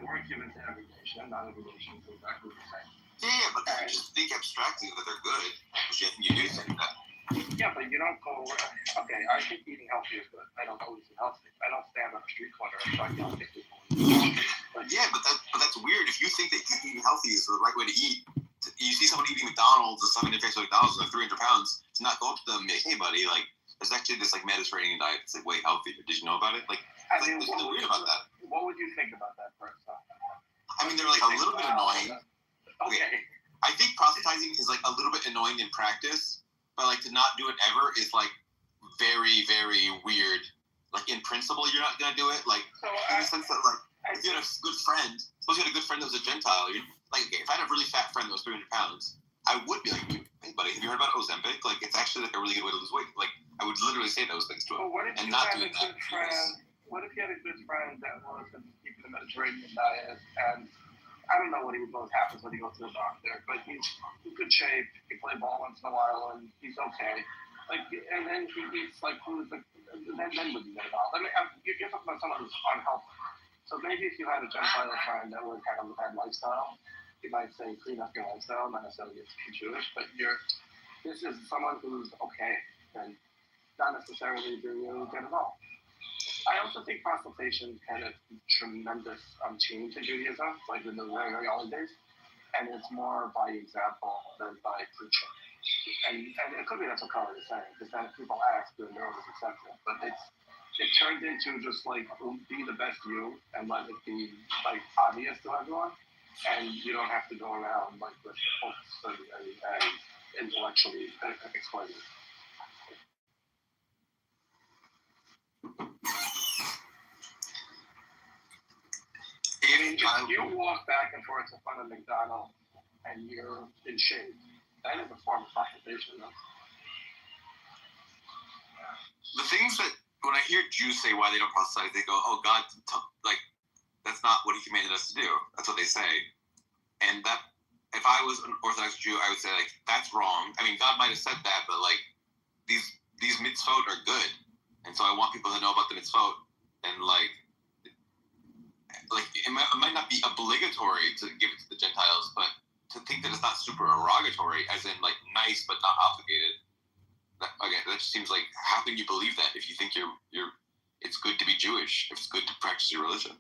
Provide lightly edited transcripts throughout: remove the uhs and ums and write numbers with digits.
weren't given to every nation, and not every nation is exactly the same. Yeah, but you just think abstractly that they're good. You do think that. Yeah, but you don't go, okay, I think eating healthy is good. I don't always eat healthy. I don't stand on a street corner and try to yell at people. But that's weird. If you think that eating healthy is the right way to eat, you see someone eating McDonald's or something in face of McDonald's like 300 pounds, to not go up to them and be like, hey, buddy, like, there's actually this, like, Mediterranean diet that's, like, way healthier. Did you know about it? Like, there's something weird about that. What would you think about that person? I mean, they're, like, a little bit annoying. Okay. I think proselytizing is, like, a little bit annoying in practice, but, like, to not do it ever is, like, very, very weird. Like, in principle, you're not going to do it. Like, in the sense that, like, if you had a good friend, suppose you had a good friend that was a Gentile, you're, like, okay, if I had a really fat friend that was 300 pounds, I would be like, hey, buddy, have you heard about Ozempic? Like, it's actually, like, a really good way to lose weight. Like, I would literally say those things to him. What if and you not had doing a good friend? What if you had a good friend that wasn't keeping the Mediterranean diet, and I don't know what happens when he goes to the doctor, but he's in good shape, he play ball once in a while, and he's okay. Like, and then he eats, like, foods, like, then would you get involved? I mean, you're talking about someone who's unhealthy. So maybe if you had a Gentile friend that would have a bad lifestyle, you might say clean up your lifestyle, not necessarily get Jewish, but this is someone who's okay, and not necessarily do you get involved. I also think consultation had a tremendous change in Judaism, like in the very early days, and it's more by example than by preaching. And it could be that's what Carl is saying, because then if people ask, then they're always accepted. But it turned into just like be the best you and let it be like obvious to everyone, and you don't have to go around like with hopes and intellectually explaining. If you walk back and forth in front of McDonald's and you're in shape, that is a form of proselytization, no? The things that, when I hear Jews say why they don't proselytize, they go, oh, God, like, that's not what he commanded us to do. That's what they say. And that, if I was an Orthodox Jew, I would say, like, that's wrong. I mean, God might have said that, but, like, these mitzvot are good. And so I want people to know about the mitzvot. And, like it might not be obligatory to give it to the Gentiles, but to think that it's not super derogatory, as in, like, nice but not obligated. That just seems like, how can you believe that if you think it's good to be Jewish, if it's good to practice your religion?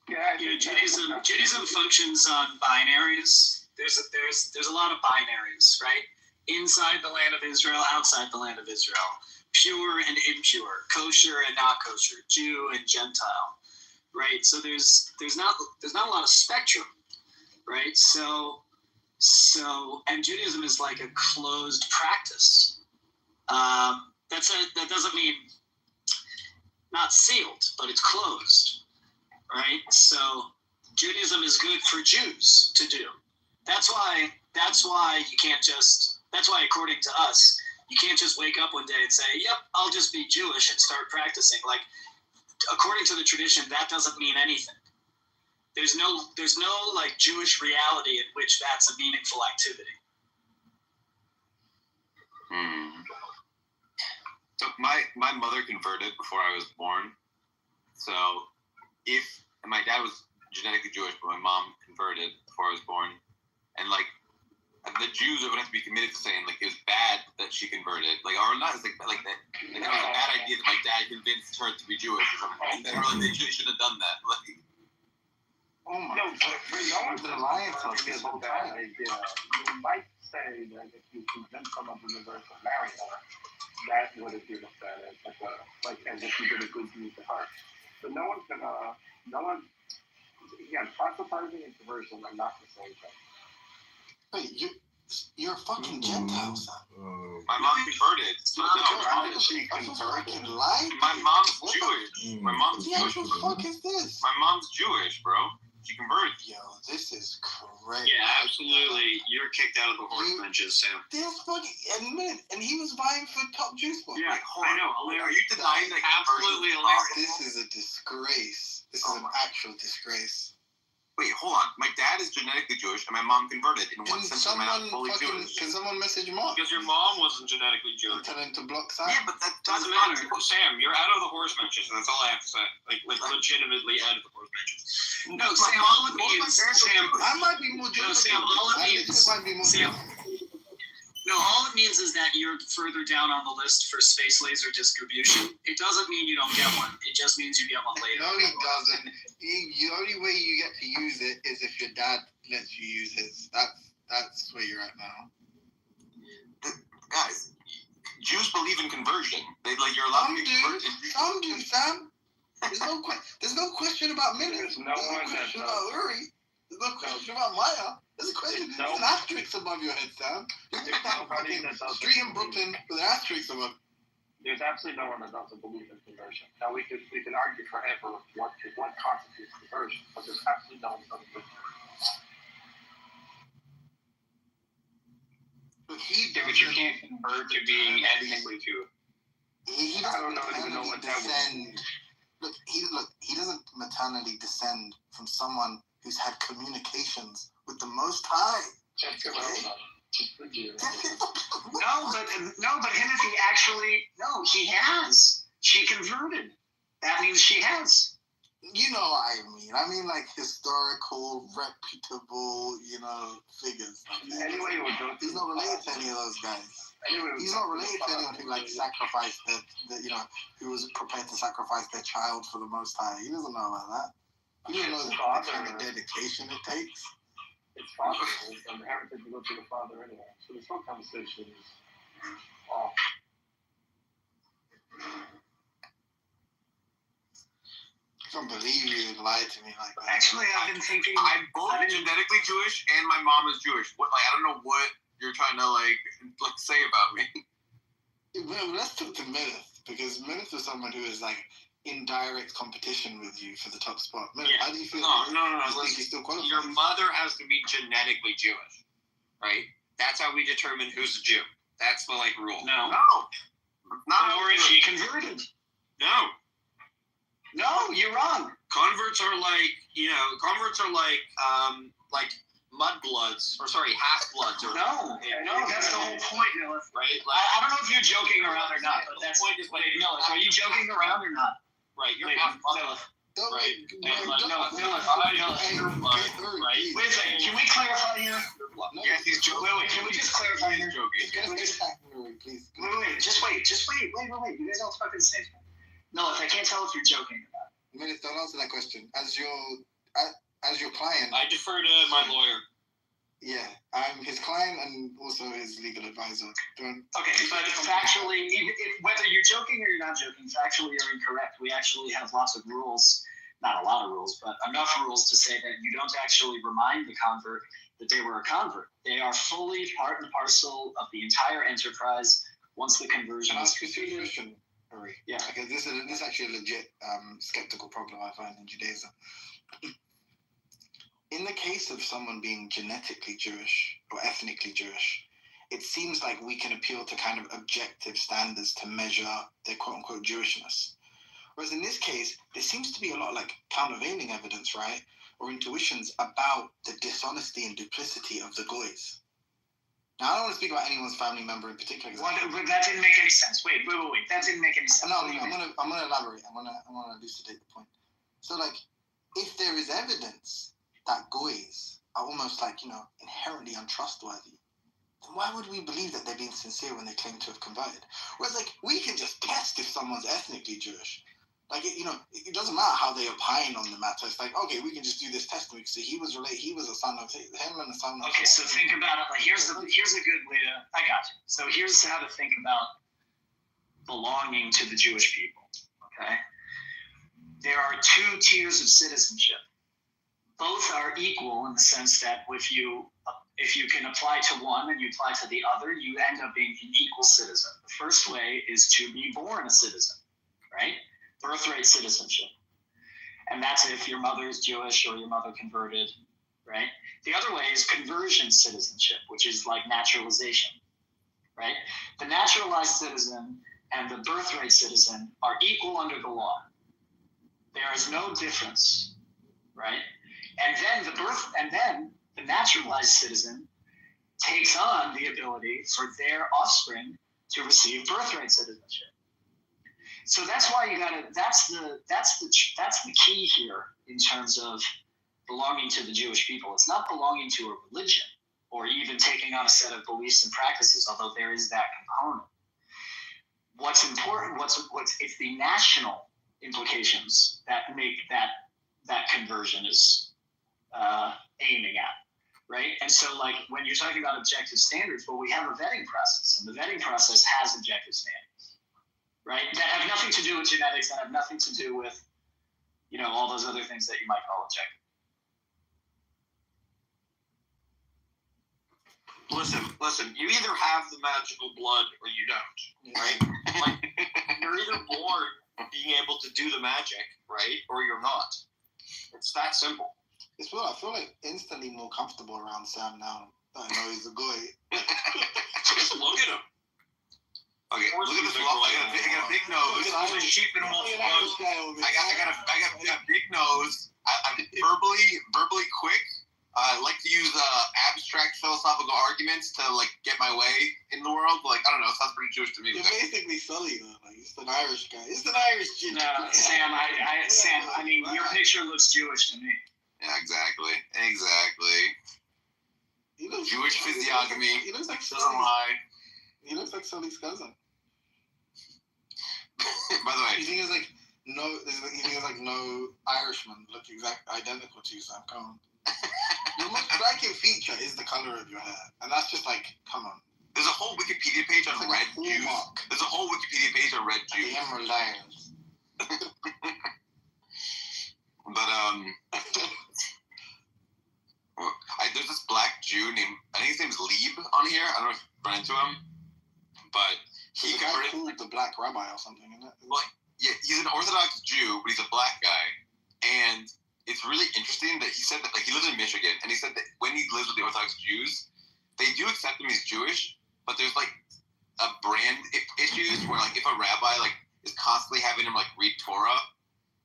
Yeah, Judaism functions on binaries. There's a lot of binaries, right? Inside the land of Israel, outside the land of Israel, pure and impure, kosher and not kosher, Jew and Gentile, right? So there's not a lot of spectrum, right? So and Judaism is like a closed practice. That doesn't mean not sealed, but it's closed, right? So Judaism is good for Jews to do. That's why you can't just. That's why, according to us, you can't just wake up one day and say, "Yep, I'll just be Jewish and start practicing." Like, according to the tradition, that doesn't mean anything. There's no like Jewish reality in which that's a meaningful activity. So my mother converted before I was born. So and my dad was genetically Jewish, but my mom converted before I was born, and like the Jews would have to be committed to saying like it was bad that she converted, like or not. It's like that. Like it was a bad idea that my dad convinced her to be Jewish or something. They shouldn't have done that. Like. Oh my God. No one's an alliance on this whole time. You might say that if you convince someone to reverse and marry her, that would have been bad as if you did a good deed to her. But again, proselytizing and conversion are not the same thing. Wait, you're a fucking Gentile, son. My mom converted. She fucking lied? My mom's Jewish. My mom's Jewish. What the fuck is this? My mom's Jewish, bro. She converted. Yo, this is crazy. Yeah, absolutely. You're kicked out of the horse benches, Sam. This fucking admit, and he was vying for top juice book. Yeah, I know. Are you denying that? Absolutely hilarious. This is a disgrace. This is an actual disgrace. Wait, hold on. My dad is genetically Jewish, and my mom converted. In what sense am I not fully Jewish? Can someone message Mark? Because your mom wasn't genetically Jewish. Tell him to block Sam. Yeah, but that Doesn't matter. Sam, you're out of the horse mentions. That's all I have to say. Like legitimately out of the horse mentions. No, Sam, all it means, Sam, I might be more Jewish. Sam, all it means, might be more Sam, no, all it means is that you're further down on the list for space laser distribution. It doesn't mean you don't get one. It just means you get one later. No, it doesn't. The only way you get to use it is if your dad lets you use it. That's where you're at now. guys, Jews believe in conversion. You're allowed to convert. Some do, Sam. There's no question about Miller. There's no question about Uri. There's no question about Maya. There's a question. There's an asterisk above your head, Sam. There's nobody that doesn't street in Brooklyn with an asterisk above. There's absolutely no one that doesn't believe in conversion. Now we can argue forever what constitutes conversion, but there's absolutely no one that doesn't believe in it. But you can't convert to being ethnically Jewish. He doesn't descend. Look, he doesn't maternally descend from someone who's had communications with the Most High. That's irrelevant. No, but him, if he actually, he has. She converted. That means she has. You know what I mean like historical, reputable, figures. Anyway, he's not related to any of those guys. He's not related to anyone who sacrificed who was prepared to sacrifice their child for the Most High. He doesn't know about that. He doesn't know the kind of dedication it takes. It's father. It's an heritage to go to the father anyway. So this whole conversation is off. I can't believe you lied to me like that. Actually, I've been thinking. I'm both genetically Jewish and my mom is Jewish. I don't know what you're trying to say about me. Well, let's talk to Meredith, because Meredith is someone who is in direct competition with you for the top spot. Meredith, how do you feel? No. Think you still qualify? Your mother has to be genetically Jewish, right? That's how we determine who's a Jew. That's the rule. No. Not or is she converted? No. No, you're wrong. Converts are like mudbloods, or half-bloods. No, that's the whole point, Nilith. Right? I don't know if you're joking around or not, but that's the point. Nilith, are you joking around or not? Right, you're half-mother. Right. Right. Wait a second, can we clarify here? Yes, he's joking. Wait, can we just clarify here? Please. Wait, just wait. Wait. You guys all talking the same time. No, if I can't tell if you're joking or not. Meredith, don't answer that question. As your client, I defer to my lawyer. Yeah, I'm his client and also his legal advisor. Okay, but factually, whether you're joking or you're not joking, factually you're incorrect. We actually have lots of rules, not a lot of rules, but enough rules to say that you don't actually remind the convert that they were a convert. They are fully part and parcel of the entire enterprise once the conversion is completed. Yeah, because this is actually a legit skeptical problem I find in Judaism. In the case of someone being genetically Jewish or ethnically Jewish, it seems like we can appeal to kind of objective standards to measure their quote-unquote Jewishness. Whereas in this case, there seems to be a lot of countervailing evidence, right? Or intuitions about the dishonesty and duplicity of the goys. Now, I don't want to speak about anyone's family member in particular. That didn't make any sense. Wait. That didn't make any sense. No, I'm gonna elaborate. I'm gonna elucidate the point. So, if there is evidence that goys are almost inherently untrustworthy, then why would we believe that they're being sincere when they claim to have converted? Whereas, we can just test if someone's ethnically Jewish. It doesn't matter how they opine on the matter. It's okay, we can just do this test and we can see he was a son of him and a son of... Okay, so think about it. Here's a good way to... I got you. So here's how to think about belonging to the Jewish people, okay? There are two tiers of citizenship. Both are equal in the sense that if you can apply to one and you apply to the other, you end up being an equal citizen. The first way is to be born a citizen, right? Birthright citizenship. And that's if your mother is Jewish or your mother converted, right? The other way is conversion citizenship, which is like naturalization, right? The naturalized citizen and the birthright citizen are equal under the law. There is no difference, right? And then the naturalized citizen takes on the ability for their offspring to receive birthright citizenship. So that's why that's the key here in terms of belonging to the Jewish people. It's not belonging to a religion or even taking on a set of beliefs and practices, although there is that component. What's important, it's the national implications that make that conversion is aiming at. Right? And so, like, when you're talking about objective standards, well, we have a vetting process, and the vetting process has objective standards, right? That have nothing to do with genetics, that have nothing to do with, all those other things that you might call objective. Listen, you either have the magical blood or you don't, right? Like, you're either born being able to do the magic, right? Or you're not. It's that simple. It's well, I feel like instantly more comfortable around Sam now that I know he's a guy. Just look at him. Okay, look at this. I got a big nose. He's a sheep in wolf's clothes. I got a big nose. I'm verbally quick. I like to use abstract philosophical arguments to get my way in the world. I don't know. It sounds pretty Jewish to me. You're basically Sully though. He's an Irish guy. He's an Irish Jew. No, Sam. I mean, your picture looks Jewish to me. Yeah, exactly. He looks Jewish physiognomy. He looks like doesn't lie. He looks like Sully's cousin. By the way, you think there's no Irishman look identical to you, Sam? Come on. Your most striking feature is the color of your hair, and that's just come on. There's a whole Wikipedia page on red Jews. There's a whole Wikipedia page on red Jews. The Emerald Lions. But there's this black Jew named, I think his name's Lieb on here. I don't know if you've run into him, but he converted. Called the Black Rabbi or something, isn't it? Well, yeah, he's an Orthodox Jew, but he's a black guy, and it's really interesting that he said that he lives in Michigan, and he said that when he lives with the Orthodox Jews, they do accept him as Jewish, but there's a brand issues where if a rabbi is constantly having him read Torah,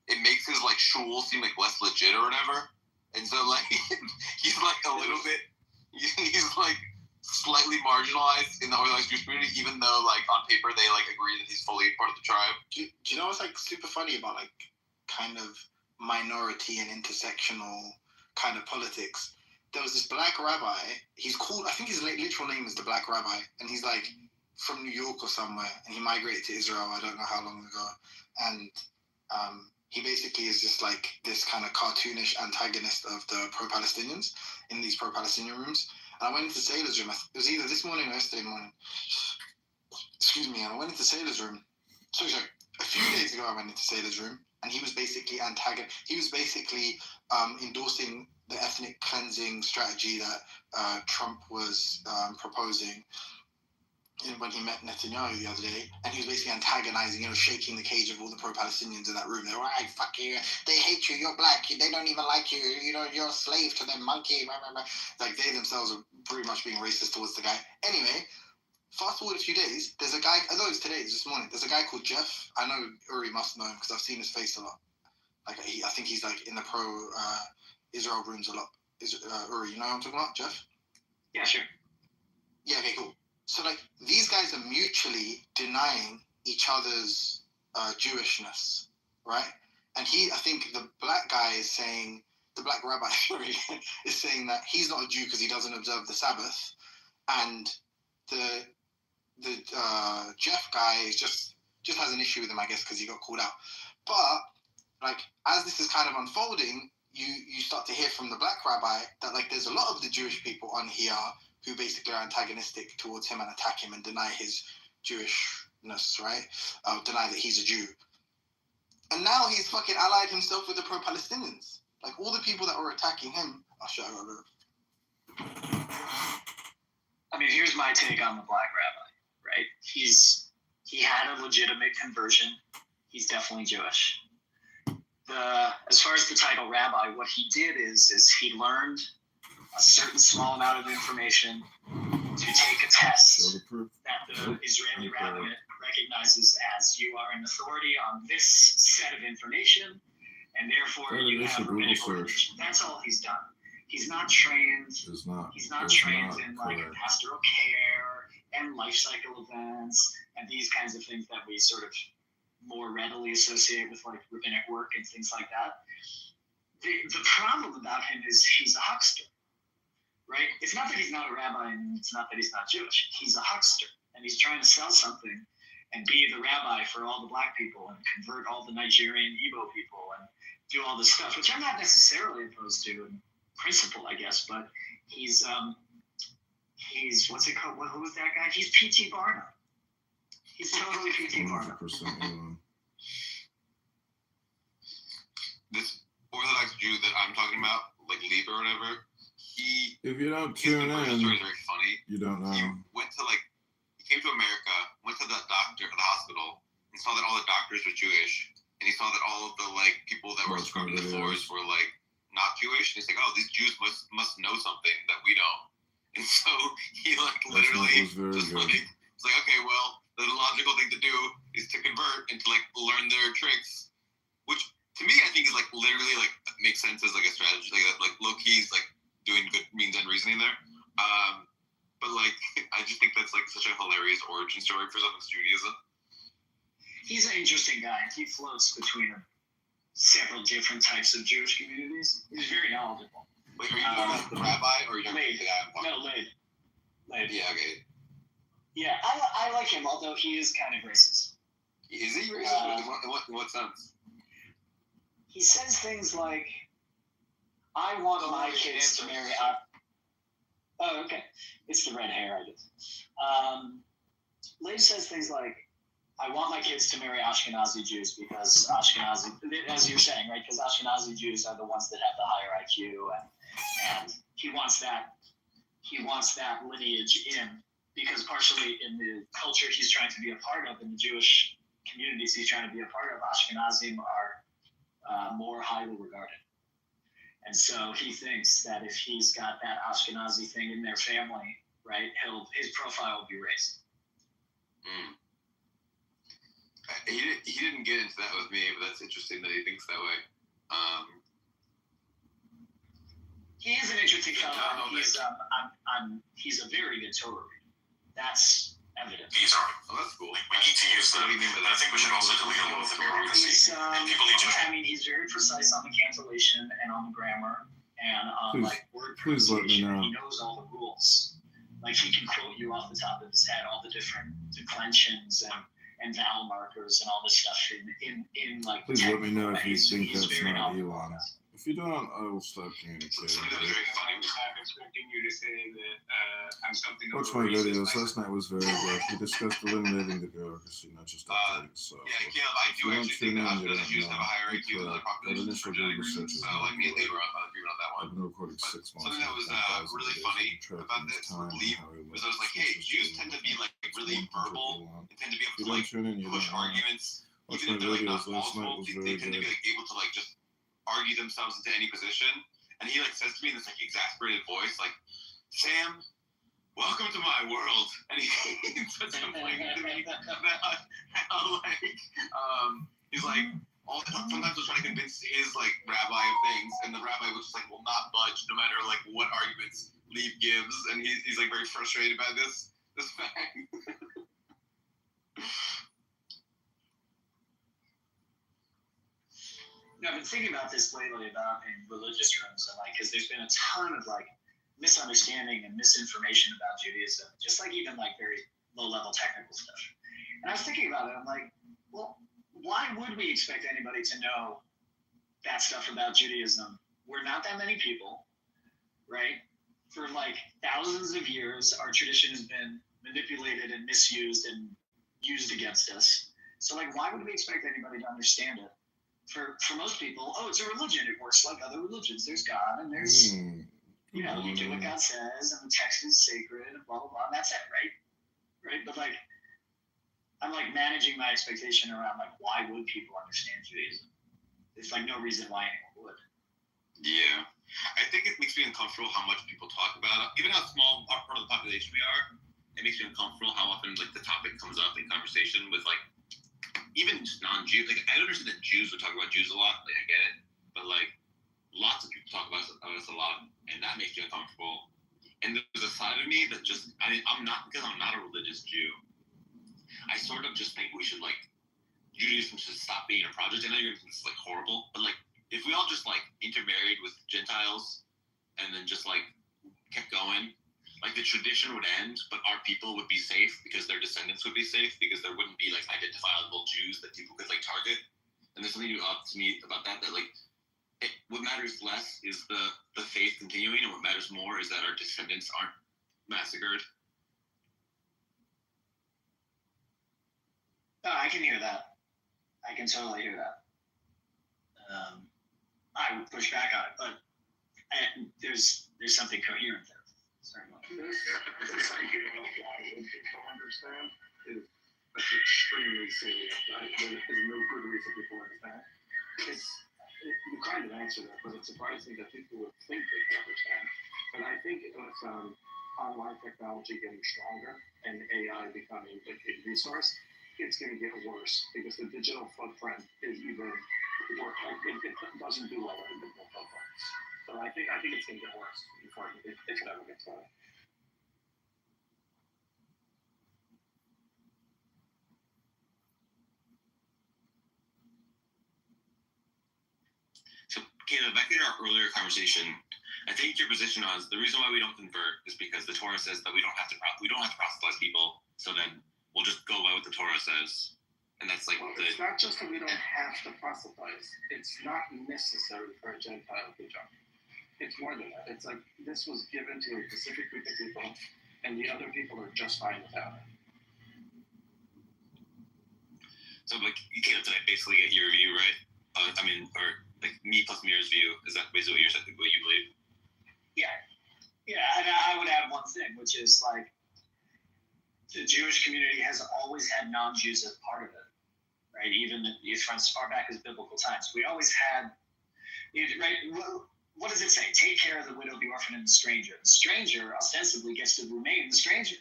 it makes his shul seem less legit or whatever. And so he's a little bit, he's slightly marginalized in the Orthodox Jewish community, even though on paper they agree that he's fully part of the tribe. Do you know what's super funny about kind of minority and intersectional kind of politics? There was this black rabbi. He's called, I think his literal name is the Black Rabbi, and he's from New York or somewhere, and he migrated to Israel. I don't know how long ago, and he basically is just this kind of cartoonish antagonist of the pro-Palestinians in these pro-Palestinian rooms. And I went into Sailor's room. It was either this morning or yesterday morning. Excuse me. And I went into Sailor's room. Sorry. A few days ago, I went into Sailor's room, and he was basically endorsing the ethnic cleansing strategy that Trump was proposing when he met Netanyahu the other day, and he was basically antagonizing, shaking the cage of all the pro-Palestinians in that room. They're like, fuck you, they hate you, you're black, they don't even like you, you're a slave to them, monkey, blah, blah, blah. They themselves are pretty much being racist towards the guy. Anyway, fast forward a few days, there's a guy, I thought it was today, it was this morning, there's a guy called Jeff. I know Uri must know him because I've seen his face a lot. I think he's in the pro-Israel rooms a lot. Uri, you know what I'm talking about, Jeff? Yeah, sure. Yeah, okay, cool. So, these guys are mutually denying each other's Jewishness, right? And I think the black guy is saying, the black rabbi, is saying that he's not a Jew because he doesn't observe the Sabbath. And the Jeff guy is just has an issue with him, I guess, because he got called out. But, as this is kind of unfolding, you start to hear from the black rabbi that, there's a lot of the Jewish people on here who basically are antagonistic towards him and attack him and deny his Jewishness, right? Deny that he's a Jew. And now he's fucking allied himself with the pro-Palestinians. All the people that were attacking him are shut up. I mean, here's my take on the black rabbi, right? He had a legitimate conversion. He's definitely Jewish. As far as the title rabbi, what he did is he learned a certain small amount of information to take a test that the Israeli rabbinate recognizes as you are an authority on this set of information, and therefore you have rabbinic ordination. That's all he's done. He's not trained. He's not trained in like pastoral care and life cycle events and these kinds of things that we sort of more readily associate with like rabbinic work and things like that. The problem about him is he's a huckster, right? It's not that he's not a rabbi and it's not that he's not Jewish. He's a huckster, and he's trying to sell something and be the rabbi for all the black people and convert all the Nigerian Igbo people and do all this stuff, which I'm not necessarily opposed to in principle, I guess, but he's what's it called? Who was that guy? He's P.T. Barnum. He's totally P.T. Barnum. This Orthodox Jew that I'm talking about, like Lieber or whatever, if you don't tune in, story is very funny. You don't know. He came to America, went to the doctor at the hospital, and saw that all the doctors were Jewish, and he saw that all of the like people that were scrubbing the floors were like not Jewish. And he's like, oh, these Jews must know something that we don't. And so he like literally just like it's like, okay, well, the logical thing to do is to convert and to like learn their tricks, which to me I think is like literally like makes sense as like a strategy, like low key is like doing good means and reasoning there. But like I just think that's like such a hilarious origin story for someone's Judaism. He's an interesting guy. He floats between several different types of Jewish communities. He's very knowledgeable. Wait, are you talking about the rabbi or are you talking about the guy I'm talking about? No, Laid. Yeah, okay. Yeah, I like him, although he is kind of racist. Is he racist? In what sense? He says things like, I want my kids to marry... Oh, okay. It's the red hair, I guess. Laid says things like, I want my kids to marry Ashkenazi Jews because Ashkenazi, as you're saying, right? Because Ashkenazi Jews are the ones that have the higher IQ, and he wants that lineage in, because partially in the culture he's trying to be a part of, in the Jewish communities he's trying to be a part of, Ashkenazim are more highly regarded. And so he thinks that if he's got that Ashkenazi thing in their family, right, his profile will be raised. Mm. He didn't get into that with me, but that's interesting that he thinks that way. He is an interesting fellow. He's a very good Torah reader. That's evident. These are. Oh, that's cool. We need to use them. I think we should also delete a little of the bureaucracy. People need to. He's very precise on the cantillation and on the grammar and on word pronunciation. He knows all the rules. Like he can quote you off the top of his head all the different declensions and vowel markers and all this stuff in like. Please let me know if you think that's not Elon. If you don't, I will stop communicating. Expecting you to say that I'm something. Watch my videos. Last night was very good. We discussed eliminating the bureaucracy, not just updating. So, yeah, Caleb, I do actually think that Ashkenazi Jews have a higher IQ than other populations in genetics. So I mean, they were agreement on that one. I've been recording 6 months. Something that was really funny about this with Leap was I was like, hey, Jews tend to be like really verbal and tend to be able to like push arguments, even if they're like not plausible. They tend to be like able to like just argue themselves into any position. And he like says to me in this like exasperated voice, like, Sam, welcome to my world. And he starts complaining to me about how like he's like sometimes he'll try to convince his like rabbi of things, and the rabbi will just like will not budge no matter like what arguments Leib gives, and he's like very frustrated by this fact. I've been thinking about this lately about in religious rooms, and like, because there's been a ton of like misunderstanding and misinformation about Judaism, just like even like very low-level technical stuff. And I was thinking about it. I'm like, well, why would we expect anybody to know that stuff about Judaism? We're not that many people, right? For like thousands of years, our tradition has been manipulated and misused and used against us. So like, why would we expect anybody to understand it? For most people, it's a religion. It works like other religions. There's God, and there's, you do what God says, and the text is sacred, and blah, blah, blah, and that's it, right? Right? But, like, I'm, like, managing my expectation around, like, why would people understand Judaism? There's, like, no reason why anyone would. Yeah. I think it makes me uncomfortable how much people talk about it. Given how small part of the population we are, it makes me uncomfortable how often, like, the topic comes up in conversation with, like, even just non-Jews. Like, I understand that Jews would talk about Jews a lot. Like, I get it. but like lots of people talk about us a lot, and that makes me uncomfortable. And there's a side of me that just I'm not, because I'm not a religious Jew. I sort of just think we should like Judaism should stop being a project. I know it's like horrible, but like if we all just like intermarried with Gentiles and then just like kept going, like the tradition would end, but our people would be safe because their descendants would be safe because there wouldn't be like identifiable Jews that people could like target. And there's something up to me about that like what matters less is the faith continuing, and what matters more is that our descendants aren't massacred. No, I can hear that. I can totally hear that. I would push back on it, but there's something coherent there. Certainly. This idea of why people understand is extremely serious. Right? There's no good reason people understand. You kind of answer that, but it's surprising that people would think they can understand. But I think with online technology getting stronger and AI becoming a big resource, it's going to get worse because the digital footprint is even worse. It doesn't do well in digital footprints. So I think it's going to get worse before it ever gets better. So, Caleb, back in our earlier conversation, I think your position was the reason why we don't convert is because the Torah says that we don't have to proselytize people. So then we'll just go by what the Torah says, and that's like it's not just that we don't have to proselytize; it's not necessary for a Gentile to jump. It's more than that. It's like this was given to a specific group of people, and the other people are just fine without it. So, like, you can't basically get your view, right? Or like me plus Mir's view. Is that basically what you believe? Yeah, and I would add one thing, which is like the Jewish community has always had non-Jews as part of it, right? Even from as far back as biblical times, we always had, right? What does it say? Take care of the widow, the orphan, and the stranger. The stranger ostensibly gets to remain the stranger.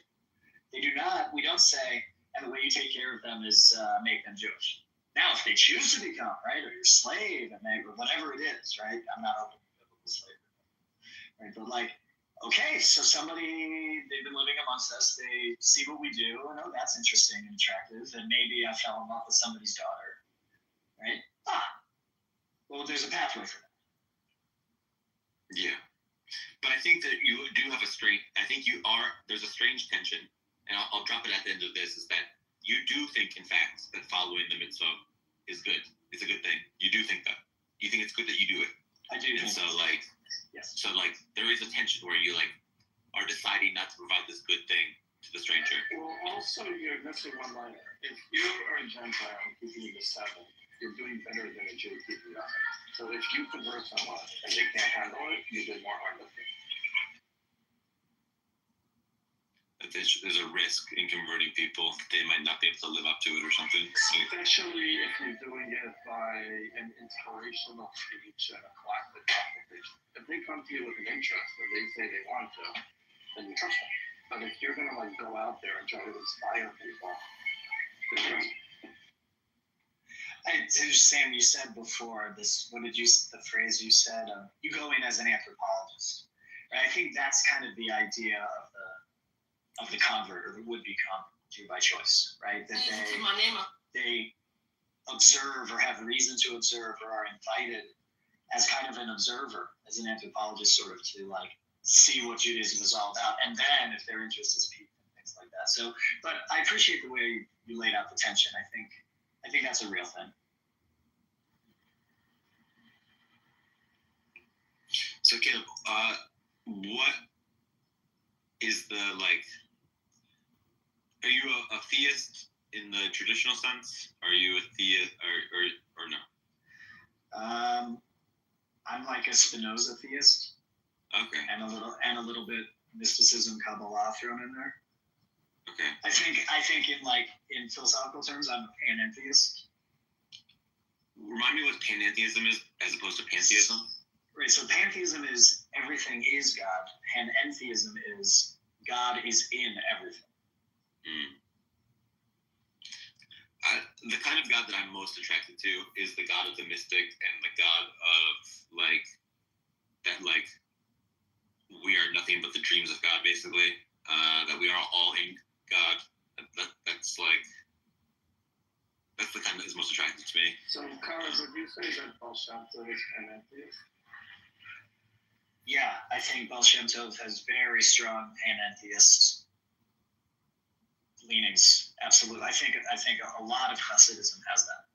We don't say, and the way you take care of them is make them Jewish. Now, if they choose to become, right, or your slave, or whatever it is, right? I'm not open to biblical slavery, right? But like, okay, so they've been living amongst us. They see what we do, and oh, that's interesting and attractive, and maybe I fell in love with somebody's daughter, right? Well, there's a pathway for that. Yeah, but I think that you do have there's a strange tension, and I'll drop it at the end of this, is that you do think, in fact, that following the mitzvah is good. It's a good thing. You do think that. You think it's good that you do it. I do. And so, like, yes. So, like, there is a tension where you, like, are deciding not to provide this good thing to the stranger. Well, also, you're missing one liner. If you are a Gentile keeping the Sabbath, you're doing better than a Jew keeping nothing. So if you convert someone and they can't handle it, you do more harm than good. There's a risk in converting people. They might not be able to live up to it or something. Especially if you're doing it by an inspirational speech and a classic application. If they come to you with an interest and they say they want to, then you trust them. But if you're going to like go out there and try to inspire people, then trust them. Sam, you said before this. The phrase you said? You go in as an anthropologist. Right? I think that's kind of the idea of the convert or the would-be convert, Jew by choice, right? That they observe or have reason to observe or are invited as kind of an observer, as an anthropologist, sort of to like see what Judaism is all about, and then if their interest is piqued and things like that. So, but I appreciate the way you laid out the tension. I think that's a real thing. So, Caleb, what is the like? Are you a theist in the traditional sense? Are you a theist or no? I'm like a Spinoza theist. Okay. And a little bit mysticism, Kabbalah thrown in there. Okay. I think in philosophical terms, I'm a panentheist. Remind me what panentheism is as opposed to pantheism. Right. So pantheism is everything is God, and entheism is God is in everything. the kind of God that I'm most attracted to is the God of the mystic and the God of like that, like we are nothing but the dreams of God, basically. That we are all in God. That's the kind that is most attractive to me. So, Carlos, would you say that Baal Shem Tov is an atheist? Yeah, I think Baal Shem Tov has very strong panentheist leanings. Absolutely, I think a lot of Hasidism has that.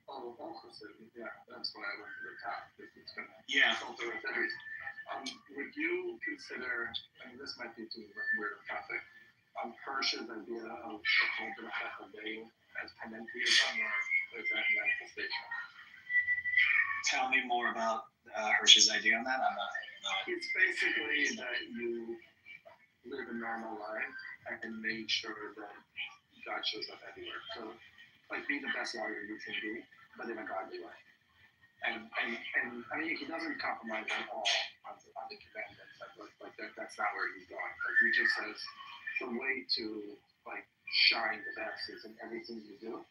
Oh, Hasidism, yeah, that's why I went to the top. It's gonna filter with everything. Would you consider? I mean, this might be too weird a topic. Hirsch's idea of the whole Berachah Day as panentheism, or is that manifestation? Tell me more about Hirsch's idea on that. I'm not. It's basically that you live a normal life and make sure that God shows up everywhere. So, like, be the best lawyer you can be, but in a godly way. And I mean, he doesn't compromise at all on the commandments. Like that's not where he's going. Like, he just says the way to like shine the best is in everything you do.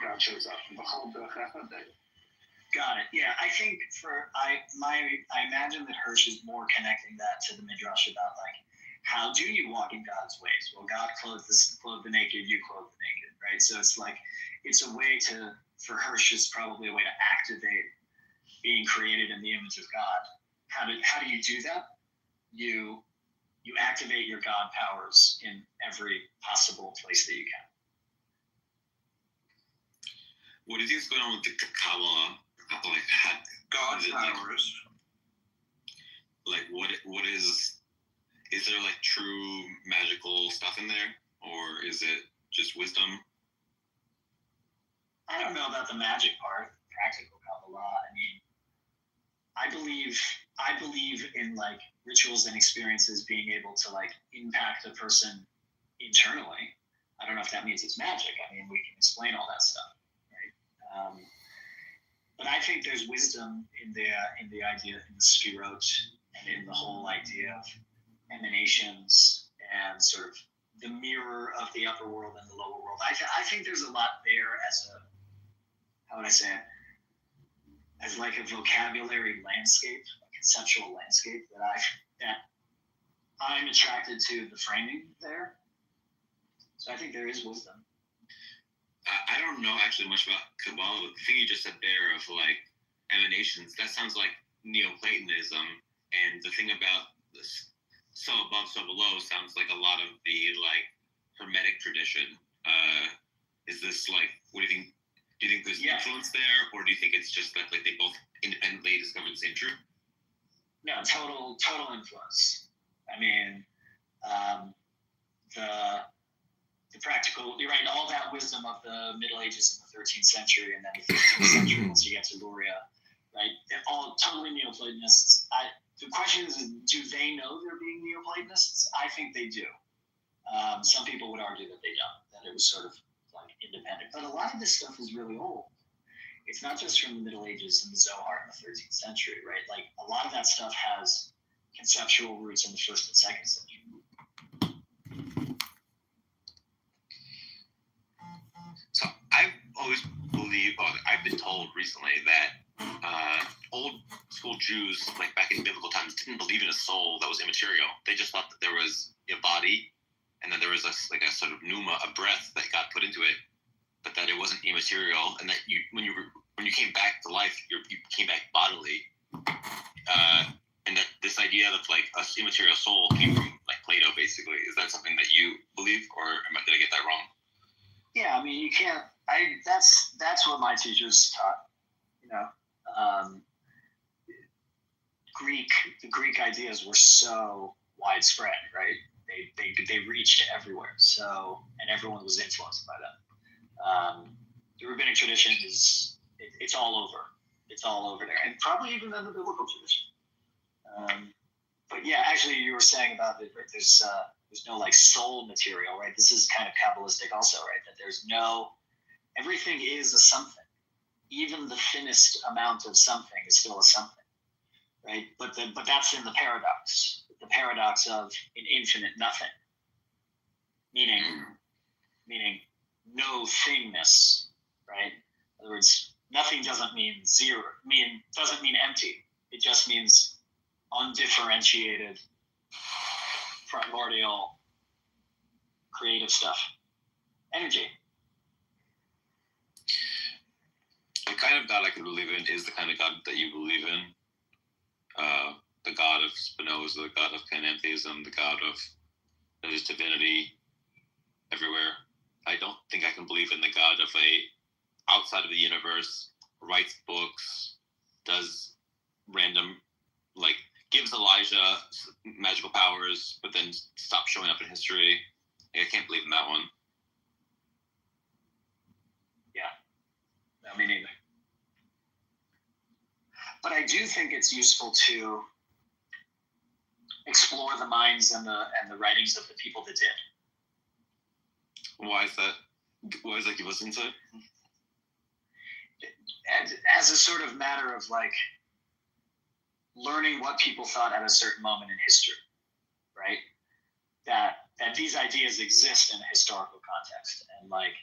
God shows up. The whole Berachah Day. Got it. Yeah, I think I imagine that Hirsch is more connecting that to the Midrash about like, how do you walk in God's ways? Well, God clothed the naked, you clothe the naked, right? So it's like, it's a way for Hirsch is probably a way to activate being created in the image of God. How do you do that? You activate your God powers in every possible place that you can. What do you think is going on with the Kabbalah? Like, God's powers. Like, what is there like true magical stuff in there, or is it just wisdom? I don't know about the magic part, practical Kabbalah. I mean, I believe in like rituals and experiences being able to like impact a person internally. I don't know if that means it's magic. I mean, we can explain all that stuff, right? But I think there's wisdom in the idea, in the Sfirot, and in the whole idea of emanations and sort of the mirror of the upper world and the lower world. I think there's a lot there as a, how would I say it, as like a vocabulary landscape, a conceptual landscape that I'm attracted to the framing there. So I think there is wisdom. I don't know actually much about Kabbalah, but the thing you just said there of like emanations, that sounds like Neoplatonism, and the thing about this so above, so below sounds like a lot of the like Hermetic tradition. Is this like, what do you think? Do you think there's influence there, or do you think it's just that like they both independently discovered the same truth? No, total influence. I mean, the practical, you're right, all that wisdom of the Middle Ages and the 13th century and then the 15th century once you get to Luria, right? They're all totally Neoplatonists. The question is, do they know they're being Neoplatonists? I think they do. Some people would argue that they don't, that it was sort of like independent. But a lot of this stuff is really old. It's not just from the Middle Ages and the Zohar in the 13th century, right? Like a lot of that stuff has conceptual roots in the 1st and 2nd century. So I've always believed, I've been told recently that old school Jews, like back in biblical times, didn't believe in a soul that was immaterial. They just thought that there was a body, and then there was a sort of pneuma, a breath that got put into it, but that it wasn't immaterial, and that when you came back to life, you came back bodily, and that this idea of like a immaterial soul came from like Plato, basically. Is that something that you believe, or did I get that wrong? Yeah, I mean, you can't. That's what my teachers taught. You know, the Greek ideas were so widespread, right? They reached everywhere. So, and everyone was influenced by them. The rabbinic tradition it's all over. It's all over there, and probably even in the biblical tradition. But yeah, actually, you were saying about it. Right? There's no like soul material, right? This is kind of Kabbalistic also, right? That there's everything is a something. Even the thinnest amount of something is still a something, right? But that's in the paradox of an infinite nothing, meaning no thingness, right? In other words, nothing doesn't mean zero. Doesn't mean empty. It just means undifferentiated, primordial, creative stuff. Energy. The kind of God I can believe in is the kind of God that you believe in. The God of Spinoza, the God of panentheism, the God of there's divinity everywhere. I don't think I can believe in the God of a outside of the universe, writes books, does random, like, gives Elijah magical powers, but then stops showing up in history. I can't believe in that one. Yeah. No, me neither. But I do think it's useful to explore the minds and the writings of the people that did. Why is that? Why does that give us insight? And as a sort of matter of like learning what people thought at a certain moment in history, right? That these ideas exist in a historical context, and like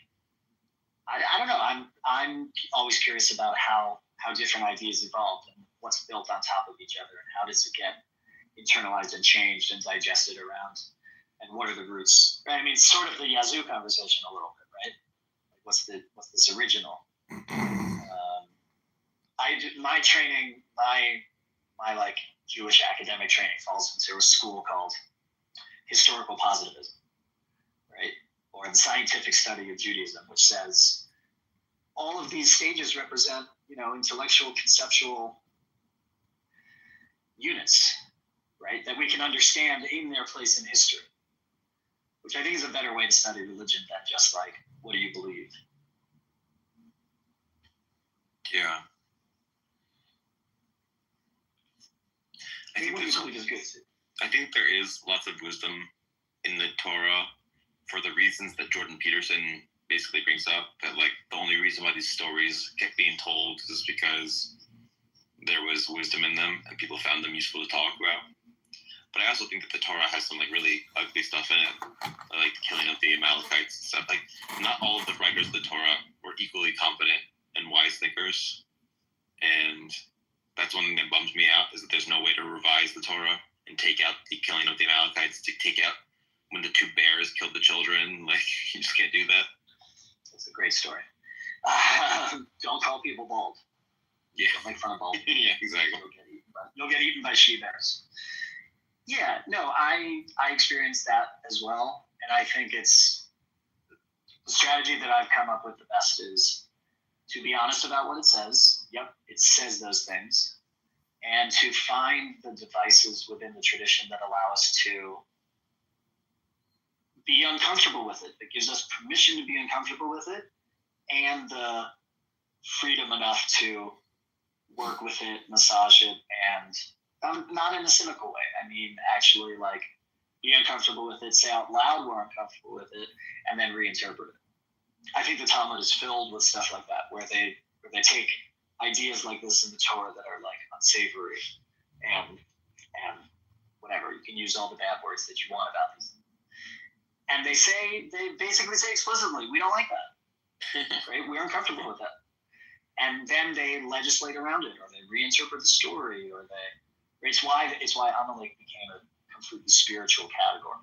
I don't know. I'm always curious about how different ideas evolved and what's built on top of each other, and how does it get internalized and changed and digested around, and what are the roots? Right? I mean, it's sort of the Yazoo conversation a little bit, right? Like what's this original? My training, my like Jewish academic training falls into a school called historical positivism, right? Or the scientific study of Judaism, which says all of these stages represent, intellectual, conceptual units, right? That we can understand in their place in history, which I think is a better way to study religion than just like, what do you believe? Yeah. I think there is lots of wisdom in the Torah for the reasons that Jordan Peterson basically brings up, that like the only reason why these stories kept being told is because there was wisdom in them and people found them useful to talk about. But I also think that the Torah has some like really ugly stuff in it, like the killing of the Amalekites and stuff. Like not all of the writers of the Torah were equally competent and wise thinkers, and that's one thing that bums me out, is that there's no way to revise the Torah and take out the killing of the Amalekites, to take out when the two bears killed the children. Like, you just can't do that. It's a great story. Don't call people bald. Yeah. Don't make fun of bald. Yeah, exactly. You'll get eaten by she-bears. Yeah, no, I experienced that as well. And I think it's the strategy that I've come up with the best is to be honest about what it says. Yep, it says those things. And to find the devices within the tradition that allow us to be uncomfortable with it, that gives us permission to be uncomfortable with it, and the freedom enough to work with it, massage it, and not in a cynical way. I mean, actually, like, be uncomfortable with it, say out loud we're uncomfortable with it, and then reinterpret it. I think the Talmud is filled with stuff like that, where they take ideas like this in the Torah that are like unsavory and whatever. You can use all the bad words that you want about these. And they basically say explicitly, we don't like that. Right? We're uncomfortable with that. And then they legislate around it, or they reinterpret the story, or it's why Amalek became a completely spiritual category.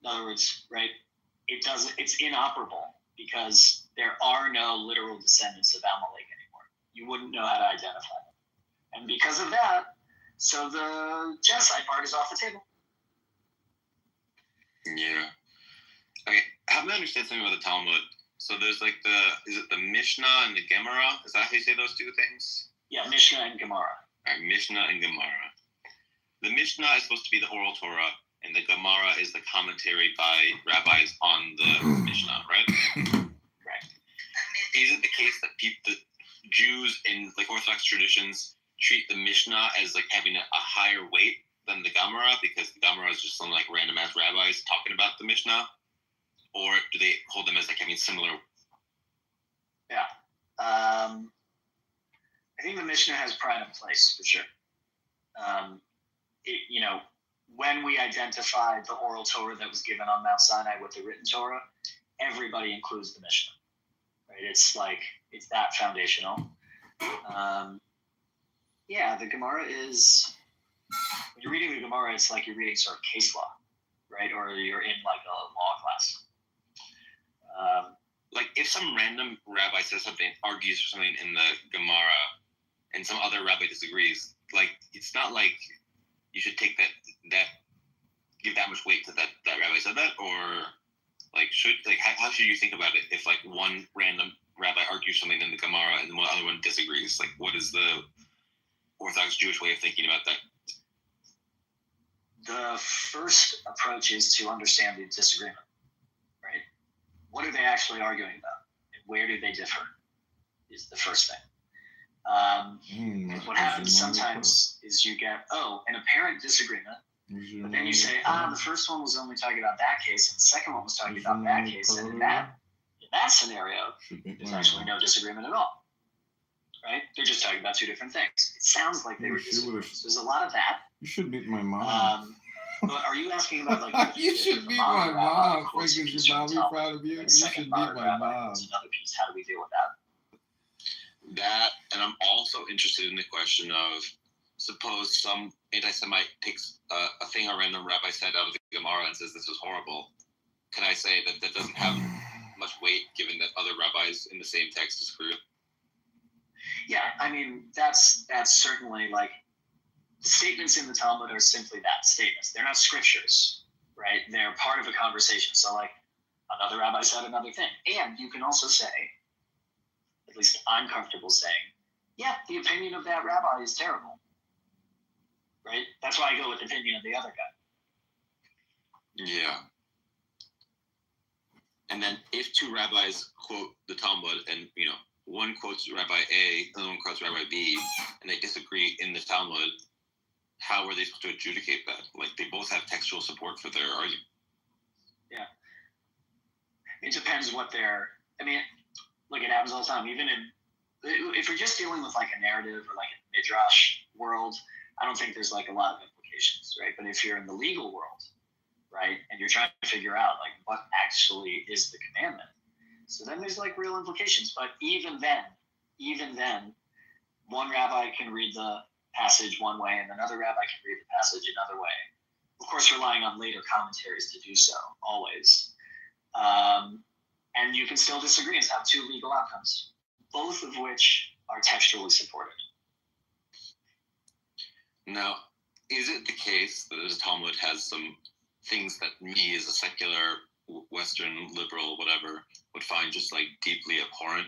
In other words, right? It's inoperable because there are no literal descendants of Amalek anymore. You wouldn't know how to identify them. And because of that, so the genocide part is off the table. Yeah. Okay, help me understand something about the Talmud. So there's like is it the Mishnah and the Gemara? Is that how you say those two things? Yeah, Mishnah and Gemara. All right, Mishnah and Gemara. The Mishnah is supposed to be the oral Torah, and the Gemara is the commentary by rabbis on the Mishnah, right? Right. Is it the case that the Jews in like Orthodox traditions treat the Mishnah as like having a higher weight than the Gemara, because the Gemara is just some like random ass rabbis talking about the Mishnah, or do they hold them as like having similar? Yeah, I think the Mishnah has pride of place for sure. When we identified the oral Torah that was given on Mount Sinai with the written Torah, everybody includes the Mishnah. It's that foundational. The Gemara is, when you're reading the Gemara, it's like you're reading sort of case law, right? Or you're in like a law class. Like if some random rabbi says something, argues for something in the Gemara, and some other rabbi disagrees, like it's not like you should take that give that much weight to that rabbi said that, or like how should you think about it if like one random rabbi argues something in the Gemara and the other one disagrees? Like what is the Orthodox Jewish way of thinking about that? The first approach is to understand the disagreement, right? What are they actually arguing about? And where do they differ is the first thing. What happens sometimes is you get, an apparent disagreement, but then you say, the first one was only talking about that case, and the second one was talking about that case, and in that scenario, there's actually no disagreement at all, right? They're just talking about two different things. It sounds like they were disagreeing. So there's a lot of that. You should meet my mom. But are you asking about like? You should meet my mom. Because your mom be proud of you. You should meet my mom. Another piece. How do we deal with that? That, and I'm also interested in the question of, suppose some anti-Semite takes a thing a random rabbi said out of the Gemara and says this was horrible. Can I say that doesn't have much weight given that other rabbis in the same text disagree? Yeah, I mean that's certainly like the statements in the Talmud are simply that, statements. They're not scriptures, right? They're part of a conversation. So like another rabbi said another thing, and you can also say, at least I'm comfortable saying, yeah, the opinion of that rabbi is terrible, right? That's why I go with the opinion of the other guy. Yeah. And then if two rabbis quote the Talmud and, one quotes Rabbi A, the other one quotes Rabbi B, and they disagree in the Talmud, how are they supposed to adjudicate that? Like, they both have textual support for their argument. Yeah. It depends what they're... Look, it happens all the time. Even if you're just dealing with like a narrative or like a midrash world, I don't think there's like a lot of implications, right? But if you're in the legal world, right, and you're trying to figure out like what actually is the commandment, so then there's like real implications. But even then, one rabbi can read the passage one way and another rabbi can read the passage another way. Of course, relying on later commentaries to do so, always. And you can still disagree and have two legal outcomes, both of which are textually supported. Now, is it the case that the Talmud has some things that me as a secular Western liberal, whatever, would find just like deeply abhorrent?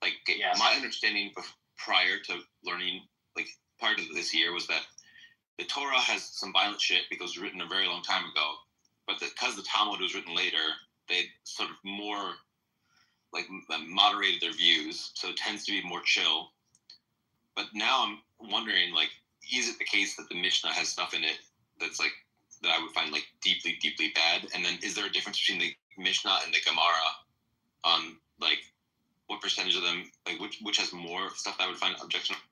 Like, yes. My understanding prior to learning, like prior to this year, was that the Torah has some violent shit because it was written a very long time ago, but because the Talmud was written later, they sort of more like moderated their views, so it tends to be more chill. But now I'm wondering, like, is it the case that the Mishnah has stuff in it that's like that I would find like deeply, deeply bad? And then is there a difference between the Mishnah and the Gemara on like what percentage of them, like which has more stuff that I would find objectionable?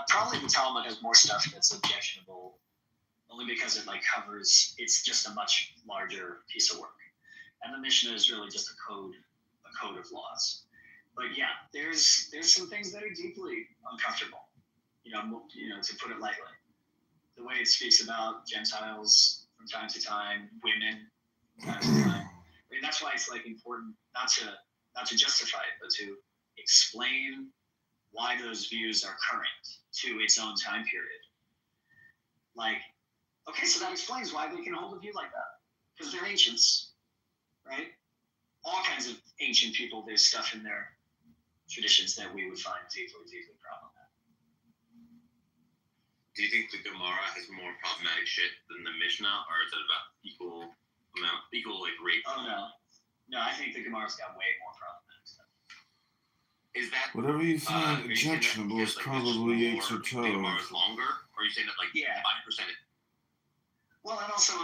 Probably the Talmud has more stuff that's objectionable, only because it like covers. It's just a much larger piece of work, and the Mishnah is really just a code of laws. But yeah, there's some things that are deeply uncomfortable. To put it lightly, the way it speaks about Gentiles from time to time, women from time to time. I mean, that's why it's like important not to justify it, but to explain why those views are current to its own time period. Like, okay, so that explains why they can hold a view like that, because they're ancients, right? All kinds of ancient people, there's stuff in their traditions that we would find deeply, deeply problematic. Do you think the Gemara has more problematic shit than the Mishnah, or is it about equal like rate? Oh no, I think the Gemara's got way more problematic stuff. Is that whatever you find objectionable is probably H or toes. The Gemara is longer, or are you saying that like 5%? Well, and also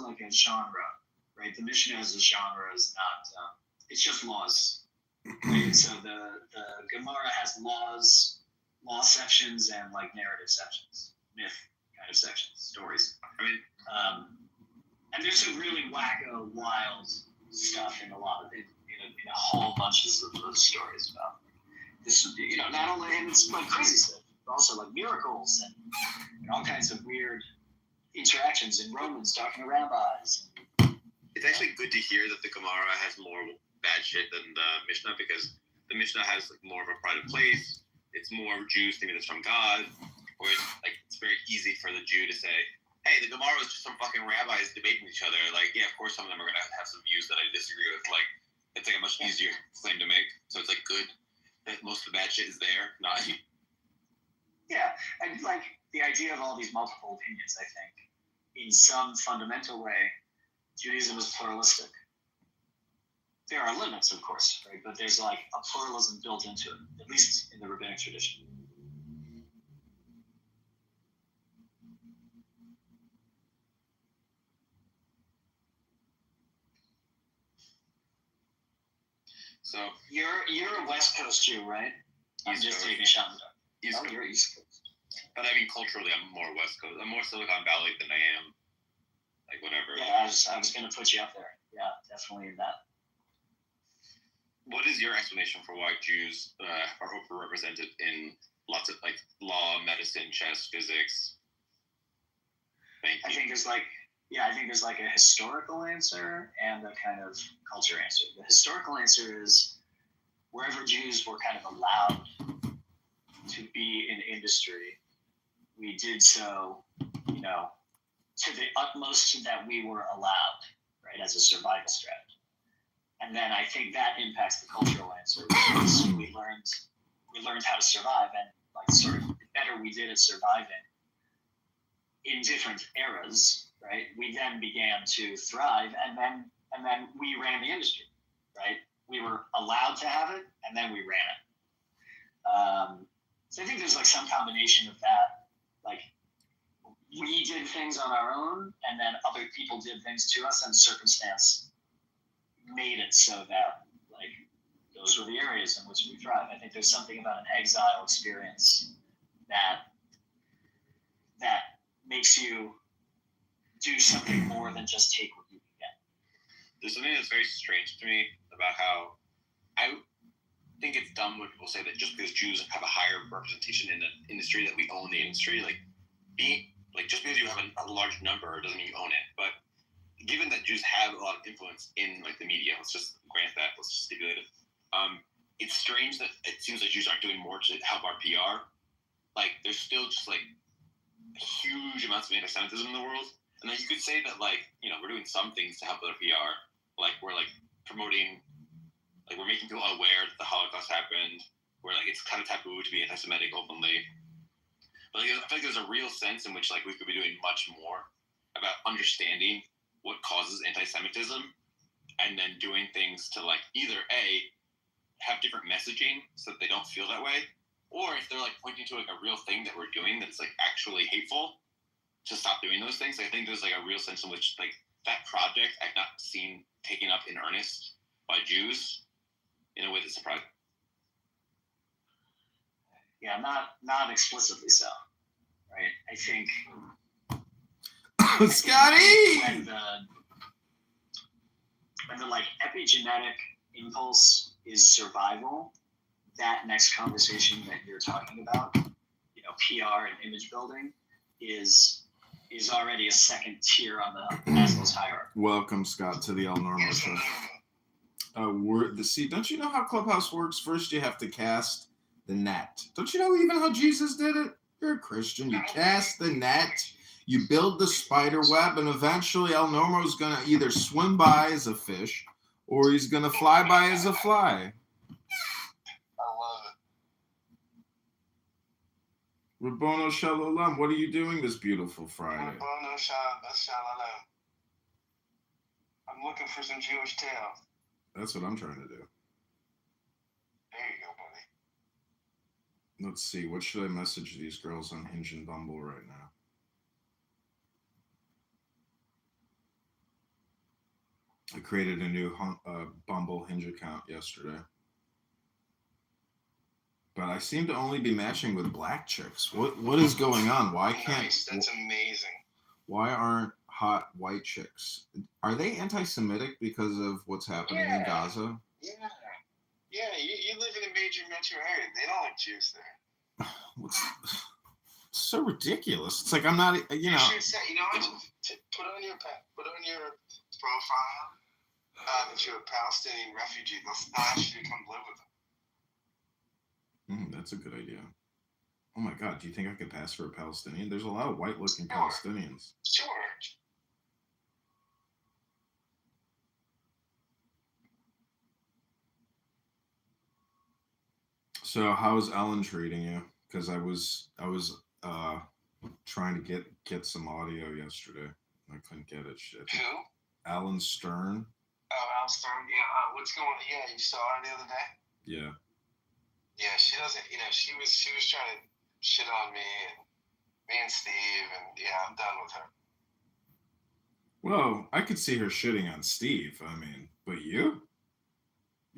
like a genre, right? The Mishnah as a genre is not. It's just laws. Right? So the Gemara has law sections and like narrative sections, myth kind of sections, stories. I mean, and there's some really wacko, wild stuff in a lot of in a whole bunches of those stories about this. Not only and it's like crazy stuff, but also like miracles and all kinds of weird interactions in Romans talking to rabbis. It's actually good to hear that the Gemara has more bad shit than the Mishnah, because the Mishnah has like more of a pride of place. It's more Jews thinking it's from God, whereas like it's very easy for the Jew to say, "Hey, the Gemara is just some fucking rabbis debating each other." Like, yeah, of course, some of them are gonna have some views that I disagree with. Like, it's like a much easier claim to make. So it's like good that most of the bad shit is there, not. Yeah, and like the idea of all these multiple opinions, I think, in some fundamental way, Judaism is pluralistic. There are limits, of course, right? But there's like a pluralism built into it, at least in the rabbinic tradition. So you're a West Coast Jew, right? I'm East just Coast. taking a shot in the dark. East Oh, Coast. you're East Coast. But I mean, culturally, I'm more West Coast. I'm more Silicon Valley than I am, like, whatever. Yeah, I was going to put you up there. Yeah, definitely that. What is your explanation for why Jews are overrepresented in lots of, like, law, medicine, chess, physics? I think there's like a historical answer and a kind of culture answer. The historical answer is wherever Jews were kind of allowed to be in industry, we did so, to the utmost that we were allowed, right, as a survival strategy. And then I think that impacts the cultural answer, because we learned how to survive, and like sort of the better we did at surviving in different eras, right? We then began to thrive, and then we ran the industry, right? We were allowed to have it, and then we ran it. So I think there's like some combination of that, like we did things on our own, and then other people did things to us, and circumstance made it so that like those were the areas in which we thrive. I think there's something about an exile experience that makes you do something more than just take what you can get. There's something that's very strange to me about how I think it's dumb when people say that just because Jews have a higher representation in the industry that we own the industry, just because you have a large number doesn't mean you own it. But given that Jews have a lot of influence in like the media, let's just grant that, let's just stipulate it. It's strange that it seems like Jews aren't doing more to help our PR. Like there's still just like huge amounts of anti-Semitism in the world, and then you could say that we're doing some things to help their PR, like we're like promoting, like we're making people aware that the Holocaust happened, where like it's kind of taboo to be anti-Semitic openly. But like, I feel like there's a real sense in which like we could be doing much more about understanding what causes anti-Semitism, and then doing things to like either A, have different messaging so that they don't feel that way, or if they're like pointing to like a real thing that we're doing that's like actually hateful, to stop doing those things. I think there's like a real sense in which like that project I've not seen taken up in earnest by Jews in a way that surprised me. Yeah, not explicitly so, right? I think Scotty! when the like epigenetic impulse is survival, that next conversation that you're talking about, PR and image building, is already a second tier on the Maslow's hierarchy. Welcome, Scott, to the El Normo show. Don't you know how Clubhouse works? First, you have to cast the net. Don't you know even how Jesus did it? You're a Christian. You cast the net, you build the spider web, and eventually El Normo's going to either swim by as a fish or he's going to fly by as a fly. Rabbono Shalom, what are you doing this beautiful Friday? Rabbono Shalom. I'm looking for some Jewish tales. That's what I'm trying to do. There you go, buddy. Let's see, what should I message these girls on Hinge and Bumble right now? I created a new Bumble Hinge account yesterday. But I seem to only be matching with black chicks. What is going on? Why can't... Nice, that's amazing. Why aren't hot white chicks? Are they anti-Semitic because of what's happening in Gaza? Yeah, you live in a major metro area. They don't like Jews there. So ridiculous. It's like I'm not, You should say, you know what? Put on your profile that you're a Palestinian refugee. They'll ask you to come live with them. That's a good idea. Oh my God, do you think I could pass for a Palestinian? There's a lot of white-looking Palestinians. Sure. So how's Ellen treating you? Because I was trying to get some audio yesterday. I couldn't get it. Shit. Who? Alan Stern. Oh, Al Stern. Yeah. What's going on? Yeah, you saw her the other day. Yeah. Yeah, she doesn't. You know, she was trying to shit on me and Steve, and yeah, I'm done with her. Well, I could see her shitting on Steve. I mean, but you're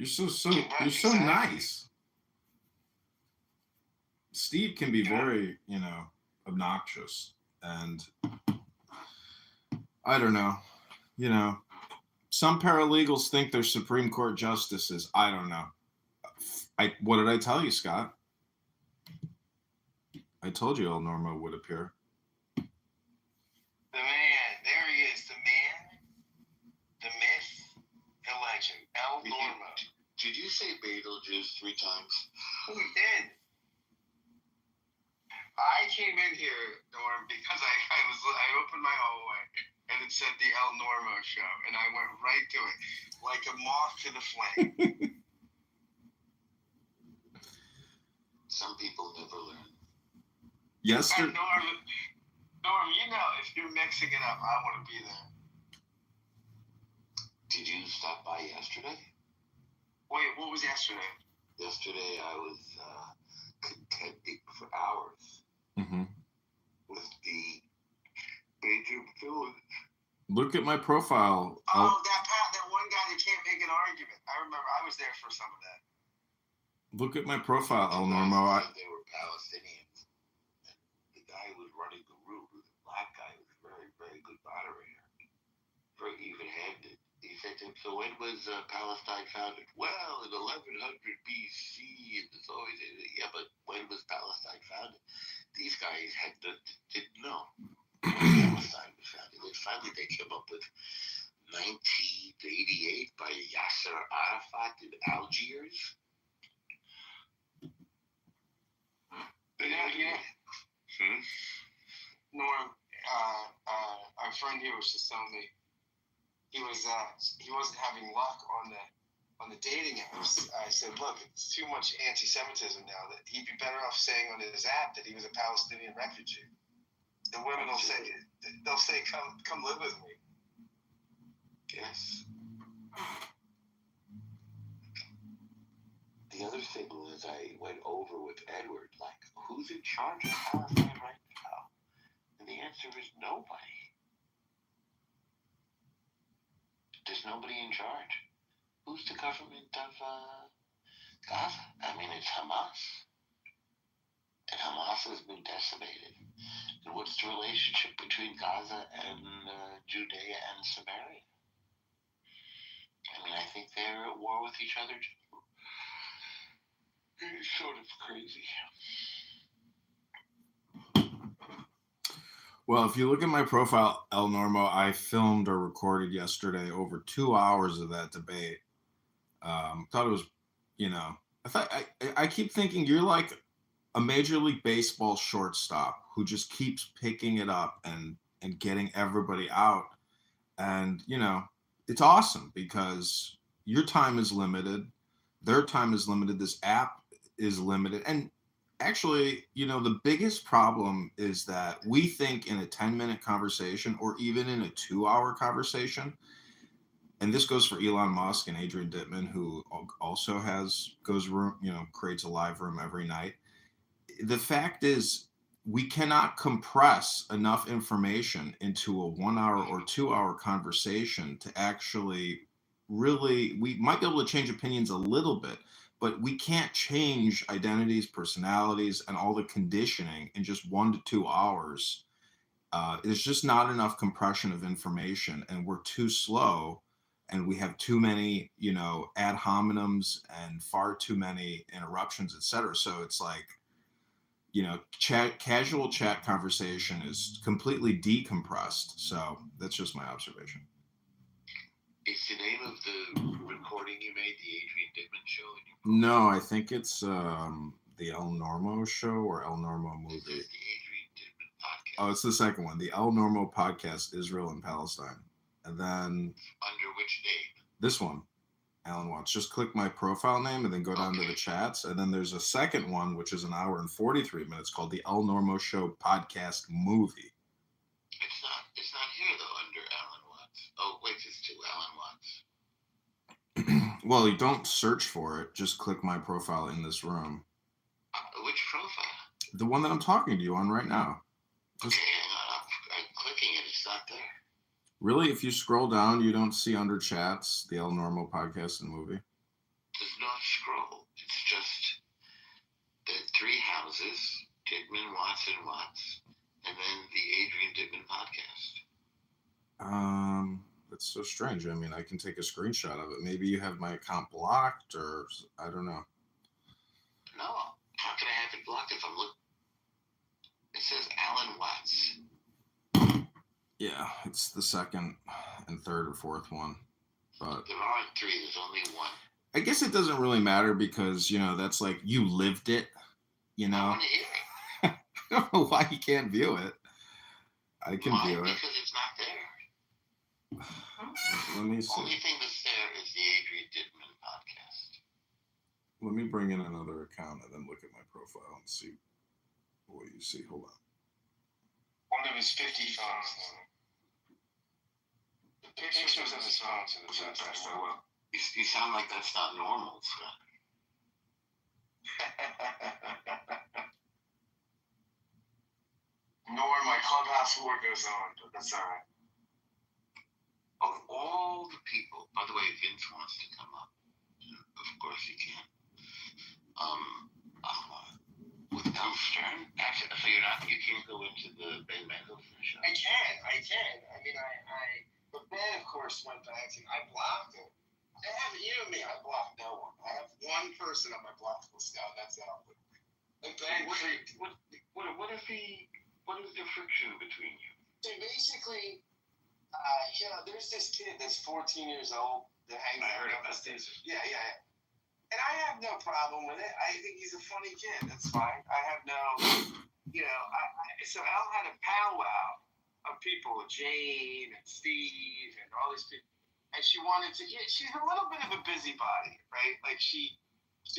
so nice. Steve can be very, obnoxious, and I don't know. Some paralegals think they're Supreme Court justices. I don't know. What did I tell you, Scott? I told you El Normo would appear. The man, there he is. The man, the myth, the legend, El Normo. Did you say Beetlejuice 3 times? Oh, we did. I came in here, Norm, because I opened my hallway and it said the El Normo Show, and I went right to it, like a moth to the flame. Some people never learn. Yesterday. Norm, you know, if you're mixing it up, I want to be there. Did you stop by yesterday? Wait, what was yesterday? Yesterday I was contending for hours with the major villains. Look at my profile. Oh, that one guy that can't make an argument. I remember I was there for some of that. Look at my profile, El Normo. They were Palestinians. The guy who was running the room, the black guy, was a very, very good moderator. Very even-handed. He said to him, so when was Palestine founded? Well, in 1100 BC, and it's always, yeah, but when was Palestine founded? These guys didn't know when Palestine was founded. And finally, they came up with 1988 by Yasser Arafat in Algiers. Yeah. Norm, our friend here was just telling me he wasn't having luck on the dating apps. I said, look, it's too much anti-Semitism now. That he'd be better off saying on his app that he was a Palestinian refugee. The women will say, come live with me. Yes. The other thing was I went over with Edward, like, who's in charge of Palestine right now? And the answer is nobody. There's nobody in charge. Who's the government of Gaza? I mean, it's Hamas. And Hamas has been decimated. And what's the relationship between Gaza and Judea and Samaria? I mean, I think they're at war with each other too. It's sort of crazy. Well, if you look at my profile, El Normo, I filmed or recorded yesterday over 2 hours of that debate. Thought it was, I keep thinking you're like a Major League Baseball shortstop who just keeps picking it up and getting everybody out. And, it's awesome because your time is limited. Their time is limited. This app is limited. And actually, the biggest problem is that we think in a 10-minute conversation or even in a 2-hour conversation, and this goes for Elon Musk and Adrian Dittman, who also creates a live room every night. The fact is, we cannot compress enough information into a 1-hour or 2-hour conversation to actually really, we might be able to change opinions a little bit, but we can't change identities, personalities, and all the conditioning in just 1 to 2 hours. There's just not enough compression of information, and we're too slow and we have too many, ad hominems and far too many interruptions, etc. So it's like, casual chat conversation is completely decompressed. So that's just my observation. Is the name of the recording you made the Adrian Dickman Show? No, I think it's the El Normo Show or El Normo Movie. It's the Adrian Dickman Podcast. Oh, it's the second one, the El Normo Podcast, Israel and Palestine. And then... Under which name? This one, Alan Watts. Just click my profile name and then go down to the chats. And then there's a second one, which is an hour and 43 minutes, called the El Normo Show Podcast Movie. It's not here, though, under Alan Watts. Oh, wait, it's to Alan Watts. Well, you don't search for it. Just click my profile in this room. Which profile? The one that I'm talking to you on right now. Okay, I'm clicking it. It's not there. Really? If you scroll down, you don't see under chats the El Normo Podcast and Movie? There's no scroll. It's just the three houses, Dickman, Watts, and Watts, and then the Adrian Dickman Podcast. That's so strange. I mean, I can take a screenshot of it. Maybe you have my account blocked, or I don't know. No. How can I have it blocked if I'm looking? It says Alan Watts. Yeah, it's the second and third or fourth one. But there aren't three. There's only one. I guess it doesn't really matter because, that's like you lived it, I want to hear it. I don't know why you can't view it. I can view it. Because it's not there. Let me see. The only thing that's there is the Adrian Dickman Podcast. Let me bring in another account and then look at my profile and see what you see. Hold on. One of his 50 phones. The pictures of his phones in the chat so well. You sound like that's not normal, Scott. Nor my clubhouse war goes on, but that's all right. Of all the people, by the way, Vince wants to come up. Of course he can. With Al Stern, actually, so you can't go into the Ben Mendelsohn show. I can. I mean, but Ben, of course, went back and I blocked him. I have me. I blocked no one. I have one person on my block list now. That's Al. And Ben, What is the friction between you? So basically, there's this kid that's 14 years old that hangs out. I heard about this. Yeah. And I have no problem with it. I think he's a funny kid. That's fine. I have no, so Al had a powwow of people, Jane and Steve and all these people. And she wanted to, she's a little bit of a busybody, right? Like she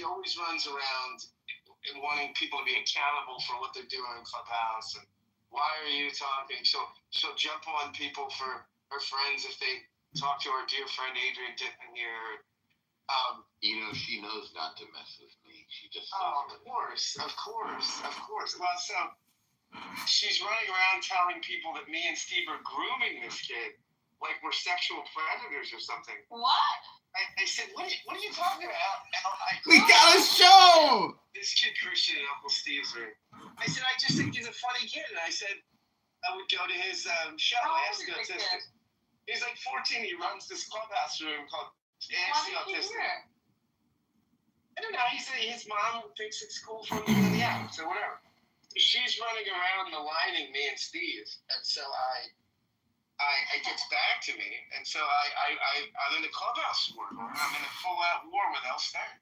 always runs around and wanting people to be accountable for what they're doing in Clubhouse. And why are you talking? She'll jump on people for her friends if they talk to our dear friend Adrian Dickman here. She knows not to mess with me. She just. Oh, of course. Well, so she's running around telling people that me and Steve are grooming this kid like we're sexual predators or something. What? I said, what are you talking about? We got a show! This kid Christian in Uncle Steve's room. I said, I just think he's a funny kid. And I said, I would go to his show. How old is this kid? He's like 14. He runs this clubhouse room called Why did he hear? I don't know. He said his mom thinks it's cool for him to do the app, so whatever. She's running around maligning me and Steve, and so it gets back to me, and so I'm in the clubhouse war. I'm in a full-out war with El Stern.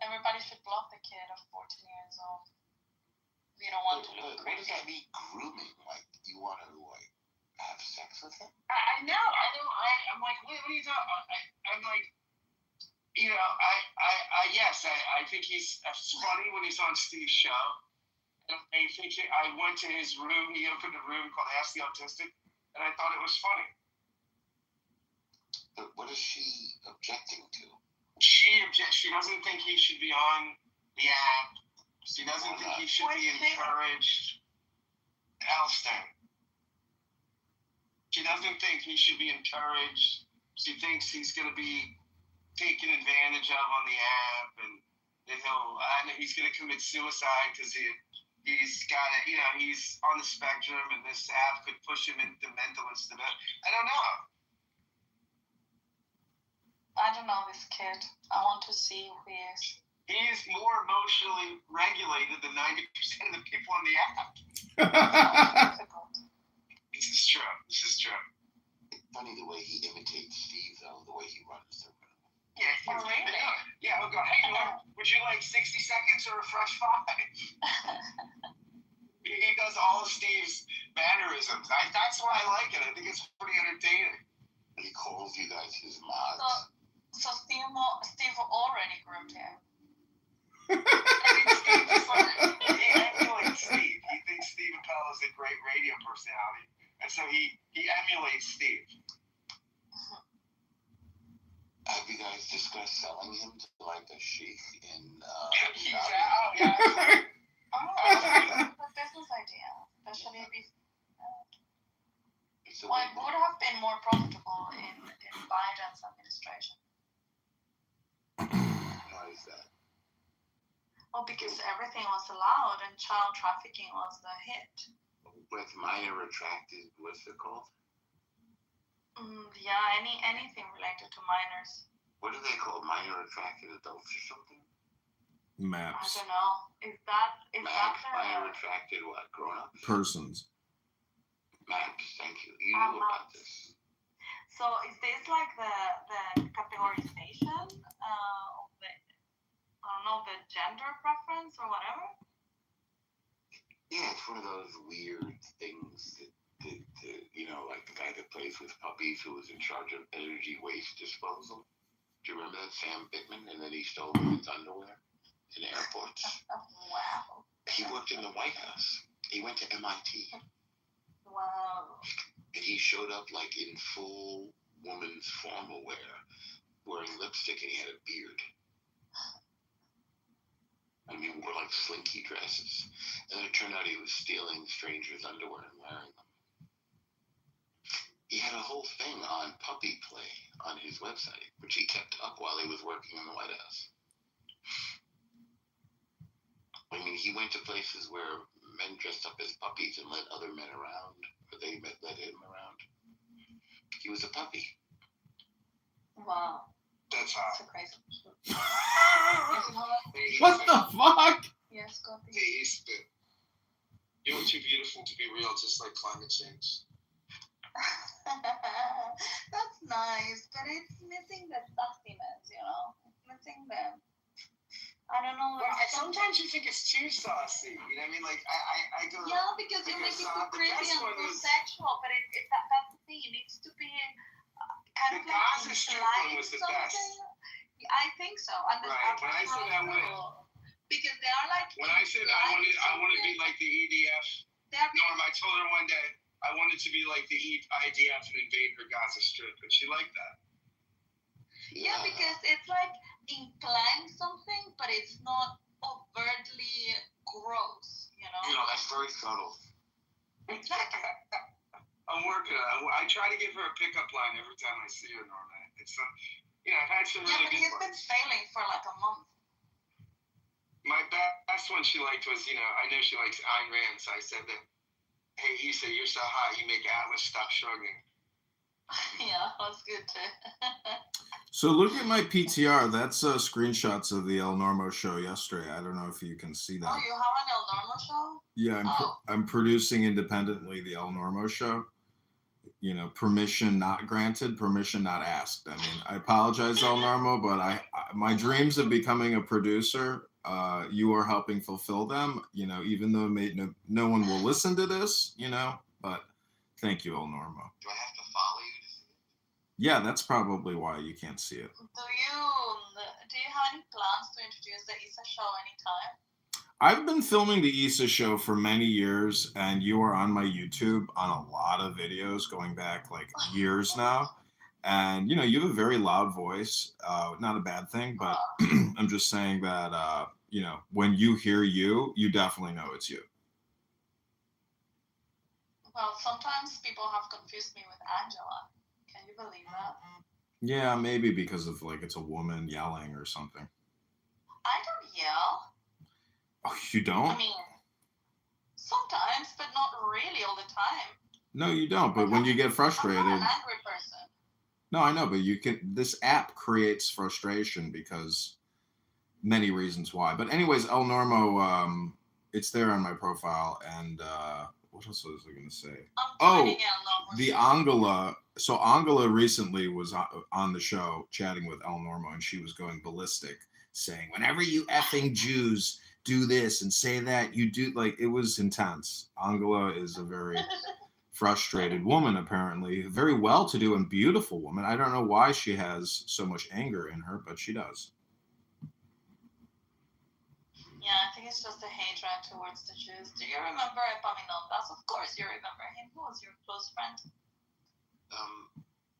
Everybody should block the kid of 14 years old. You don't want to look What does crazy. that mean, grooming? Like, you want to, have sex with him? I know. I'm like, what are you talking? I'm like, I think he's funny when he's on Steve's show. And I think I went to his room. He opened a room called Ask the Autistic, and I thought it was funny. But what is she objecting to? She doesn't think he should be on the app. She doesn't think he should be encouraged. Al Stern. She doesn't think he should be encouraged. She thinks he's going to be taken advantage of on the app, and that he's going to commit suicide because he's got he's on the spectrum, and this app could push him into mental instability. I don't know. I don't know this kid. I want to see who he is. He's more emotionally regulated than 90% of the people on the app. This is true. It's funny the way he imitates Steve, though, the way he runs the room. Yeah, Oh, really? Yeah, he'll go, hey, would you like 60 seconds or a fresh 5? He does all of Steve's mannerisms. That's why I like it. I think it's pretty entertaining. He calls you guys his mods. So Steve already groomed him. I think Steve just he emulates Steve. He thinks Steve Appel is a great radio personality, and so he emulates Steve. Have you guys discussed selling him to like a sheik in He's Saudi? out. Yeah. Oh, that's a business idea. Especially if he's... Well, it would have been more profitable in Biden's administration. Why is that? Well, because everything was allowed and child trafficking was the hit. With minor attracted, what's it called? Yeah, anything related to minors. What do they call minor attracted adults or something? I Maps. don't know. Is that Minor attracted what? Grown-ups? Persons. Maps, thank you. You knew about this. So is this like the categorization of the, I don't know, the gender preference or whatever? Yeah, it's one of those weird things that you know, like the guy that plays with puppies who was in charge of energy waste disposal. Do you remember that, Sam Bickman? And then he stole women's underwear in airports. Wow. He worked in the White House. He went to MIT. Wow. And he showed up like in full woman's formal wear, wearing lipstick, and he had a beard. I mean, wore like slinky dresses. And then it turned out he was stealing strangers' underwear and wearing them. He had a whole thing on puppy play on his website, which he kept up while he was working in the White House. I mean, he went to places where men dressed up as puppies and led other men around, or they led him around. He was a puppy. Wow. That's hot. So crazy. What the fuck? Yes, go ahead. Hey, Easton. You were too beautiful to be real, just like climate change. That's nice, but it's missing the sauciness, you know? It's missing the... I don't know. Well, sometimes you think it's too saucy. You know what I mean? Like, I go... Yeah, because you make it too creepy and too sexual, but that's the thing. It needs to be kind of The like Gaza Strip one was the best. I think so. And the Right. When I said I wanted... Because they are like... When I said I want to be like the EDF, Norm, I told her one day, I wanted to be like the IDF and invade her Gaza Strip, and she liked that. Yeah, because it's like implying something, but it's not overtly gross, you know? You know, that's very subtle. Exactly. I'm working on it. I try to give her a pickup line every time I see her, Norma. It's I've had some Yeah, really but good he's been ones. failing for like a month. My best one she liked was, I know she likes Ayn Rand, so I said that, hey, Issa, you're so hot, you make Atlas stop shrugging. Yeah, that's good too. So look at my PTR. That's screenshots of the El Normo show yesterday. I don't know if you can see that. Oh, you have an El Normo show? Yeah, I'm producing independently the El Normo show. Permission not granted, permission not asked. I mean, I apologize, El Normo, but my dreams of becoming a producer, you are helping fulfill them. Even though no one will listen to this, but thank you, El Normo. Do I have to follow you to see it? Yeah, that's probably why you can't see it. Do you have any plans to introduce the Issa show anytime? I've been filming the Issa show for many years, and you are on my YouTube on a lot of videos going back like years now. And, you have a very loud voice. Not a bad thing, but I'm just saying that, when you hear you definitely know it's you. Well, sometimes people have confused me with Angela. Can you believe that? Yeah, maybe because of like it's a woman yelling or something. I don't yell. Oh, you don't? I mean, sometimes, but not really all the time. No, you don't. But when you get frustrated. I'm not an angry person. No, I know, but this app creates frustration because many reasons why. But anyways, El Normo, it's there on my profile. And what else was I going to say? Oh, the Angela. So Angela recently was on the show chatting with El Normo, and she was going ballistic, saying, whenever you effing Jews do this and say that, you do, like, it was intense. Angela is a very frustrated woman, apparently, a very well-to-do and beautiful woman. I don't know why she has so much anger in her, but she does. Yeah, I think it's just a hatred towards the Jews. Do you remember Epaminondas? Of course you remember him. Who was your close friend?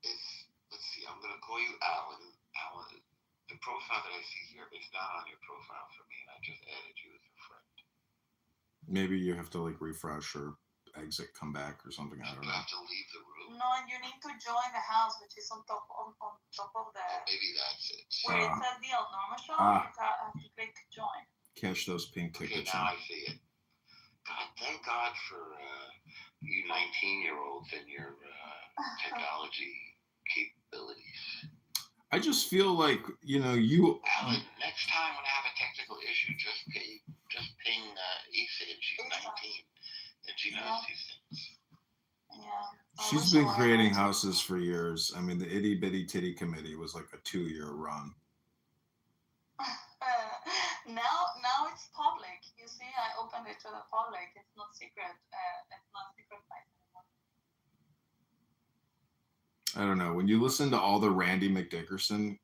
Let's see, I'm going to call you Alan. Alan, the profile that I see here is not on your profile for me, and I just added you as a friend. Maybe you have to, like, refresh or exit, come back or something. I don't know. You have to leave the room. No, you need to join the house, which is on top of the... Oh, maybe that's it. Where it says the El Normo Show, you have to click join. Cash those pink tickets. Okay, now I see it. God, thank God for you 19-year-olds and your technology capabilities. I just feel like, you know, Alan, next time when I have a technical issue, just ping Issa, and she's 19, and she knows these things. Yeah. She's been creating houses for years. I mean, the Itty Bitty Titty Committee was like a 2-year run. Now it's public. You see, I opened it to the public. It's not secret. It's not secret anymore. I don't know. When you listen to all the Randy McDickerson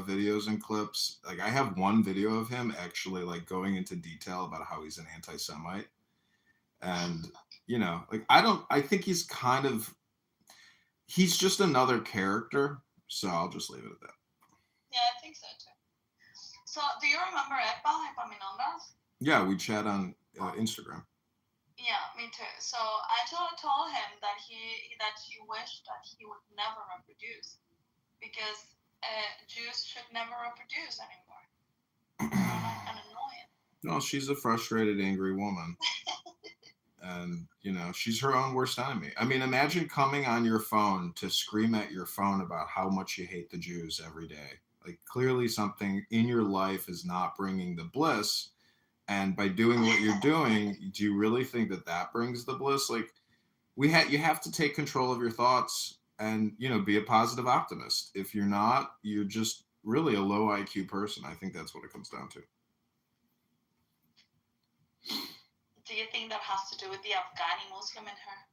videos and clips, like I have one video of him actually like going into detail about how he's an anti-Semite. And, you know, like I think he's just another character. So I'll just leave it at that. Yeah, I think so too. So, do you remember Epaminondas? Yeah, we chat on Instagram. Yeah, me too. So I told him that she wished that he would never reproduce because Jews should never reproduce anymore. An annoying. No, she's a frustrated, angry woman. And, you know, she's her own worst enemy. I mean, imagine coming on your phone to scream at your phone about how much you hate the Jews every day. Like, clearly something in your life is not bringing the bliss. And by doing what you're doing, do you really think that brings the bliss? Like, you have to take control of your thoughts and, you know, be a positive optimist. If you're not, you're just really a low IQ person. I think that's what it comes down to. Do you think that has to do with the Afghani Muslim in her?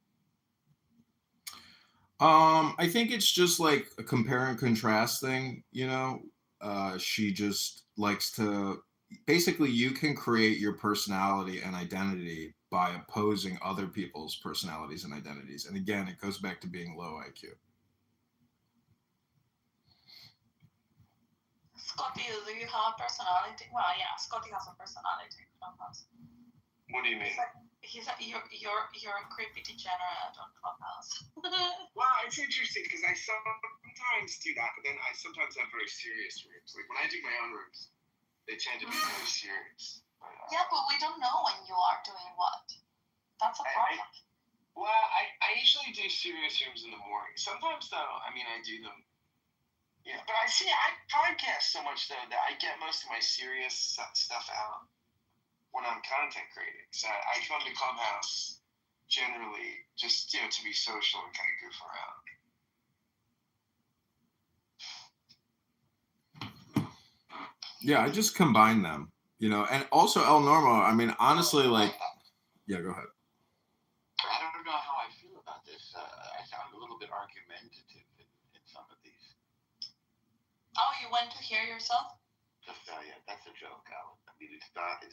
I think it's just like a compare and contrast thing, you know. She just likes to basically you can create your personality and identity by opposing other people's personalities and identities. And again, it goes back to being low IQ. Scotty, do you have a personality? Well, yeah, Scotty has a personality. What do you mean? You're a creepy degenerate on Clubhouse. Well, it's interesting because I sometimes do that, but then I sometimes have very serious rooms. Like when I do my own rooms, they tend to be very serious. Yeah, but we don't know when you are doing what. That's a problem. I usually do serious rooms in the morning. Sometimes, though, I mean, I do them. Yeah, but I podcast so much, though, that I get most of my serious stuff out when I'm content creating. So I come to Clubhouse generally just, you know, to be social and kind of goof around. Yeah, I just combine them, you know, and also El Normo. I mean, honestly, like, yeah, go ahead. I don't know how I feel about this. I sound a little bit argumentative in some of these. Oh, you went to hear yourself? Just yeah, that's a joke, Alan. I mean,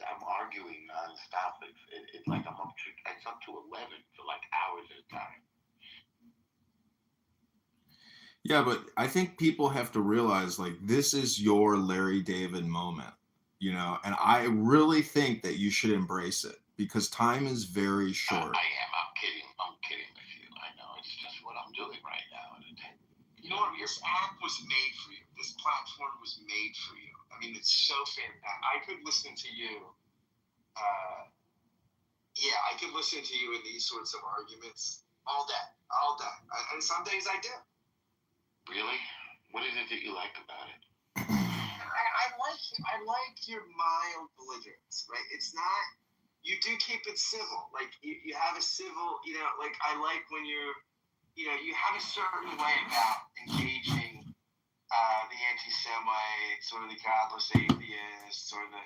I'm arguing nonstop. It's like it's up to 11 for like hours at a time. Yeah, but I think people have to realize, like, this is your Larry David moment, you know, and I really think that you should embrace it because time is very short. I am. I'm kidding with you. I know. It's just what I'm doing right now. You know what? This app was made for you. This platform was made for you. I mean, it's so fantastic. I could listen to you. I could listen to you in these sorts of arguments all day. And some days I do. Really? What is it that you like about it? I like your mild belligerence, right? It's not. You do keep it civil. Like you have a civil. Like I like when you're. You have a certain way about engaging the anti-Semites or the godless atheists or the.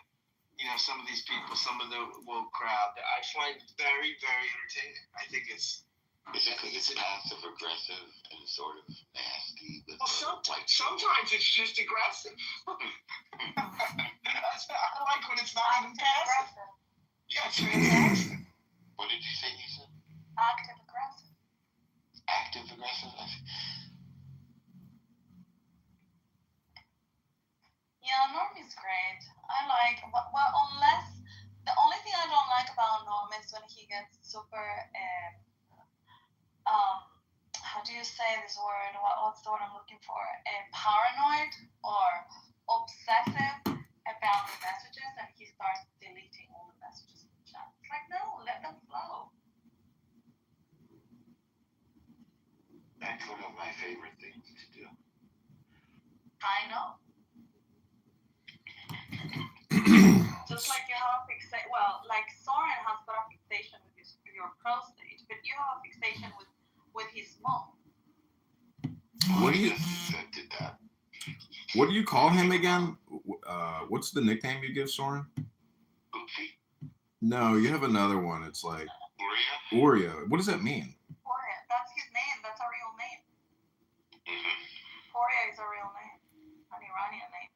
Some of these people, some of the woke crowd. I find very, very entertaining. I think it's. Is it because it's passive aggressive and sort of nasty? Well, sometimes it's just aggressive. I like when it's not even passive. Yeah, it's fantastic. What did you say, Lisa? Active aggressive. Active aggressive? Yeah, Norm is great. I like, well, unless, the only thing I don't like about Norm is when he gets super, how do you say this word? What's the word I'm looking for? Paranoid or obsessive about the messages, and he starts deleting all the messages in the chat. It's like, no, let them flow. That's one of my favorite things to do. I know. Just like you have a fixation, well, like Soren has got a fixation with your prostate, but you have a fixation with his mom. What do you call him again? What's the nickname you give Soren? Goofy? No, you have another one. It's like Oreo. What does that mean? Oreo. That's his name. That's a real name. Mm-hmm. Oreo is a real name. An Iranian name.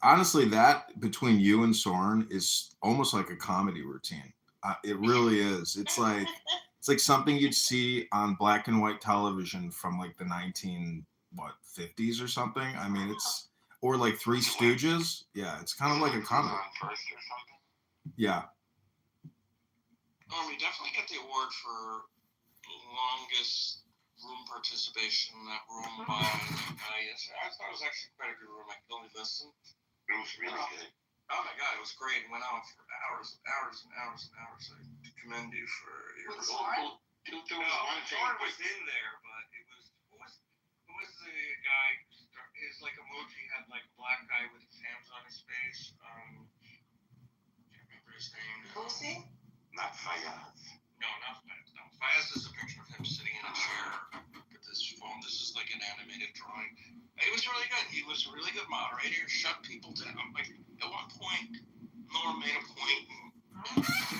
Honestly, that between you and Soren is almost like a comedy routine. It really is. It's like something you'd see on black and white television from like the 50s or something. I mean, it's or like Three Stooges. Yeah, it's kind of like a comedy. Yeah. We definitely get the award for longest room participation in that room. Yes, I thought it was actually quite a good room. I could only listen. It was really good. Oh my god, it was great. It went on for hours and hours and hours and hours. I commend you for your. With Soren? Soren was in there, but it was who was the guy? His like emoji had like a black guy with his hands on his face. Can't remember his name. Lucy? Not Fayaz. No, not Fayaz. No, Fayaz is a picture of him sitting in a chair with this phone. This is like an animated drawing. It was really good. He was a really good moderator. Shut people down. Like at one point, Norm made a point.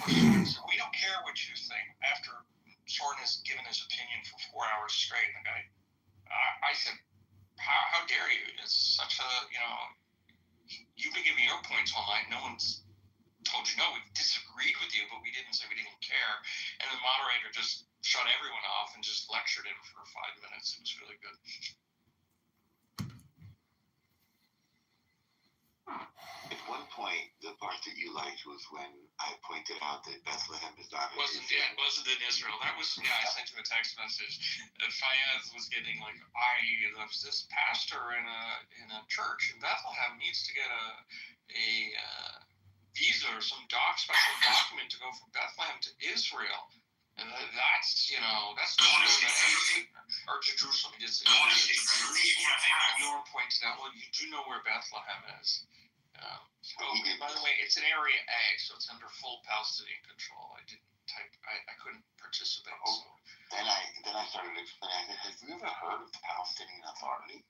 And we don't care what you think. After Soren has given his opinion for 4 hours straight, and the guy, I said, how dare you? It's such a, you've been giving your points all night. No one's told you no. We disagreed with you, but we didn't say we didn't care. And the moderator just shut everyone off and just lectured him for 5 minutes. It was really good. At one point, the part that you liked was when I pointed out that Bethlehem is not in Israel. Wasn't in Israel. That was, I sent you a text message. Fayez was getting like, this pastor in a church in Bethlehem needs to get a visa or some special document to go from Bethlehem to Israel. And that's, that's or to Jerusalem. He did say Norm pointed out, well, you do know where Bethlehem is. By the way, it's an Area A, so it's under full Palestinian control. I couldn't participate. So. Then I started explaining. I said, "Have you ever heard of the Palestinian Authority?"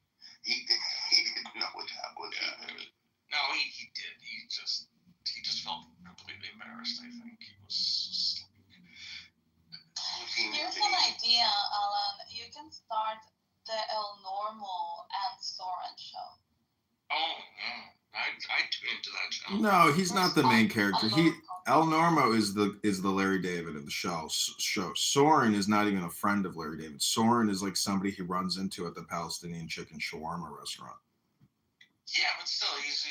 He didn't know what that was. No, he did. He just felt completely embarrassed. I think he was just Here's an idea, Alan. You can start the El Normal and Soren show. Oh, yeah. I tune into that channel. No, he's not the main character. El Normo is the Larry David of the show. Soren is not even a friend of Larry David. Soren is like somebody he runs into at the Palestinian chicken shawarma restaurant. Yeah, but still, he's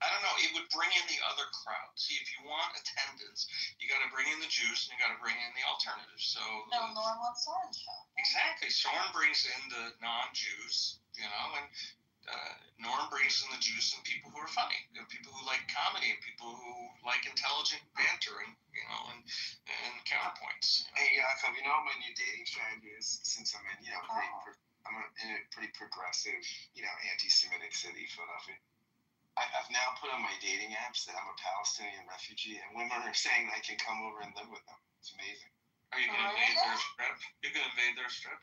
I don't know. It would bring in the other crowd. See, if you want attendance, you got to bring in the Jews and you got to bring in the alternatives. So El Normo and Soren show. Exactly. Soren brings in the non-Jews, and Norm brings in the Jews and people who are funny, people who like comedy, and people who like intelligent banter, and and counterpoints. Hey, up. You know what my new dating strategy is? Since I'm in, in a pretty progressive, anti-Semitic city, Philadelphia. I've now put on my dating apps that I'm a Palestinian refugee, and women are saying I can come over and live with them. It's amazing. Are you going to invade their strip? You're going to invade their strip?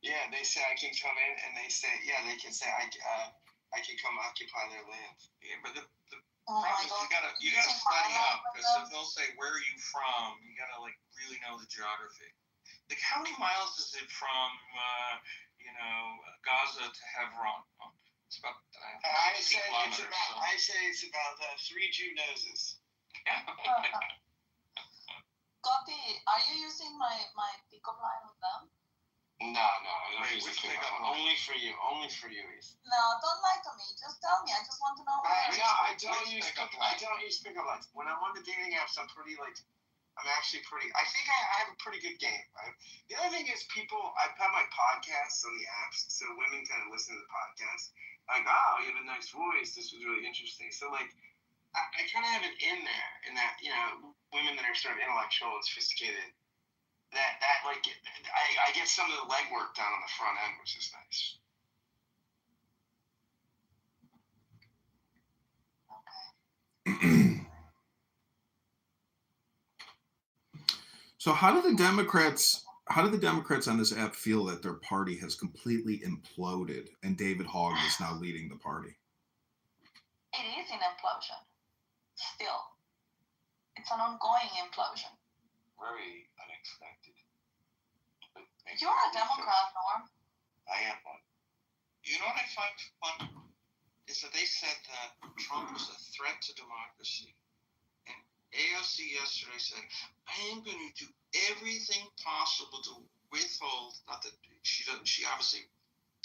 Yeah, they say I can come in, and they can say I can come occupy their land. Yeah, but the problem is you gotta study up, because if they'll say where are you from, you gotta really know the geography. Like how many miles is it from Gaza to Hebron? Oh, it's about. I say it's about 3 Jew noses. Gotti, are you using my pickup line with them? No, I don't use it. Only for you, No, don't lie to me. Just tell me. I just want to know. I don't use pickup lines. When I'm on the dating apps, I'm actually pretty. I think I have a pretty good game. Right? The other thing is I have my podcasts on the apps, so women kind of listen to the podcast. Like, oh, you have a nice voice. This was really interesting. So I kind of have it in there, in that women that are sort of intellectual and sophisticated. That I get some of the legwork done on the front end, which is nice. So how do the Democrats on this app feel that their party has completely imploded and David Hogg is now leading the party? It is an implosion. Still. It's an ongoing implosion. Very unexpected. You're a Democrat, Norm. I am one. You know what I find fun is that they said that Trump was a threat to democracy. And AOC yesterday said, I am going to do everything possible to withhold, not that she obviously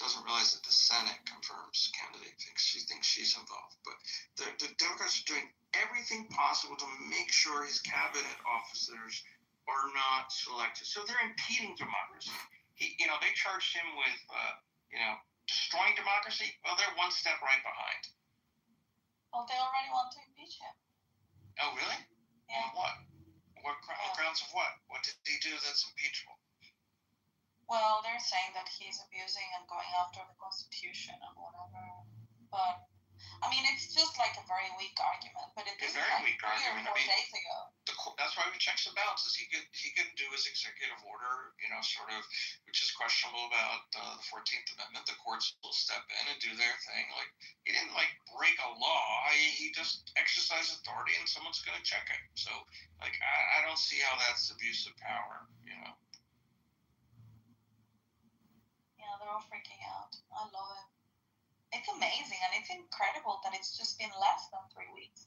doesn't realize that the Senate confirms candidate she thinks she's involved. But the Democrats are doing everything possible to make sure his cabinet officers are not selected. So they're impeding democracy. They charged him with, destroying democracy. Well, they're one step right behind. Well, they already want to impeach him. Oh, really? Yeah. On what? On grounds of what? What did he do that's impeachable? Well, they're saying that he's abusing and going after the Constitution and whatever. But, I mean, it's just like a very weak argument. But it's very like weak 3 argument. or 4 days ago. That's why we checks and balances. He could do his executive order, which is questionable about the 14th Amendment. The courts will step in and do their thing. He didn't break a law. He just exercised authority, and someone's going to check it. So, I don't see how that's abuse of power. Yeah, they're all freaking out. I love it. It's amazing, and it's incredible that it's just been less than 3 weeks.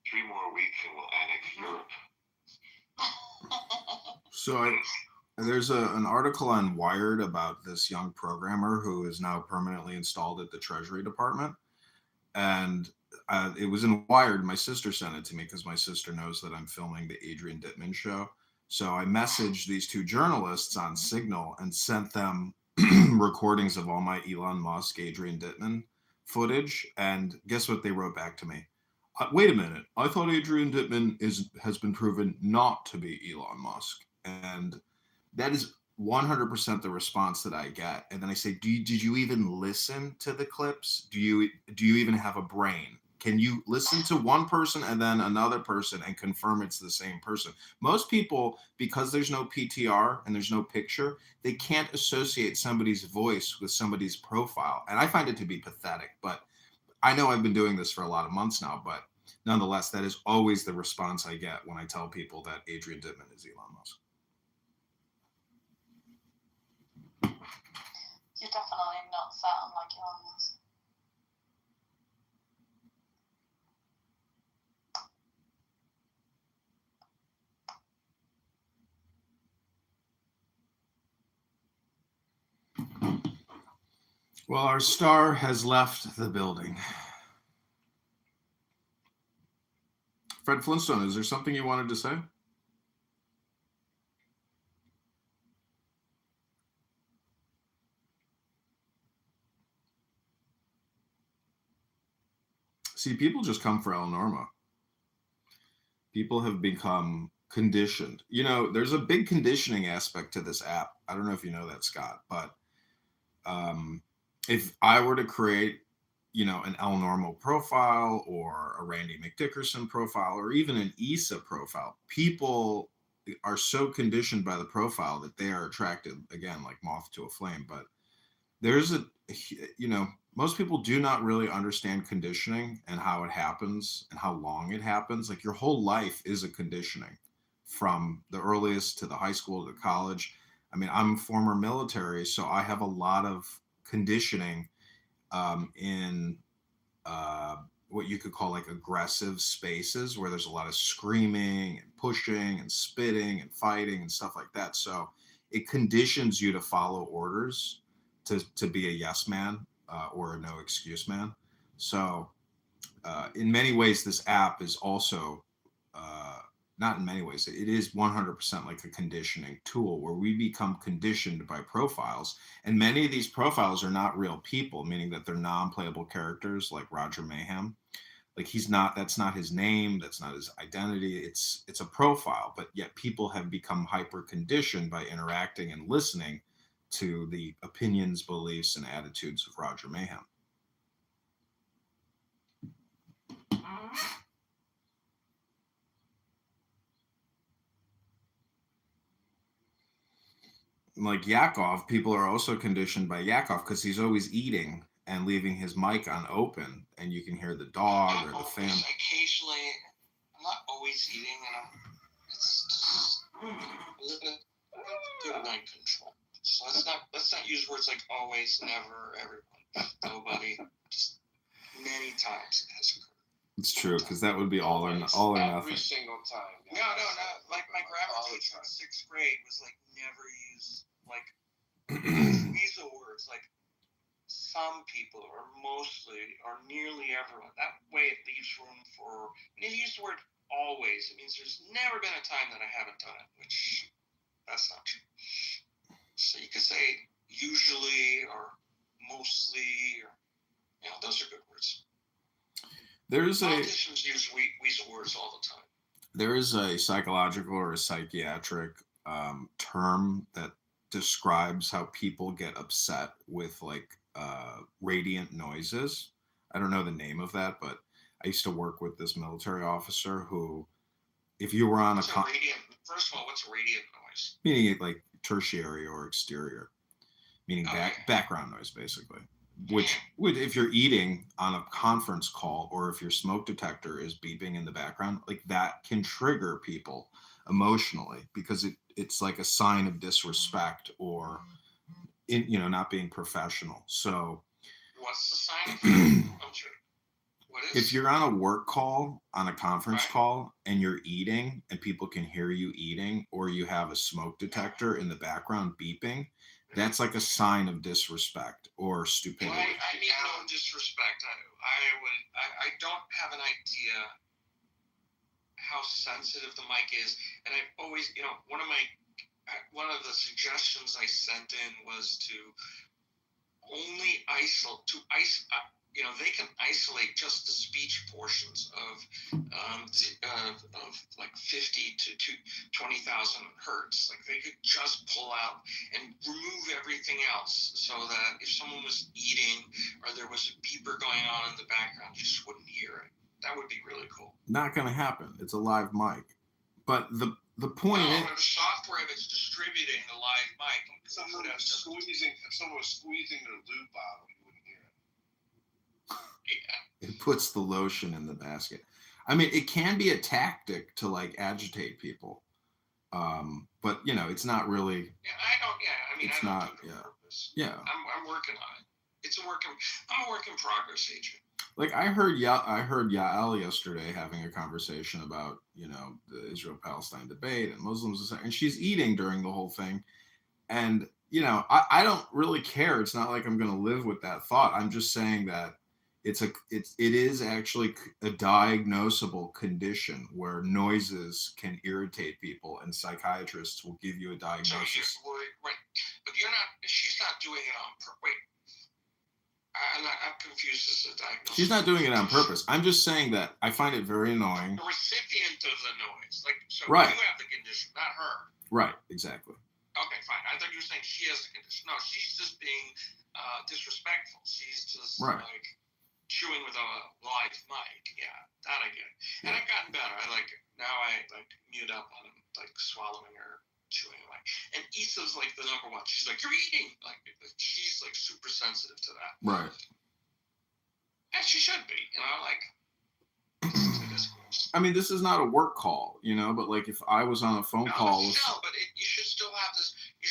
Three more weeks and we'll annex Europe. So there's an article on Wired about this young programmer who is now permanently installed at the Treasury Department. And it was in Wired. My sister sent it to me because my sister knows that I'm filming the Adrian Dittman show. So I messaged these 2 journalists on Signal and sent them recordings of all my Elon Musk, Adrian Dittman footage. And guess what they wrote back to me? Wait a minute. I thought Adrian Dittman has been proven not to be Elon Musk. And that is 100% the response that I get. And then I say, did you even listen to the clips? Do you even have a brain? Can you listen to one person and then another person and confirm it's the same person? Most people, because there's no PTR and there's no picture, they can't associate somebody's voice with somebody's profile. And I find it to be pathetic, but I know I've been doing this for a lot of months now, but nonetheless, that is always the response I get when I tell people that Adrian Dittman is Elon Musk. You definitely not sound like Elon Musk. Well, our star has left the building. Fred Flintstone, is there something you wanted to say? See, people just come for El Normo. People have become conditioned. You know, there's a big conditioning aspect to this app. I don't know if you know that, Scott, but if I were to create, you know, an El Normo profile or a Randy McDickerson profile or even an Issa profile, people are so conditioned by the profile that they are attracted, again, like moth to a flame. But there's you know, most people do not really understand conditioning and how it happens and how long it happens. Like your whole life is a conditioning from the earliest to the high school to college. I mean, I'm former military, so I have a lot of conditioning in what you could call like aggressive spaces where there's a lot of screaming and pushing and spitting and fighting and stuff like that. So it conditions you to follow orders, to be a yes man or a no excuse man. So in many ways, this app is also not in many ways. It is 100% like a conditioning tool where we become conditioned by profiles. And many of these profiles are not real people, meaning that they're non-playable characters like Roger Mayhem. Like that's not his name. That's not his identity. It's a profile, but yet people have become hyper conditioned by interacting and listening to the opinions, beliefs, and attitudes of Roger Mayhem. Like Yakov, people are also conditioned by Yakov because he's always eating and leaving his mic on open, and you can hear the dog or the family. Occasionally, I'm not always eating, and it's just good mind control. So let's not use words like always, never, everyone, nobody. Just many times it has occurred. It's true, because that would be all or nothing. Every single time. No. Like my grammar teacher in 6th grade was like, never use like weasel words like some people or mostly or nearly everyone. That way it leaves room for. And if you use the word always, it means there's never been a time that I haven't done it, which that's not true. So you could say usually or mostly, or those are good words. Politicians use weasel words all the time. There is a psychological or a psychiatric term that describes how people get upset with like radiant noises. I don't know the name of that, but I used to work with this military officer who, if you were on First of all, what's a radiant noise? Meaning like tertiary or exterior, meaning background noise, basically. Which would, if you're eating on a conference call or if your smoke detector is beeping in the background, like that can trigger people emotionally because it's like a sign of disrespect or not being professional. So what's the sign of what is? If you're on a work call, on a conference call, and you're eating and people can hear you eating, or you have a smoke detector in the background beeping, that's like a sign of disrespect or stupidity. I mean no disrespect. I don't have an idea how sensitive the mic is, and I've always, one of the suggestions I sent in was to only they can isolate just the speech portions of like 50 to 20,000 hertz. Like they could just pull out and remove everything else, so that if someone was eating or there was a beeper going on in the background, you just wouldn't hear it. That would be really cool. Not going to happen. It's a live mic. But the point is, the software that's distributing the live mic. If someone was squeezing the lube bottle, you wouldn't hear it. Yeah. It puts the lotion in the basket. I mean, it can be a tactic to like agitate people, but it's not really. Yeah, I don't. Yeah, I mean, it's I don't not. do it on purpose. Yeah. I'm working on it. I'm a work in progress, Adrian. Like I heard Yael yesterday having a conversation about the Israel-Palestine debate and Muslims, and she's eating during the whole thing, and I don't really care. It's not like I'm going to live with that thought. I'm just saying that it is actually a diagnosable condition where noises can irritate people, and psychiatrists will give you a diagnosis. Right, but she's not doing it on purpose. Wait, I'm confused as to diagnosis. She's not doing it on purpose. I'm just saying that I find it very annoying. The recipient of the noise, like, so Right. you have the condition, not her. Right, exactly. Okay, fine. I thought you were saying she has the condition. No, she's just being disrespectful. She's just like chewing with a live mic. Yeah, that I get. And I've gotten better. I mute up on him, like swallowing or chewing like. And Issa's like the number one. She's like, you're eating. Like she's like super sensitive to that. Right. And she should be, like. I mean, this is not a work call, but like if I was on a phone call. You should still have this. You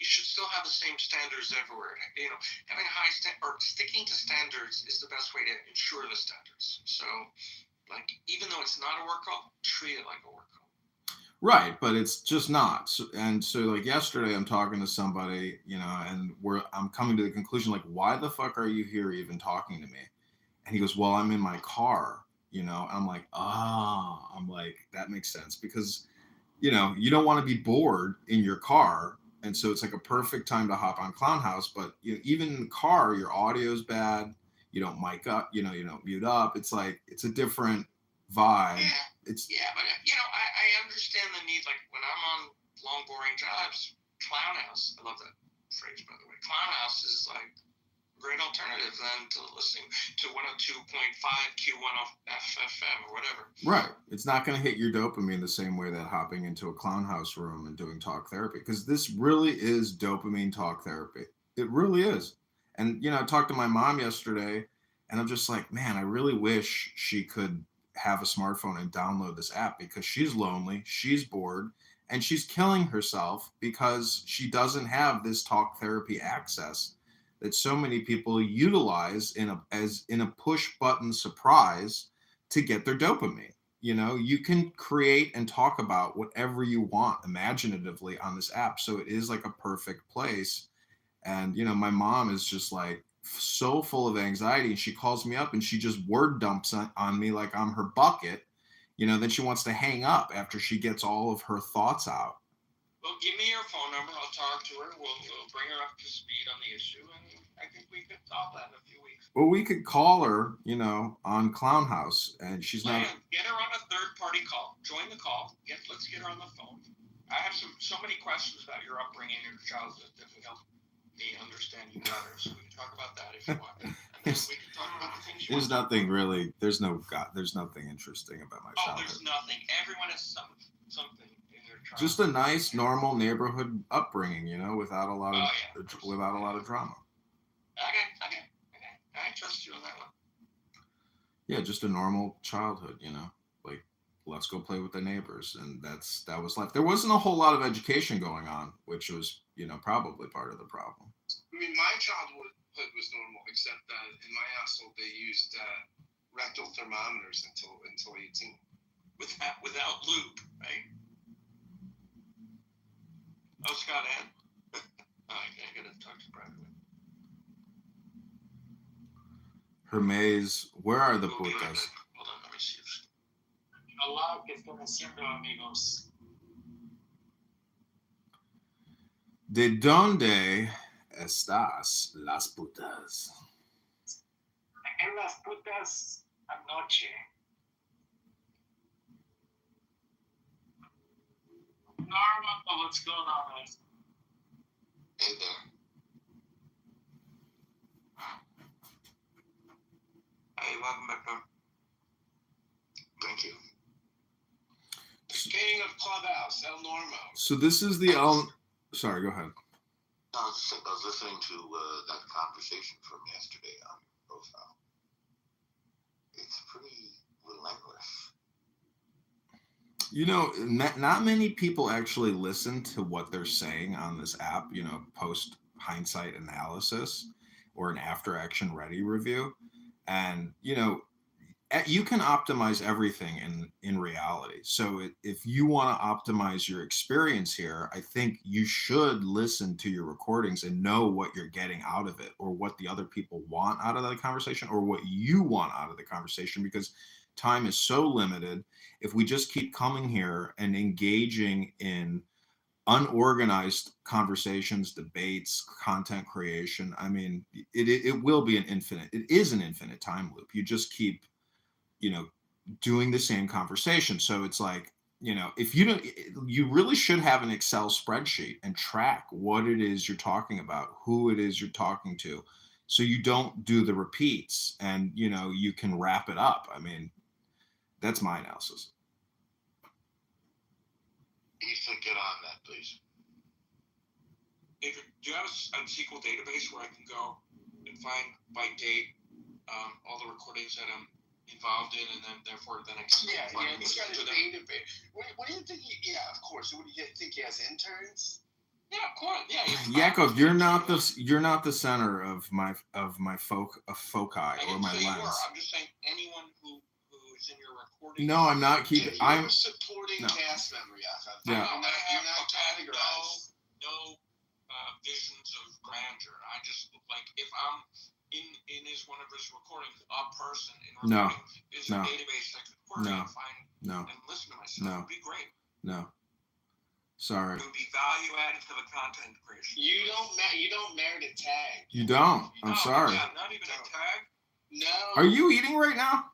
should still have the same standards everywhere. Having a high or sticking to standards is the best way to ensure the standards. So, like, even though it's not a work call, treat it like a work call. Right, but it's just not. So like yesterday, I'm talking to somebody, and I'm coming to the conclusion, like, why the fuck are you here even talking to me? And he goes, well, I'm in my car, I'm like, I'm like, that makes sense because, you don't want to be bored in your car. And so it's like a perfect time to hop on Clown House. But even in the car, your audio's bad. You don't mic up, you don't mute up. It's like, it's a different vibe. Yeah, but I understand the need. Like when I'm on long, boring jobs, Clown House, I love that phrase, by the way. Clown House is like great alternative than to listening to 102.5 Q10 FFM or whatever. Right. It's not going to hit your dopamine the same way that hopping into a Clown House room and doing talk therapy, because this really is dopamine talk therapy. It really is. And, I talked to my mom yesterday and I'm just like, man, I really wish she could have a smartphone and download this app because she's lonely, she's bored, and she's killing herself because she doesn't have this talk therapy access that so many people utilize in a push button surprise to get their dopamine. You can create and talk about whatever you want imaginatively on this app. So it is like a perfect place. And, my mom is just like so full of anxiety, and she calls me up and she just word dumps on me like I'm her bucket. Then she wants to hang up after she gets all of her thoughts out. Well, give me your phone number. I'll talk to her. We'll bring her up to speed on the issue, and I think we could solve that in a few weeks. Well, we could call her, on Clown House, and she's not. Get her on a third-party call. Join the call. Let's get her on the phone. I have so many questions about your upbringing, your childhood that would help me understand you better. So we can talk about that if you want. And then we can talk about the things you There's want. nothing really. There's nothing interesting about my childhood. There's nothing. Everyone has something. Just a nice, normal neighborhood upbringing, without a lot of drama. Okay. I trust you on that one. Yeah, just a normal childhood, like let's go play with the neighbors, and that was life. There wasn't a whole lot of education going on, which was, probably part of the problem. I mean, my childhood was normal, except that in my household they used rectal thermometers until 18. Without lube, right? Oh, Scott Ann. I gotta talk to Brad. Hermes, where are the putas? Hold on, let me see. Hola, ¿qué están haciendo, amigos? ¿De dónde estás las putas? En las putas anoche. Norma, what's going on, man? Hey there. Hey, welcome back, man. Thank you. King of Clubhouse, El Normo. So this is the Sorry, go ahead. I was listening to that conversation from yesterday on your profile. It's pretty relentless. Not many people actually listen to what they're saying on this app, post hindsight analysis or an after action ready review. And, you can optimize everything in reality. So if you want to optimize your experience here, I think you should listen to your recordings and know what you're getting out of it, or what the other people want out of the conversation, or what you want out of the conversation, because time is so limited. If we just keep coming here and engaging in unorganized conversations, debates, content creation. I mean, it will be it is an infinite time loop. You just keep, doing the same conversation. So it's like, if you don't, you really should have an Excel spreadsheet and track what it is you're talking about, who it is you're talking to, so you don't do the repeats and, you can wrap it up. I mean, that's my analysis. Ethan, get on that, please. David, do you have a SQL database where I can go and find by date all the recordings that I'm involved in, and then therefore I can find he's got a database. What do you think? Of course. What do you think? He has interns? Yeah, of course. Yeah. Yakov, you're not the center of my foci or my lens. I'm just saying anyone who is in your recording. No, I'm not keeping. I'm supporting cast member. Yeah. You're not categorized. No visions of grandeur. I just like if I'm in one of his recordings, a person in recording is a database that could and find and listen to myself. It would be great. No. Sorry. It would be value added to the content creation. You don't merit a tag. You don't. I'm sorry. Yeah, not even a tag. No. Are you eating right now?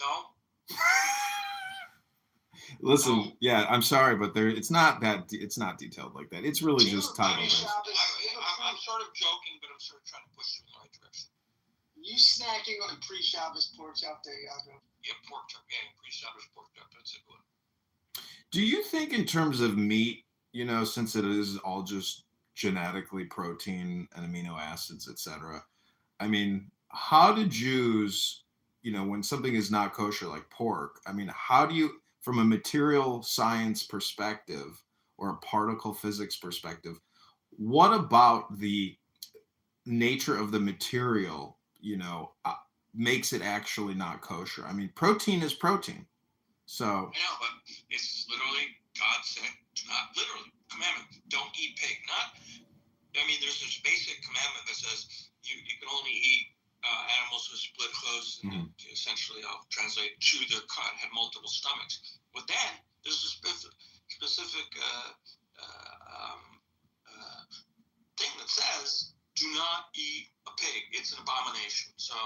No. Listen, yeah, I'm sorry, but it's not detailed like that. It's really just title based. I'm sort of joking, but I'm sort of trying to push it in the right direction. You snacking on pre-Shabbos pork chop there, Yakov? Yeah, pork chop. Yeah, pre-Shabbos pork chop. That's a good one. Do you think in terms of meat, since it is all just genetically protein and amino acids, etc., I mean, how do Jews, when something is not kosher like pork, I mean, how do you, from a material science perspective or a particle physics perspective, what about the nature of the material, makes it actually not kosher? I mean, protein is protein. So. I know, but it's literally, God said, not literally, commandment, don't eat pig. There's this basic commandment that says you can only eat animals with split hooves, and essentially, I'll translate, chew their cud, have multiple stomachs. But then there's a specific thing that says, do not eat a pig. It's an abomination. So,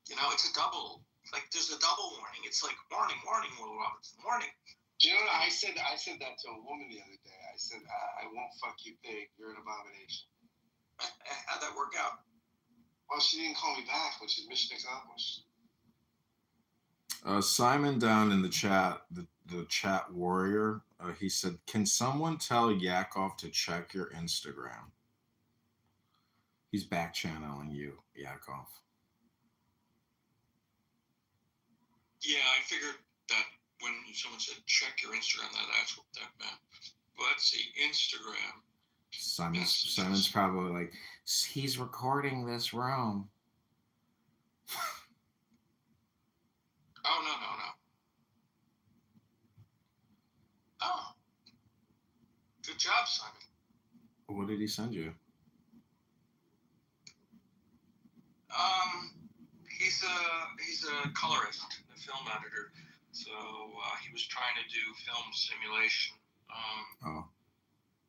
it's a double. Like there's a double warning. It's like warning, Will Robinson, warning. I said that to a woman the other day. I said, I won't fuck you, pig. You're an abomination. How'd that work out? Well, she didn't call me back, which is mission accomplished. Simon down in the chat, the chat warrior, he said, can someone tell Yakov to check your Instagram? He's back channeling you, Yakov. Yeah, I figured that when someone said check your Instagram, that's what that meant. But let's see, Instagram. Simon's probably like, he's recording this room. Oh, no. Oh. Good job, Simon. What did he send you? He's a colorist, a film editor. So he was trying to do film simulation.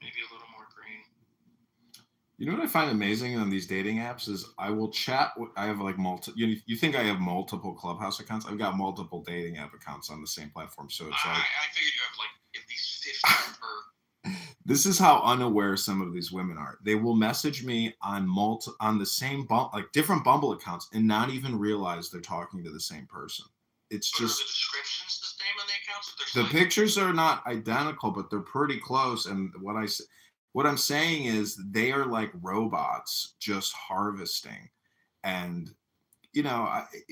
Maybe a little more green. You know what I find amazing on these dating apps is I will chat. I have like you think I have multiple Clubhouse accounts? I've got multiple dating app accounts on the same platform. So it's like I figured you have like at least 50 per. This is how unaware some of these women are. They will message me on the same different Bumble accounts and not even realize they're talking to the same person. It's just are the descriptions the same on the accounts? The pictures are not identical, but they're pretty close. And what I'm saying is they are like robots just harvesting. And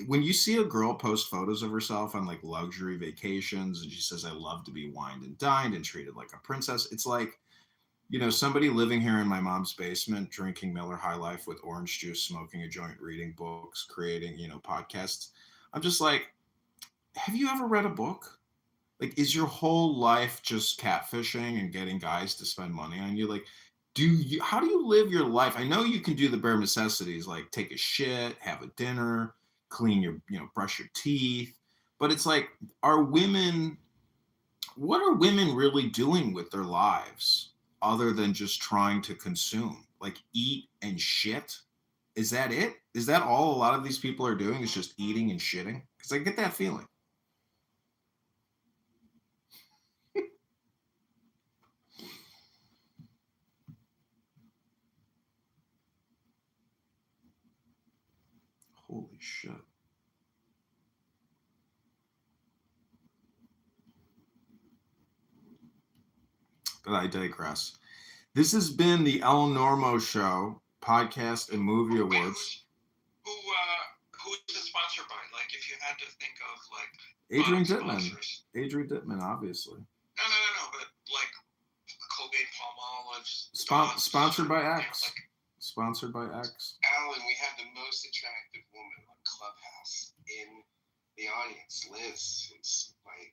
when you see a girl post photos of herself on like luxury vacations and she says, I love to be wined and dined and treated like a princess. It's like, somebody living here in my mom's basement, drinking Miller High Life with orange juice, smoking a joint, reading books, creating, podcasts. I'm just like, have you ever read a book? Like, is your whole life just catfishing and getting guys to spend money on you? Like, how do you live your life? I know you can do the bare necessities, like take a shit, have a dinner, clean your, brush your teeth. But it's like, are women what are women really doing with their lives other than just trying to consume? Like eat and shit? Is that it? Is that all a lot of these people are doing is just eating and shitting? Because I get that feeling. Holy shit. But I digress. This has been the El Normo Show, Podcast and Movie Awards. Who is it sponsored by? Like, if you had to think of, like, Adrian Dittman. sponsors. Adrian Dittman, obviously. No, but, like, Colgate Palmolive. Sponsored by X. Sponsored by X. Alan, we had the most attractive woman on Clubhouse in the audience, Liz. It's my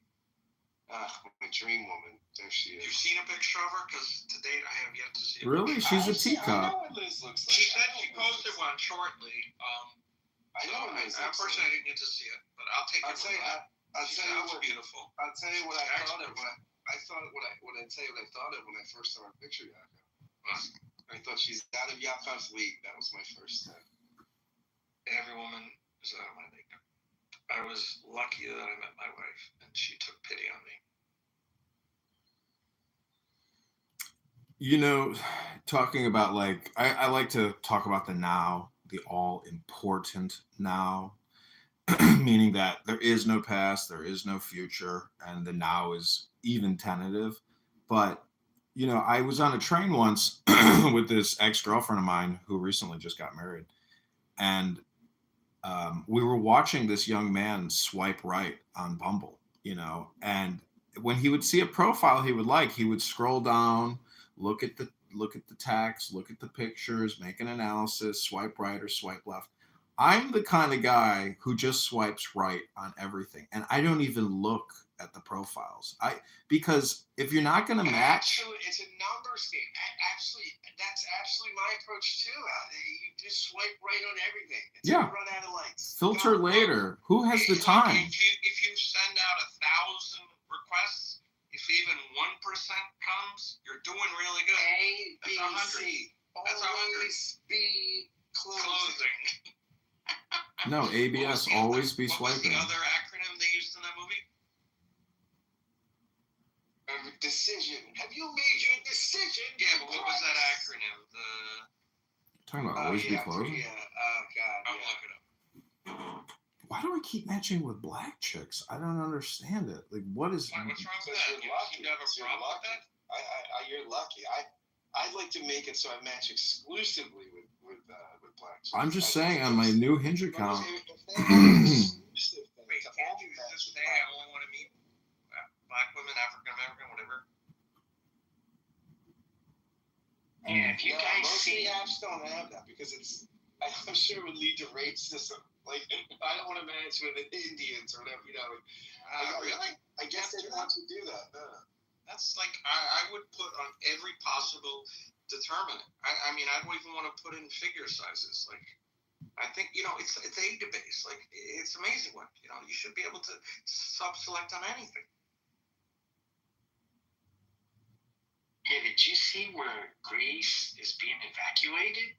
dream woman. There she is. You've seen a picture of her? Because to date, I have yet to see it. Really? She's a I teacup. know what Liz looks like. She said she posted one shortly. I know what Liz looks Unfortunately, I didn't get to see it, but I'll take it. I'll tell you what. Beautiful. I'll tell you what I thought of when I thought of when I first saw her picture. I thought she's out of Yaakov's league. That was my first thing. Every woman is out of my league. I was lucky that I met my wife, and she took pity on me. You know, talking about like, I like to talk about the now, the all important now, meaning that there is no past, there is no future, and the now is even tentative. But, you know, I was on a train once with this ex-girlfriend of mine who recently just got married. And we were watching this young man swipe right on Bumble, you know, and when he would see a profile he would like, he would scroll down, look at the text, look at the pictures, make an analysis, swipe right or swipe left. I'm the kind of guy who just swipes right on everything, and I don't even look at the profiles. Because if you're not going to match, actually, it's a numbers game. That's actually my approach too. You just swipe right on everything. Until you run out of likes. Filter later. Who has the time? If you send out 1,000 requests, if even 1% comes, you're doing really good. A, B, C. That's always be closing. No, ABS, always be swiping. What was the other acronym they used in that movie? Decision. Have you made your decision? Yeah, but what was that acronym? Talking about always be closing? Yeah. Oh, God. I'll look it up. Why do I keep matching with black chicks? I don't understand it. Like, what is... What's wrong with Because that? you're lucky. You have a problem with that? You're lucky. I'd like to make it so I match exclusively with black chicks. I'm just saying on my new Hinge account... Wait, can't you just say I only want to meet black women, African American, whatever? Yeah, if you guys see apps don't have that because I'm sure it would lead to racism. Like, I don't want to match with Indians or whatever, you know. Really? I guess they want to do that. That's like, I would put on every possible determinant. I mean, I don't even want to put in figure sizes. Like, I think, you know, it's a database. Like, it's amazing what, you know, you should be able to select on anything. Yeah, did you see where Greece is being evacuated?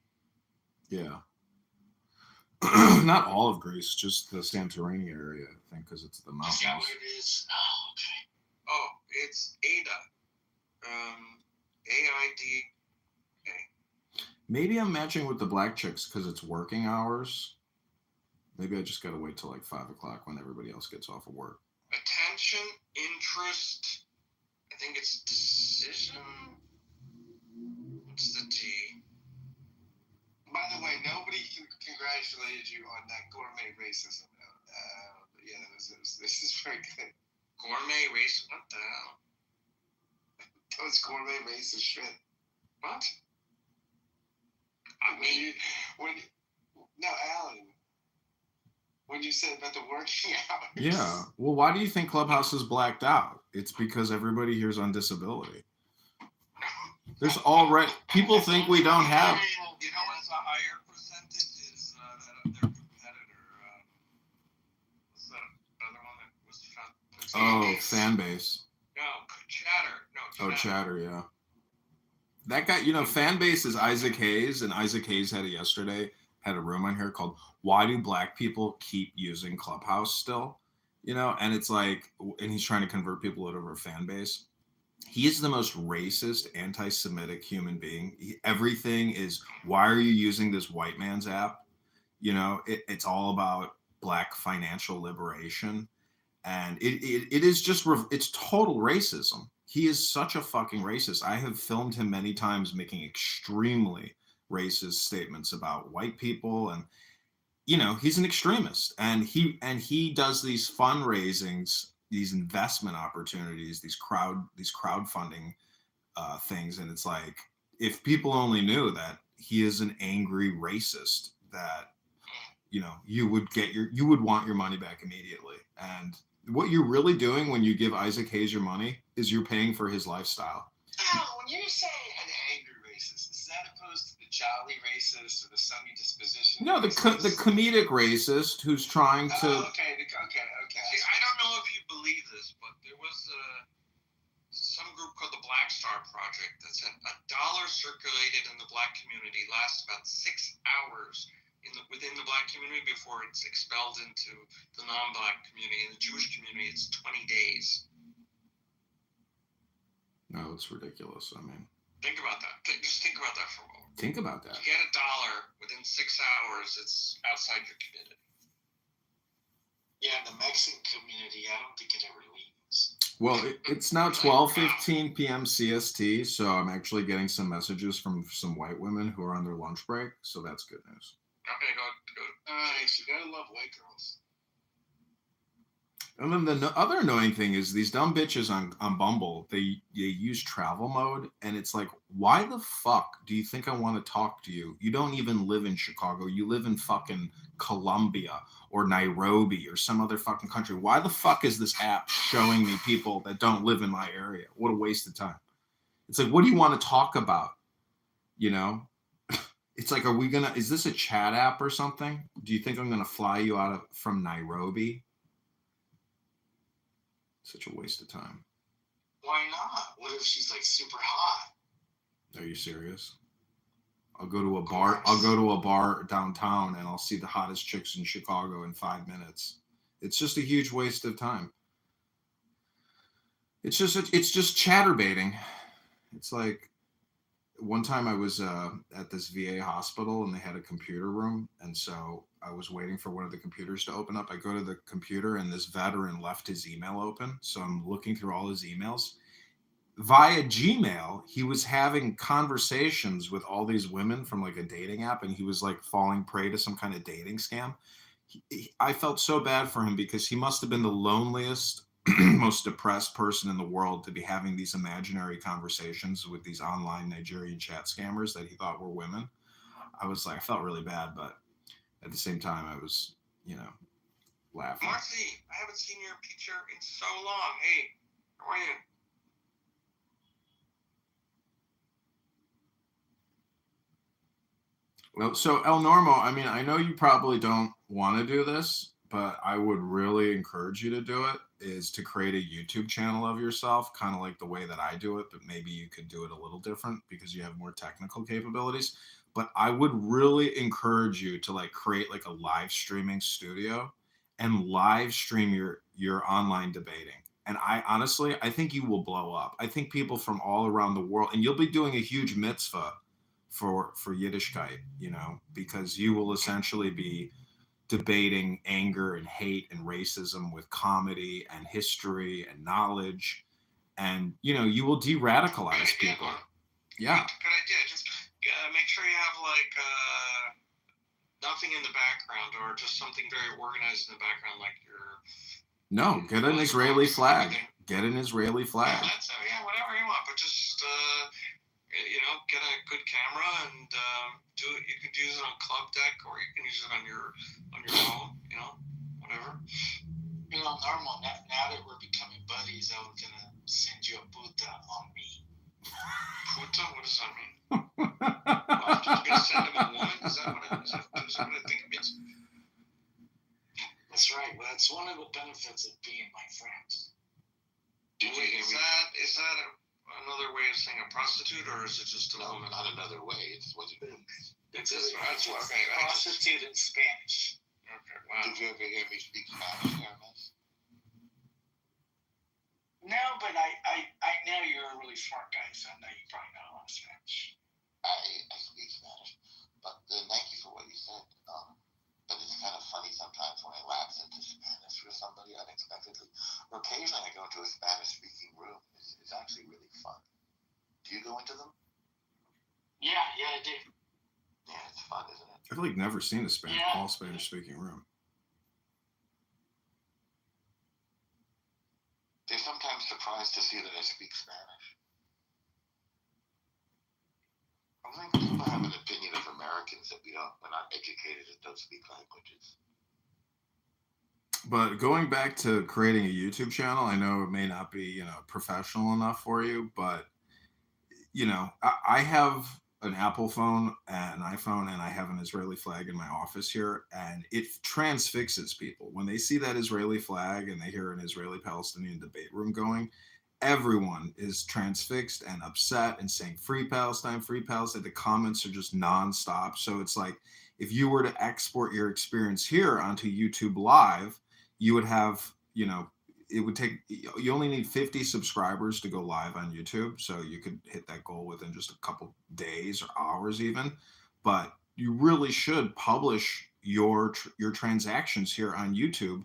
Yeah. Not all of Greece, just the Santorini area, I think, because it's the mountains. Is that what it is? Oh, okay. Oh, it's AIDA. AID. Maybe I'm matching with the black chicks because it's working hours. Maybe I just got to wait till like 5 o'clock when everybody else gets off of work. Attention, interest, I think it's decision. What's the D? By the way, nobody congratulated you on that gourmet racism. Yeah, this is very good. Gourmet race? What the hell? That was gourmet racist shit. What? I mean, Alan, when you said about the working hours. Yeah. Well, why do you think Clubhouse is blacked out? It's because everybody here's on disability. There's already people think we don't have. You know what's a higher percentage is that their competitor. What's that other one that was Fan base. Yeah, Chatter, yeah. That guy, fan base is Isaac Hayes, and Isaac Hayes had a room on here called "Why Do Black People Keep Using Clubhouse Still?" And it's like, and he's trying to convert people over a fan base. He is the most racist, anti-Semitic human being. Everything is, why are you using this white man's app? It's all about Black financial liberation. And it is just, it's total racism. He is such a fucking racist. I have filmed him many times making extremely racist statements about white people. And, he's an extremist. And he does these fundraisings, these investment opportunities, these crowdfunding things. And it's like, if people only knew that he is an angry racist, that, you would want your money back immediately. And what you're really doing when you give Isaac Hayes your money is you're paying for his lifestyle. When you say an angry racist, is that opposed to the jolly racist or the sunny disposition? No, the comedic racist who's trying to. Okay. See, I don't know if you believe this, but there was some group called the Black Star Project that said $1 circulated in the Black community lasts about 6 hours within the Black community before it's expelled into the non-Black community. In the Jewish community, it's 20 days. No, it's ridiculous. I mean, think about that. Just think about that for a moment. Think about that. You get $1 within 6 hours, it's outside your community. Yeah, in the Mexican community, I don't think it ever leaves. Well, it's now 12:15 p.m. CST, so I'm actually getting some messages from some white women who are on their lunch break, so that's good news. Okay, go. Nice. You gotta love white girls. And then the other annoying thing is these dumb bitches on Bumble, they use travel mode, and it's like, why the fuck do you think I want to talk to you? You don't even live in Chicago. You live in fucking Colombia or Nairobi or some other fucking country. Why the fuck is this app showing me people that don't live in my area? What a waste of time. It's like, what do you want to talk about? It's like, is this a chat app or something? Do you think I'm going to fly you from Nairobi? Such a waste of time. Why not? What if she's like super hot? Are you serious? I'll go to a bar. I'll go to a bar downtown and I'll see the hottest chicks in Chicago in 5 minutes. It's just a huge waste of time. It's just chatterbaiting. It's like, one time I was at this VA hospital and they had a computer room. And so I was waiting for one of the computers to open up. I go to the computer and this veteran left his email open. So I'm looking through all his emails. Via Gmail, he was having conversations with all these women from like a dating app. And he was like falling prey to some kind of dating scam. I felt so bad for him because he must have been the loneliest, most depressed person in the world to be having these imaginary conversations with these online Nigerian chat scammers that he thought were women. I felt really bad, but at the same time, I was, laughing. Marcy, I haven't seen your picture in so long. Hey, how are you? Well, so El Normo, I mean, I know you probably don't want to do this, but I would really encourage you to do it, is to create a YouTube channel of yourself, kind of like the way that I do it, but maybe you could do it a little different because you have more technical capabilities. But I would really encourage you to like create like a live streaming studio and live stream your online debating. And I think you will blow up. I think people from all around the world, and you'll be doing a huge mitzvah for Yiddishkeit, because you will essentially be debating anger and hate and racism with comedy and history and knowledge, and you will de-radicalize people. Yeah. Good idea. Just make sure you have like nothing in the background, or just something very organized in the background, like your. No, get an Israeli flag. Get an Israeli flag. Yeah, whatever you want, but just get a good camera and do it. You could use it on Club Deck, or you can use it on your phone. Whatever. Normal. Now that we're becoming buddies, I'm gonna send you a puta on me. Puta? What does that mean? You're gonna send him a woman? Is that what I think it means? That's right. Well, that's one of the benefits of being my friend. Is that prostitute, or is it just a woman? Not another way. It's what it means. It's That's what prostitute in Spanish. Okay, wow. Did you ever hear me speak Spanish, Aramis? No, but I know you're a really smart guy, so I know you probably know a lot of Spanish. I speak Spanish, but thank you for what you said. But it's kind of funny sometimes when I lapse into Spanish with somebody unexpectedly. Or occasionally I go into a Spanish-speaking room. It's actually really fun. Do you go into them? Yeah, I do. Yeah, it's fun, isn't it? I've like never seen a Spanish Yeah. all Spanish speaking room. They're sometimes surprised to see that I speak Spanish. I think people have an opinion of Americans that we're not educated and don't speak languages. But going back to creating a YouTube channel, I know it may not be, professional enough for you, but I have an Apple phone and an iPhone, and I have an Israeli flag in my office here, and it transfixes people when they see that Israeli flag and they hear an Israeli-Palestinian debate room going. Everyone is transfixed and upset and saying free Palestine, free Palestine. The comments are just nonstop. So it's like if you were to export your experience here onto YouTube Live, you would have, it would take, you only need 50 subscribers to go live on YouTube. So you could hit that goal within just a couple days or hours even. But you really should publish your transactions here on YouTube.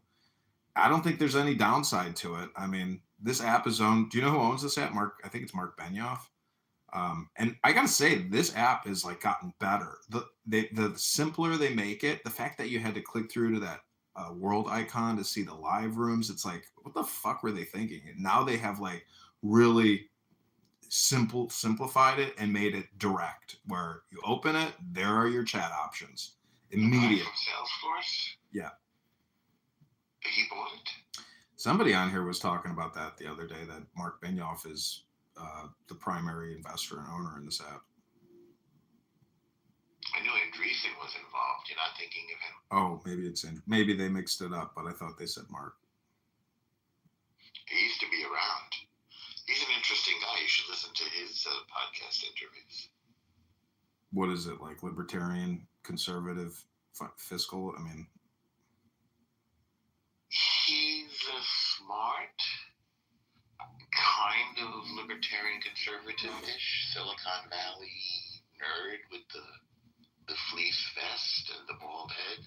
I don't think there's any downside to it. I mean, this app is owned. Do you know who owns this app? Mark, I think it's Mark Benioff. And I gotta say, this app has like gotten better. The simpler they make it, the fact that you had to click through to that world icon to see the live rooms, it's like, what the fuck were they thinking? And now they have like really simplified it and made it direct, where you open it, there are your chat options immediate. Salesforce? Yeah. He bought it? Somebody on here was talking about that the other day, that Mark Benioff is the primary investor and owner in this app. I knew Andreessen was involved. You're not thinking of him. Oh, maybe they mixed it up, but I thought they said Mark. He used to be around. He's an interesting guy. You should listen to his podcast interviews. What is it, like libertarian, conservative, fiscal? I mean, he's a smart, kind of libertarian conservative-ish Silicon Valley nerd with the fleece vest and the bald head.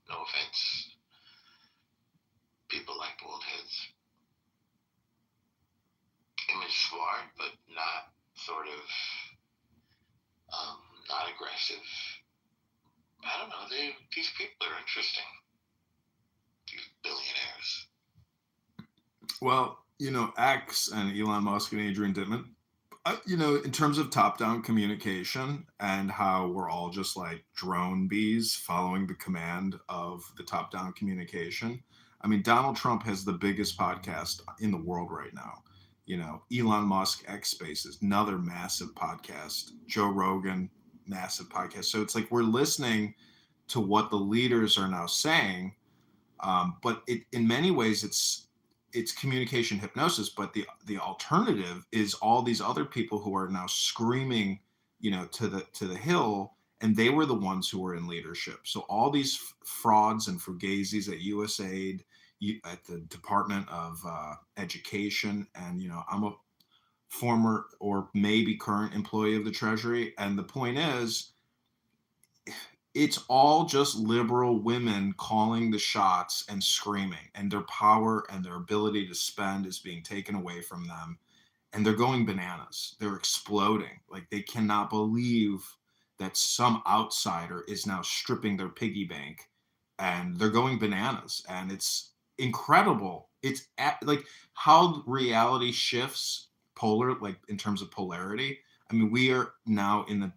No offense. People like bald heads. Him is smart, but not sort of not aggressive. I don't know. These people are interesting. These billionaires. well, X and Elon Musk and Adrian Dittman, in terms of top-down communication and how we're all just like drone bees following the command of the top-down communication. I mean, Donald Trump has the biggest podcast in the world right now. Elon Musk, X Spaces, another massive podcast. Joe Rogan, massive podcast. So it's like we're listening to what the leaders are now saying, but in many ways it's communication hypnosis. But the alternative is all these other people who are now screaming, to the hill, and they were the ones who were in leadership. So all these frauds and fugazis at USAID, at the Department of Education, and I'm a former or maybe current employee of the Treasury, and the point is, it's all just liberal women calling the shots and screaming, and their power and their ability to spend is being taken away from them, and they're going bananas. They're exploding. Like, they cannot believe that some outsider is now stripping their piggy bank, and they're going bananas, and it's incredible. It's like how reality shifts like in terms of polarity. I mean, we are now in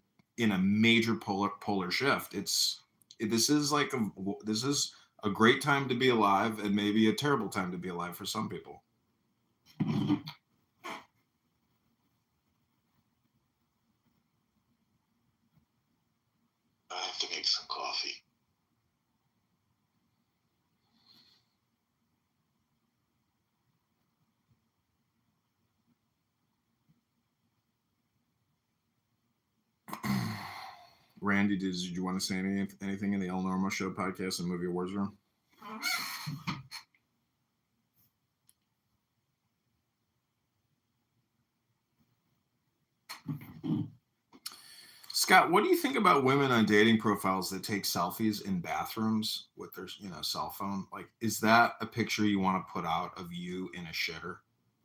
a major polar shift. This is a great time to be alive, and maybe a terrible time to be alive for some people. I have to make some coffee. Randy, did you want to say anything in the El Normo Show podcast and Movie Awards Room? Scott, what do you think about women on dating profiles that take selfies in bathrooms with their, cell phone? Like, is that a picture you want to put out of you in a shitter?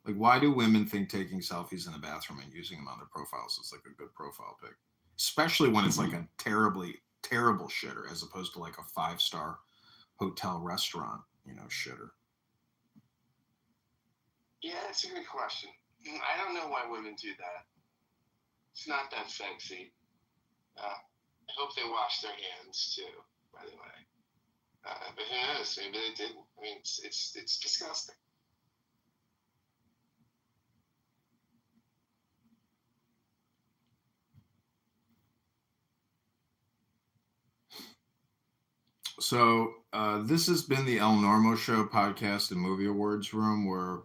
Like, why do women think taking selfies in the bathroom and using them on their profiles is like a good profile pic? Especially when it's like a terribly terrible shitter as opposed to like a 5-star hotel restaurant, shitter. Yeah, that's a good question. I don't know why women do that. It's not that sexy. I hope they wash their hands too, by the way. But who knows? Maybe they didn't. I mean, it's disgusting. So this has been the El Normo Show podcast and Movie Awards Room, where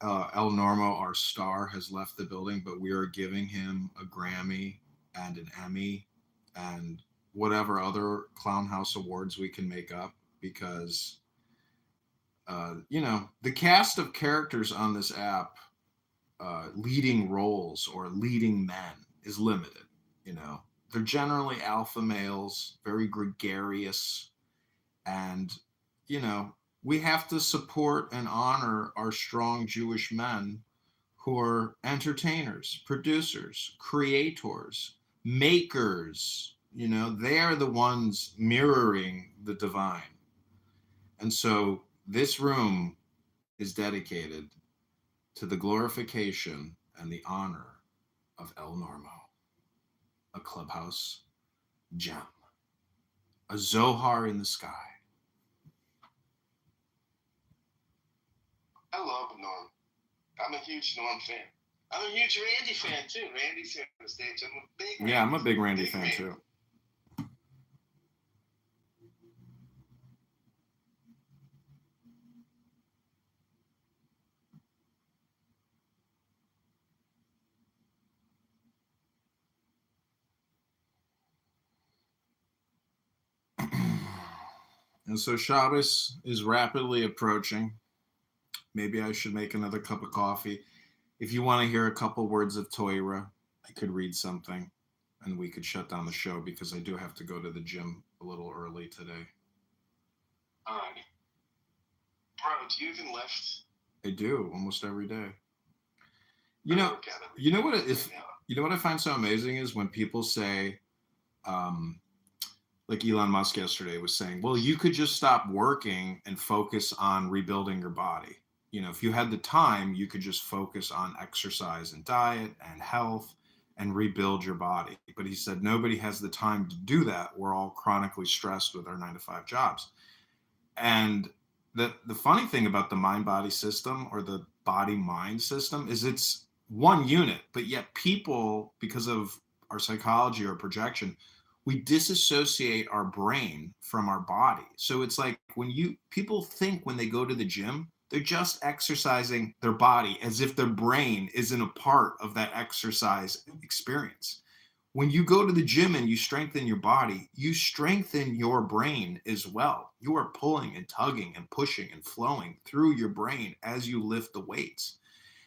El Normo, our star, has left the building, but we are giving him a Grammy and an Emmy and whatever other Clown House awards we can make up, because the cast of characters on this app, leading roles or leading men, is limited. They're generally alpha males, very gregarious, and we have to support and honor our strong Jewish men who are entertainers, producers, creators, makers. They are the ones mirroring the divine. And so this room is dedicated to the glorification and the honor of El Normo, a clubhouse gem, a Zohar in the sky. I love Norm. I'm a huge Norm fan. I'm a huge Randy fan too. Randy's here on the stage. I'm a big Randy. Yeah, I'm a big Randy fan too. And so Shabbos is rapidly approaching. Maybe I should make another cup of coffee. If you want to hear a couple words of Torah, I could read something and we could shut down the show, because I do have to go to the gym a little early today. All right. Bro, do you even lift? I do, almost every day. You know what it is? You know what I find so amazing is when people say, like Elon Musk yesterday was saying, well, you could just stop working and focus on rebuilding your body. If you had the time, you could just focus on exercise and diet and health and rebuild your body. But he said, nobody has the time to do that. We're all chronically stressed with our 9-to-5 jobs. And the funny thing about the mind-body system, or the body-mind system, is it's one unit, but yet people, because of our psychology or projection, we disassociate our brain from our body. So it's like people think when they go to the gym, they're just exercising their body as if their brain isn't a part of that exercise experience. When you go to the gym and you strengthen your body, you strengthen your brain as well. You are pulling and tugging and pushing and flowing through your brain as you lift the weights.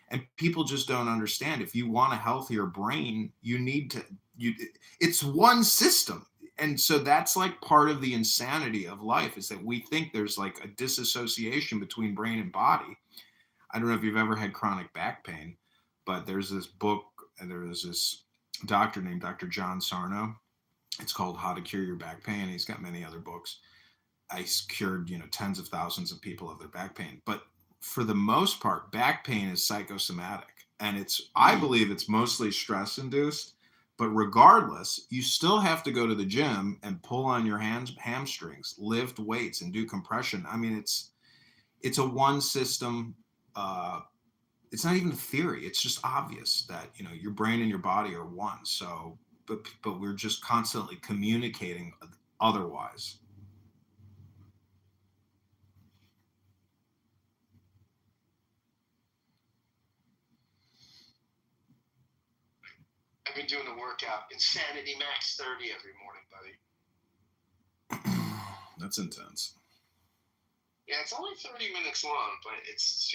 And people just don't understand. If you want a healthier brain, it's one system. And so that's like part of the insanity of life, is that we think there's like a disassociation between brain and body. I don't know if you've ever had chronic back pain, but there's this book and there's this doctor named Dr. John Sarno. It's called How to Cure Your Back Pain. He's got many other books. He's cured, tens of thousands of people of their back pain. But for the most part, back pain is psychosomatic. And I believe it's mostly stress induced. But regardless, you still have to go to the gym and pull on your hamstrings, lift weights, and do compression. I mean, it's a one system. It's not even a theory. It's just obvious that your brain and your body are one. So, but we're just constantly communicating otherwise. I I've been doing a workout, Insanity Max 30 every morning, buddy. That's intense. Yeah, it's only 30 minutes long, but it's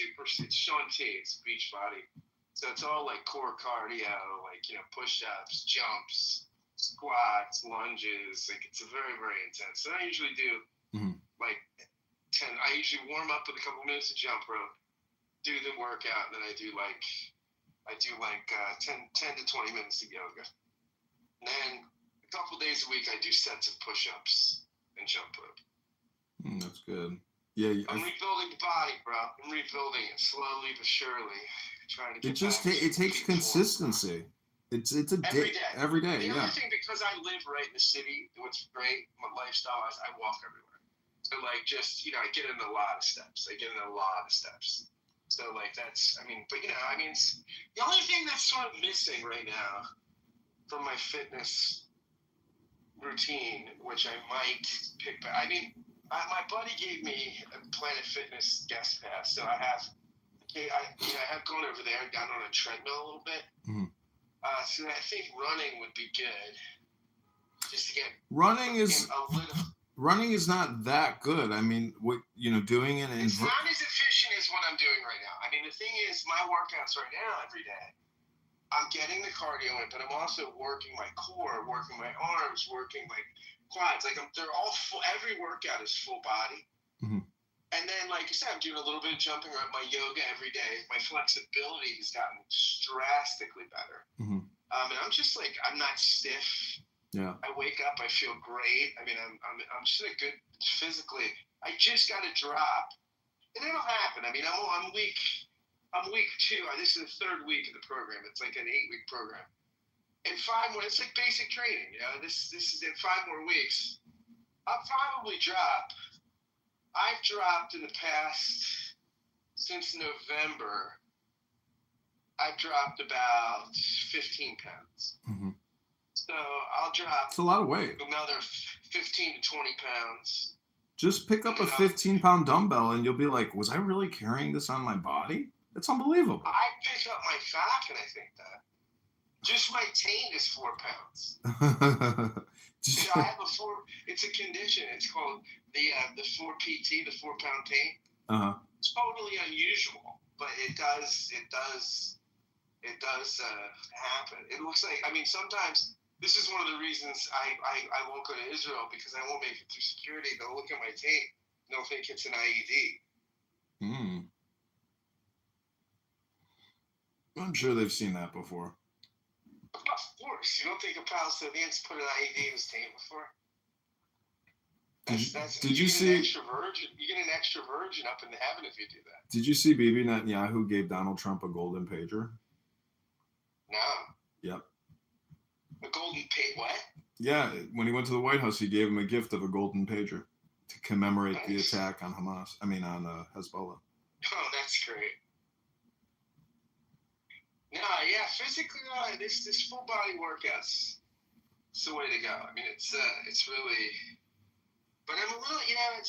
Sean T. It's beach body. So it's all like core cardio, like, push-ups, jumps, squats, lunges. Like, it's a very, very intense. So I usually do like 10. I usually warm up with a couple minutes of jump rope, do the workout, and then I do like 10 to 20 minutes of yoga. And then a couple days a week, I do sets of push-ups and jump rope. That's good. Yeah, I'm rebuilding the body, bro. I'm rebuilding it slowly but surely. Trying to get it takes consistency. It's a every day. Every day. The yeah. other thing, because I live right in the city, what's great, my lifestyle is I walk everywhere. So like, just I get in a lot of steps. So like that's, the only thing that's sort of missing right now from my fitness routine, which I might pick back. My buddy gave me a Planet Fitness guest pass, so I have gone over there and gotten on a treadmill a little bit. So I think running would be good, just to get running is not that good. Doing it. It's not as efficient as what I'm doing right now. The thing is, my workouts right now every day, I'm getting the cardio in, but I'm also working my core, working my arms, working my quads. Like they're all full. Every workout is full body. And then, like I said, I'm doing a little bit of jumping around, my yoga every day. My flexibility has gotten drastically better. And I'm just like, I'm not stiff. Yeah. I wake up, I feel great. I'm just in a good physically. I just got to drop, and it'll happen. I'm week 2. This is the 3rd week of the program. It's like an 8-week program. In 5 more, it's like basic training. This is in 5 more weeks. I'll probably drop. I've dropped in the past, since November, I've dropped about 15 pounds. So I'll drop. It's a lot of weight. Another 15 to 20 pounds. Just pick up a 15-pound dumbbell and you'll be like, was I really carrying this on my body? It's unbelievable. I pick up my back and I think that. Just my taint is 4 pounds. I have it's a condition. It's called the 4PT, the 4-pound taint. It's totally unusual, but it does happen. It looks like, sometimes this is one of the reasons I won't go to Israel, because I won't make it through security. They'll look at my tape and they'll think it's an IED. I'm sure they've seen that before. Of course. You don't think a Palestinian's put an IED in his tape before? Did you see? You get an extra virgin up in heaven if you do that. Did you see Bibi Netanyahu gave Donald Trump a golden pager? No. Yep. A golden what? Yeah, when he went to the White House, he gave him a gift of a golden pager to commemorate the attack on Hezbollah. Oh, that's great. No, yeah, physically, this full body workouts, it's the way to go. It's really, but I'm a little, I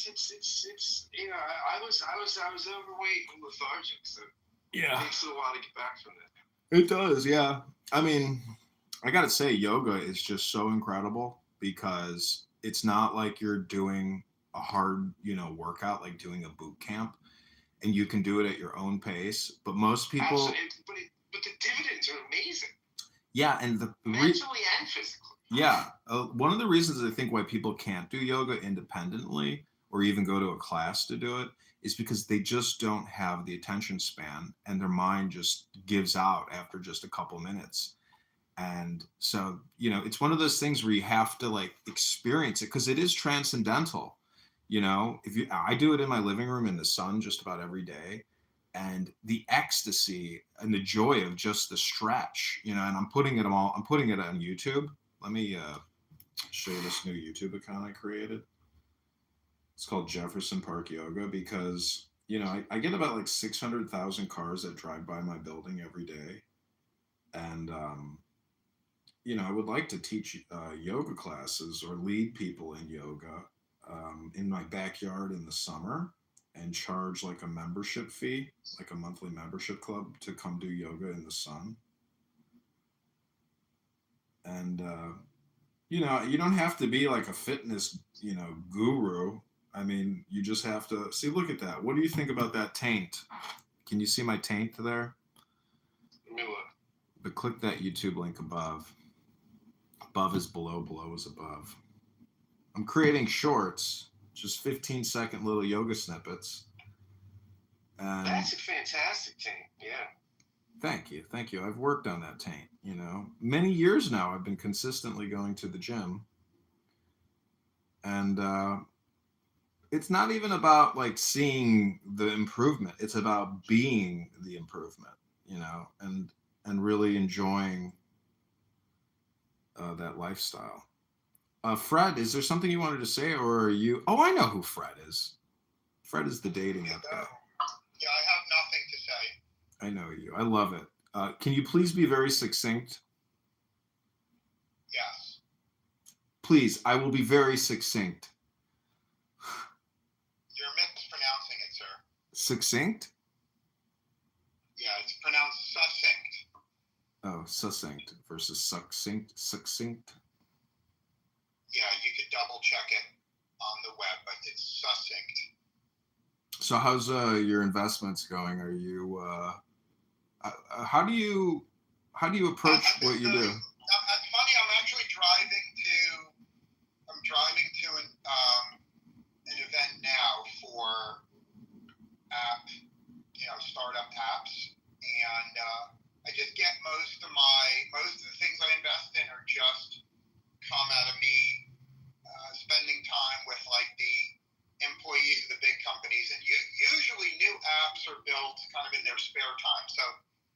was overweight and lethargic, so it takes a while to get back from that. It does, yeah. I gotta say, yoga is just so incredible, because it's not like you're doing a hard, workout, like doing a boot camp, and you can do it at your own pace. But most people. Absolutely. But the dividends are amazing. Yeah, and mentally and physically. Yeah, one of the reasons I think why people can't do yoga independently or even go to a class to do it is because they just don't have the attention span, and their mind just gives out after just a couple minutes. And so, it's one of those things where you have to experience it, because it is transcendental. I do it in my living room in the sun just about every day. And the ecstasy and the joy of just the stretch, and I'm putting it on YouTube. Let me show you this new YouTube account I created. It's called Jefferson Park Yoga, because, I get about 600,000 cars that drive by my building every day. And, I would like to teach yoga classes or lead people in yoga in my backyard in the summer, and charge a membership fee, a monthly membership club, to come do yoga in the sun. And you know, you don't have to be like a fitness, you know, guru. I mean, you just have to see. Look at that. What do you think about that taint? Can you see my taint there? But click that YouTube link above. Above is below, below is above. I'm creating shorts, just 15-second little yoga snippets. And That's a fantastic team. Yeah. thank you. Thank you. I've worked on that taint, you know. Many years now I've been consistently going to the gym. And it's not even about like seeing the improvement. It's about being the improvement, you know, and really enjoying that lifestyle. Fred, is there something you wanted to say, or are you? Oh, I know who Fred is. Fred is the dating app guy. Yeah, I have nothing to say. I know you. I love it. Can you please be very succinct? Yes. Please, I will be very succinct. You're mispronouncing it, sir. Succinct? Yeah, it's pronounced succinct. Oh, succinct versus succinct. Succinct. Yeah, you could double check it on the web, but it's succinct. So how's your investments going? Are you how do you approach what you do? That's funny. I'm actually driving to an event now for startup apps, and I just get most of the things I invest in are just come out of me spending time with like the employees of the big companies, and usually new apps are built kind of in their spare time. So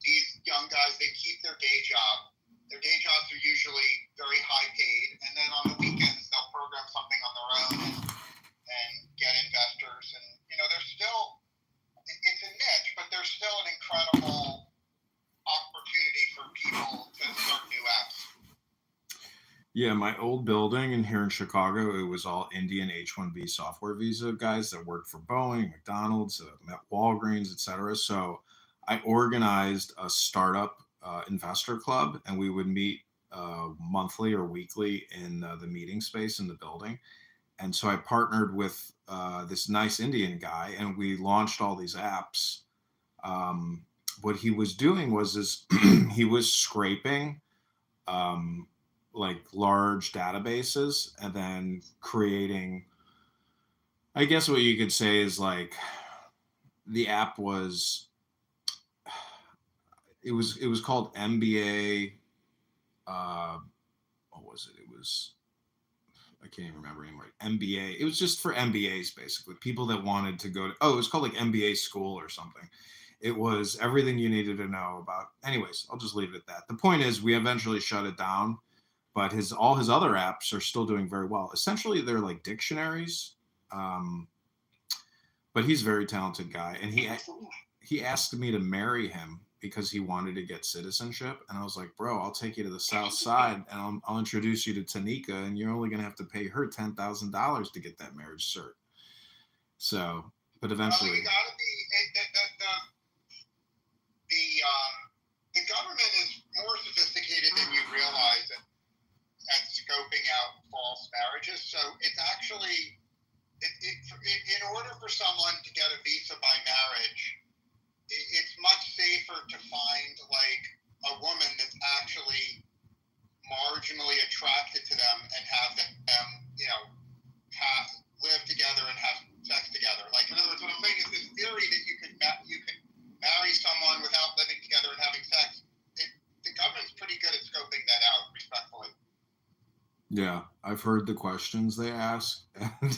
these young guys, they keep their day job. Their day jobs are usually very high paid, and then on the weekends they'll program something on their own and get investors. And there's still, it's a niche, but there's still an incredible opportunity for people to start new apps. Yeah, my old building in here in Chicago, it was all Indian H-1B software visa guys that worked for Boeing, McDonald's, Walgreens, etc. So I organized a startup investor club, and we would meet monthly or weekly in the meeting space in the building. And so I partnered with this nice Indian guy, and we launched all these apps. What he was doing was he was scraping like large databases and then creating, I guess what you could say is like the app was, it was called MBA. What was it? It was, I can't even remember anymore. MBA. It was just for MBAs, basically. People that wanted to go to, it was called like MBA school or something. It was everything you needed to know about. Anyways, I'll just leave it at that. The point is we eventually shut it down, but all his other apps are still doing very well. Essentially, they're like dictionaries. But he's a very talented guy. And he asked me to marry him because he wanted to get citizenship. And I was like, bro, I'll take you to the South Side and I'll introduce you to Tanika, and you're only going to have to pay her $10,000 to get that marriage cert. So, but eventually. Well, you gotta be, the government is more sophisticated than you realize at scoping out false marriages. So it's actually, in order for someone to get a visa by marriage, it's much safer to find like a woman that's actually marginally attracted to them and have them, live together and have sex together. Like, in other words, what I'm saying is this theory that you could marry someone without living together and having sex. The government's pretty good at scoping that out, respectfully. Yeah, I've heard the questions they ask, and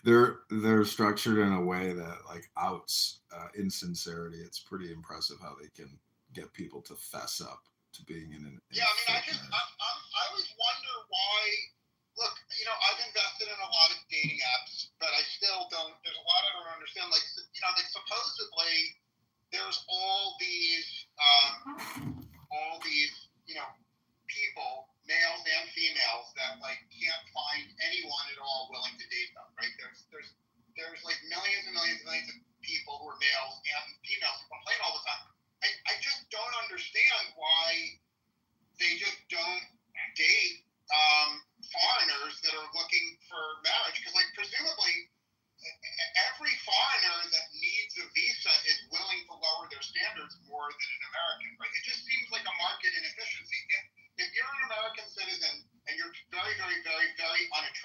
they're structured in a way that like outs insincerity. It's pretty impressive how they can get people to fess up to being in an. Yeah, I mean, I always wonder why. Look, I've invested in a lot of dating apps, but I still don't. There's a lot I don't understand. Like, like supposedly there's all these, people, males and females, that like can't find anyone at all willing to date them, right? There's like millions and millions and millions of people who are males and females who complain all the time. I just don't understand why they just don't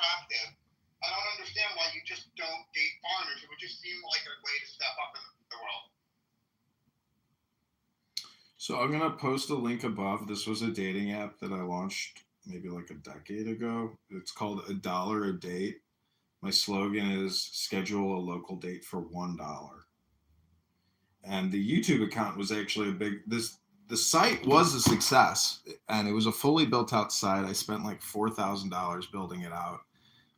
attractive. I don't understand why you just don't date foreigners. It would just seem like a way to step up in the world. So I'm going to post a link above. This was a dating app that I launched maybe like a decade ago. It's called $1 a date. My slogan is schedule a local date for $1. And the YouTube account was actually the site was a success, and it was a fully built out site. I spent like $4,000 building it out.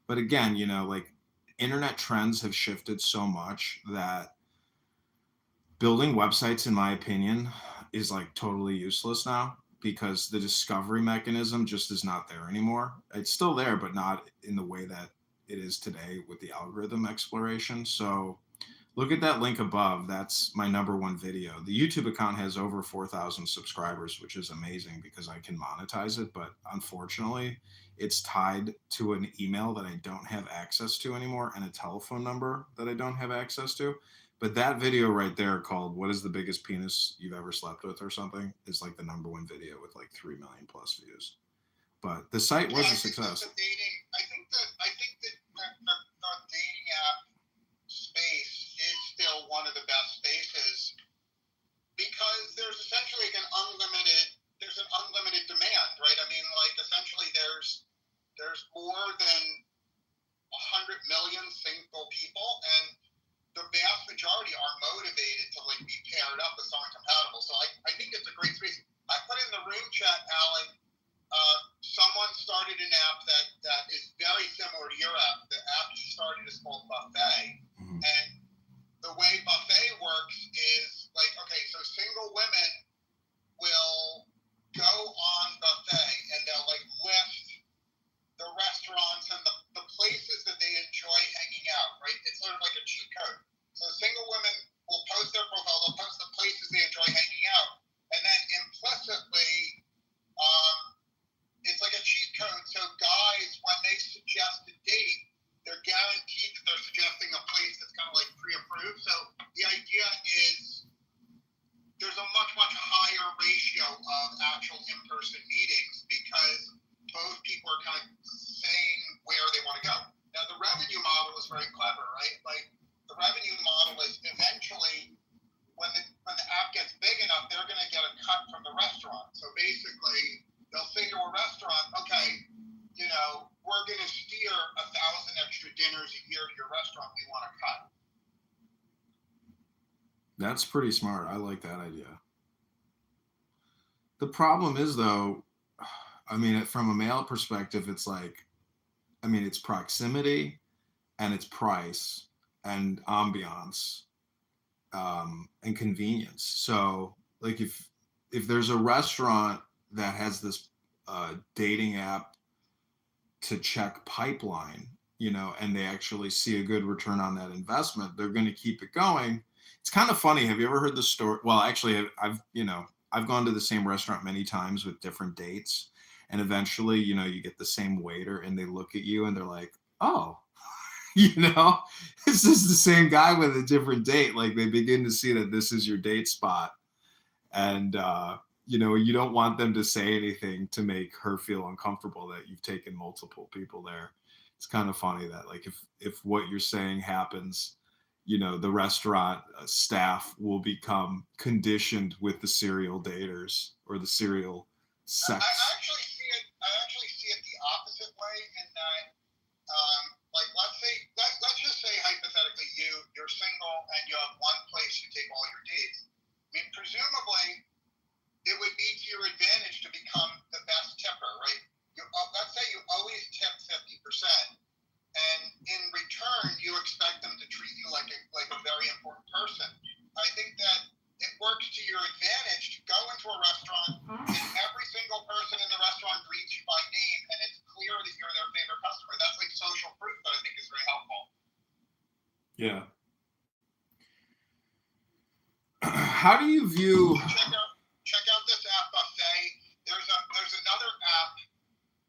But again, like internet trends have shifted so much that building websites, in my opinion, is like totally useless now because the discovery mechanism just is not there anymore. It's still there, but not in the way that it is today with the algorithm exploration. So look at that link above. That's my #1 video. The YouTube account has over 4,000 subscribers, which is amazing because I can monetize it. But unfortunately, it's tied to an email that I don't have access to anymore and a telephone number that I don't have access to. But that video right there called "What is the biggest penis you've ever slept with?" or something is like the #1 video with like 3 million plus views. But the site was a success. I think that the dating app space is still one of the best spaces because there's essentially an unlimited demand, right? I mean, like essentially there's more than 100 million single people, and the vast majority are motivated to like be paired up with someone compatible. So I think it's a great space. I put in the room chat, Alan. Someone started an app that is very similar to your app. The app you started is called Buffet. Mm-hmm. And the way Buffet works is like, okay, so single women will go on Buffet and they'll like list the restaurants and the places that they enjoy hanging out, right? It's sort of like a cheat code. So single women will post their profile, they'll post the places they enjoy hanging out, and then implicitly, it's like a cheat code. So guys, when they suggest a date, they're guaranteed that they're suggesting a place that's kind of like pre-approved. So the idea is there's a much, much higher ratio of actual in-person meetings because both people are kind of saying where they want to go. Now, the revenue model is very clever, right? Like, the revenue model is eventually, when the app gets big enough, they're going to get a cut from the restaurant. So basically, they'll say to a restaurant, okay, we're going to steer 1,000 extra dinners a year to your restaurant. We want to cut. That's pretty smart. I like that idea. The problem is, though, I mean, from a male perspective, it's like, I mean, it's proximity and it's price and ambiance and convenience. So, like, if there's a restaurant that has this dating app to check pipeline, and they actually see a good return on that investment, they're going to keep it going. It's kind of funny. Have you ever heard the story? Well, actually, I've gone to the same restaurant many times with different dates, and eventually, you get the same waiter, and they look at you, and they're like, "Oh, this is the same guy with a different date." Like they begin to see that this is your date spot, and you don't want them to say anything to make her feel uncomfortable that you've taken multiple people there. It's kind of funny that like if what you're saying happens, the restaurant staff will become conditioned with the serial daters or the serial sex. I actually see it the opposite way in that, like let's just say hypothetically you're single and you have one place you take all your dates. I mean, presumably it would be to your advantage to become the best tipper, right? Let's say you always tip 50%. And in return, you expect them to treat you like a very important person. I think that it works to your advantage to go into a restaurant and every single person in the restaurant greets you by name, and it's clear that you're their favorite customer. That's like social proof that I think is very helpful. Yeah. How do you view? Check out this app, Buffet. There's another app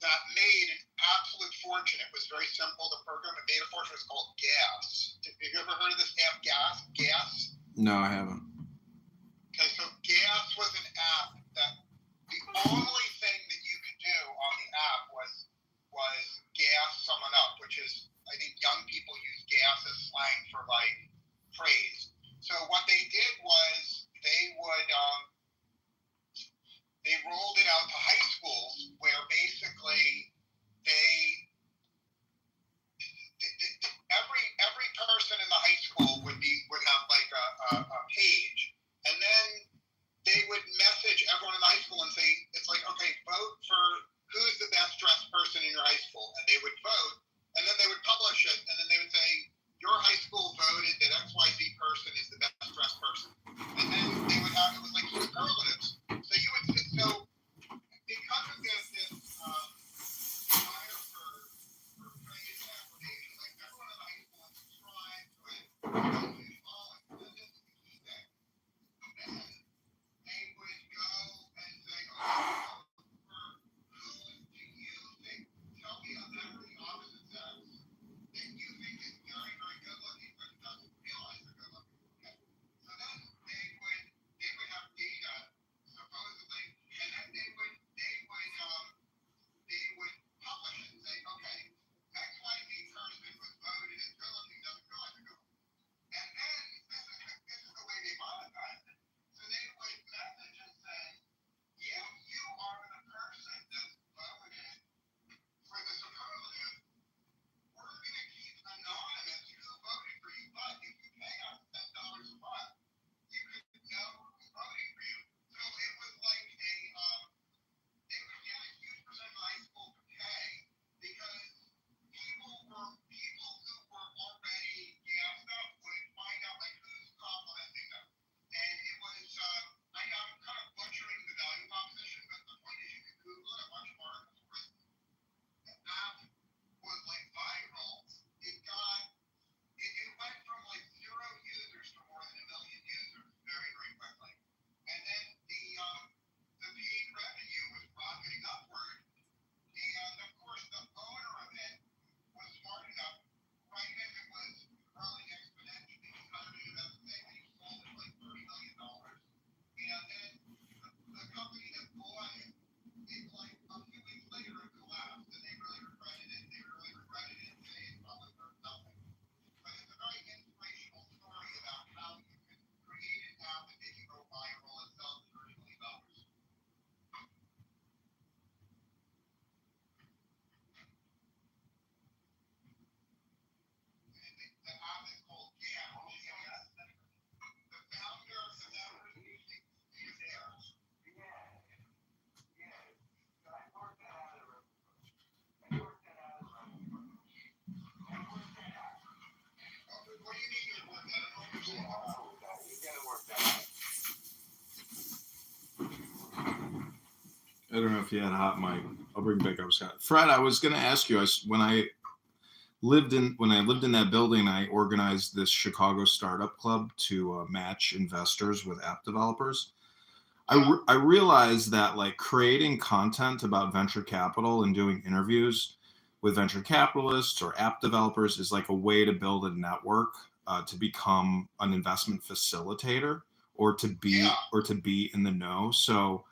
that made an absolute fortune. It was very simple to program. It made a fortune. It's called Gas. Have you ever heard of this app, Gas? No, I haven't. Okay, so Gas was an app that the only thing that you could do on the app was gas someone up, which is, I think young people use gas as slang for like praise. So what they did was they rolled it out to high schools where basically every person in the high school would have like a page, and then they would message everyone in the high school and say, it's like, okay, vote for who's the best dressed person in your high school, and they would vote, and then they would publish it, and then they would say, your high school voted that XYZ person is the best dressed person, and then they would have, it was like superlatives. So you would, so because of this desire for praise and affirmation, like everyone in the high school would subscribe to it, and this is the key thing. And they would go and say, okay, for who do you think, tell me of every opposite sex that you think is very, very good looking, but doesn't realize they're good looking. Okay. So then they would have data, supposedly, and then they would publish it and say, okay, XYZ person was voted as good looking, doesn't realize they're good looking. And then this is the way they monetize it. So they would message and say, if you are the person that's voted for the superlative, we're going to keep anonymous who voted for you, but if you pay us $10 a month, you could know who's voting for you. So it was like they would get a huge percent of high school to pay because people who were already gassed up would find out like who's complimenting them. And it was, I'm kind of butchering the value proposition, but the point is you can Google it, a bunch of articles were written. The app was like viral. It went from like 0 users to more than 1 million users very, very quickly. And then the paid revenue was rocketing upward. And of course, the owner of it was smart enough, right as it was growing exponentially, he started investing and he sold it for like $30 million. And then the company that bought it, it's like a few weeks later it collapsed and they really regretted it. And today it's probably worth nothing. But it's a very inspirational story about how you can create an app that make you go viral and sell for $30 million. The app is called GAS. The founder of the app is there. I worked that out of it. What do you mean you worked that out? You gotta work that out. I don't know if you had a hot mic. I'll bring back up Scott. Fred, I was going to ask you. When I lived in that building, I organized this Chicago startup club to match investors with app developers. I realized that like creating content about venture capital and doing interviews with venture capitalists or app developers is like a way to build a network to become an investment facilitator or to be in the know. So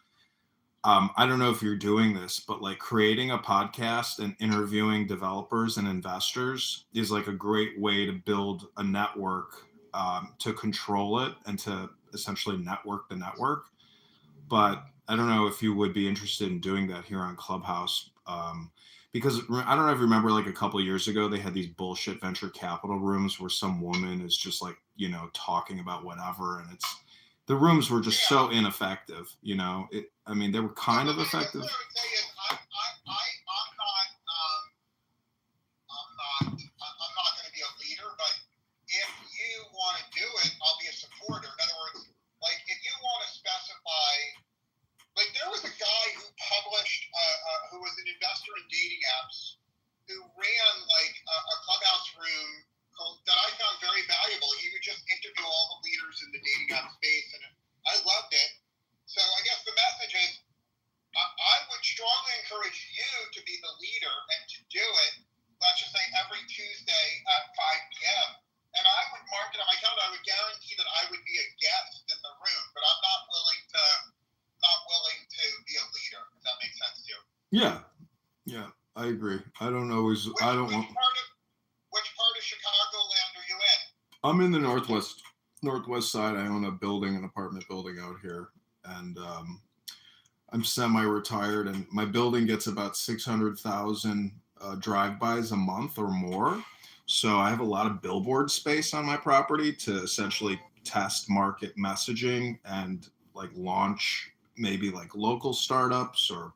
I don't know if you're doing this, but like creating a podcast and interviewing developers and investors is like a great way to build a network, to control it and to essentially network the network. But I don't know if you would be interested in doing that here on Clubhouse. Because I don't know if you remember like a couple of years ago, they had these bullshit venture capital rooms where some woman is just like, talking about whatever. And the rooms were just so ineffective, they were kind of effective. What I would say is I'm not going to be a leader, but if you want to do it, I'll be a supporter. In other words, like if you want to specify, like there was a guy who published, who was an investor in dating apps, who ran like a Clubhouse room that I found very valuable. He would just interview all the leaders in the dating app space, and I loved it. So I guess the message is, I would strongly encourage you to be the leader and to do it, let's just say every Tuesday at 5 p.m. And I would mark it on my calendar. I would guarantee that I would be a guest in the room, but I'm not willing to be a leader, if that makes sense to you. Yeah. I agree. I don't always. Which I don't part want. Which part of Chicagoland are you in? I'm in the northwest side. I own an apartment building out here, and I'm semi-retired, and my building gets about 600,000 drive-bys a month or more. So I have a lot of billboard space on my property to essentially test market messaging and like launch maybe like local startups or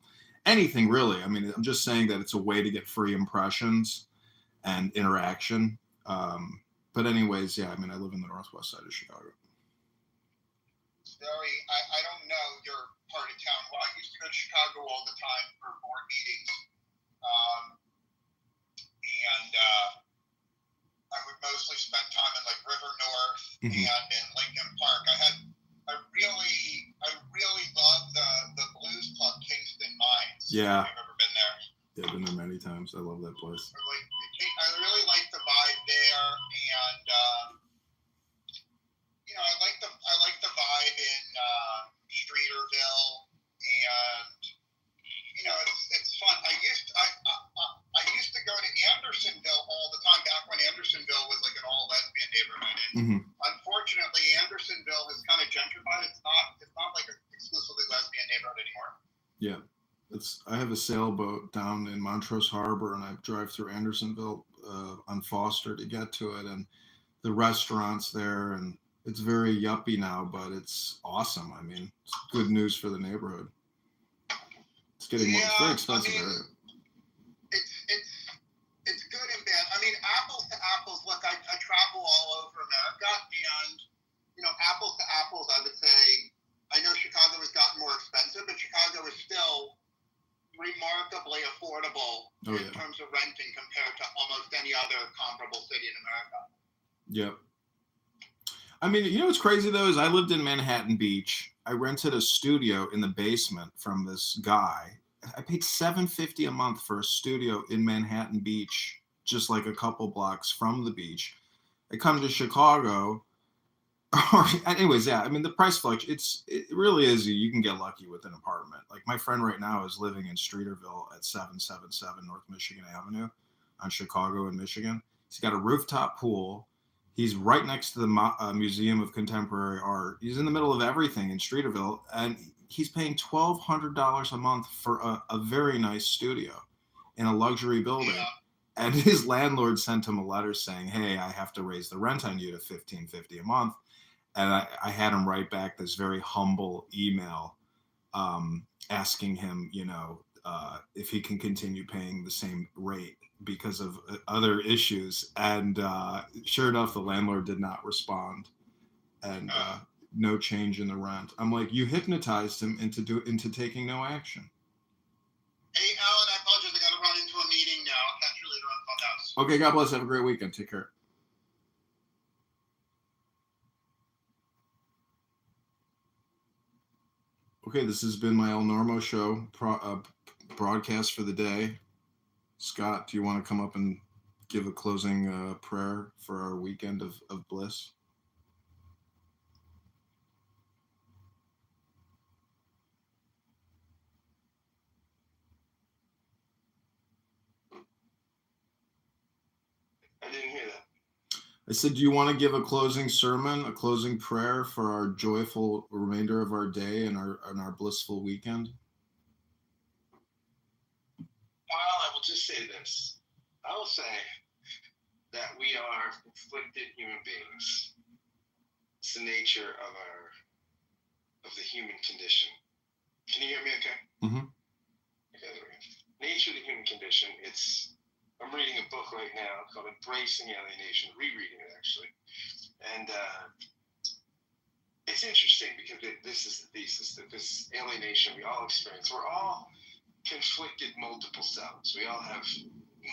anything really. I mean, I'm just saying that it's a way to get free impressions and interaction. But anyways, yeah, I mean, I live in the northwest side of Chicago. I don't know your part of town. Well, I used to go to Chicago all the time for board meetings. And I would mostly spend time in like River North and in Lincoln Park. I really love the blues club Kingston Mines. Yeah. Have you ever been there? Yeah, I've been there many times. I love that place. I really like the vibe there, and I like the vibe in Streeterville, and it's fun. I used to go to Andersonville all the time back when Andersonville was like an all lesbian neighborhood, and unfortunately Andersonville has kind of gentrified. It's not like an exclusively lesbian neighborhood anymore. Yeah. I have a sailboat down in Montrose Harbor, and I drive through Andersonville on Foster to get to it, and the restaurants there, and it's very yuppie now, but it's awesome. I mean, it's good news for the neighborhood. It's getting more. It's very expensive area. It's good and bad. I mean, apples to apples. Look, I travel all over America, and apples to apples, I would say. I know Chicago has gotten more expensive, but Chicago is still remarkably affordable in terms of renting compared to almost any other comparable city in America. Yep. I mean, what's crazy though is I lived in Manhattan Beach. I rented a studio in the basement from this guy. I paid $750 a month for a studio in Manhattan Beach, just like a couple blocks from the beach. I come to Chicago. Anyways, yeah, I mean, the price fluctuates. It really is. You can get lucky with an apartment. Like my friend right now is living in Streeterville at 777 North Michigan Avenue on Chicago in Michigan. He's got a rooftop pool. He's right next to the Museum of Contemporary Art. He's in the middle of everything in Streeterville, and he's paying $1,200 a month for a very nice studio in a luxury building. Yeah. And his landlord sent him a letter saying, "Hey, I have to raise the rent on you to $1,550 a month." And I had him write back this very humble email asking him, if he can continue paying the same rate because of other issues. And sure enough, the landlord did not respond, and no change in the rent. I'm like, you hypnotized him into taking no action. Hey, Alan, I apologize. I got to run into a meeting now. I'll catch you later on Clubhouse. Okay, God bless. Have a great weekend. Take care. Okay, this has been my El Normo show broadcast for the day. Scott, do you want to come up and give a closing prayer for our weekend of bliss? I didn't hear that. I said, do you want to give a closing sermon, a closing prayer for our joyful remainder of our day and our blissful weekend? Well, I will just say this. I will say that we are conflicted human beings. It's the nature of the human condition. Can you hear me okay? Mm-hmm. Okay, there we go. Nature of the human condition. I'm reading a book right now called Embracing Alienation, rereading it actually. And it's interesting because this is the thesis that this alienation we all experience. We're all conflicted multiple selves. We all have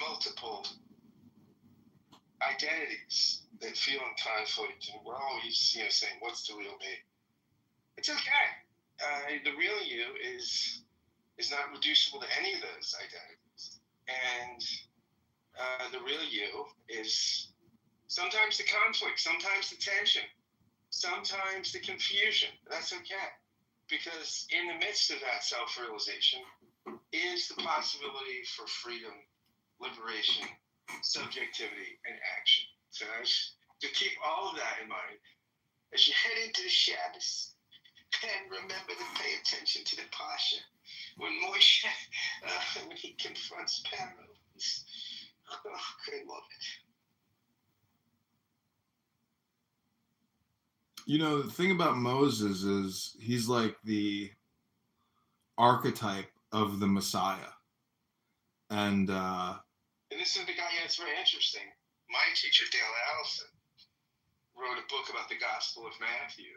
multiple identities that feel in conflict, and we're always saying, what's the real me? It's okay. The real you is not reducible to any of those identities. And the real you is sometimes the conflict, sometimes the tension, sometimes the confusion. That's okay. Because in the midst of that self-realization is the possibility for freedom, liberation, subjectivity, and action. So to keep all of that in mind as you head into the Shabbos, and remember to pay attention to the Pasha when Moshe, when he confronts Pharaoh. Oh, I love it. You know, the thing about Moses is he's like the archetype of the Messiah. And this is the guy that's very interesting. My teacher, Dale Allison, wrote a book about the Gospel of Matthew,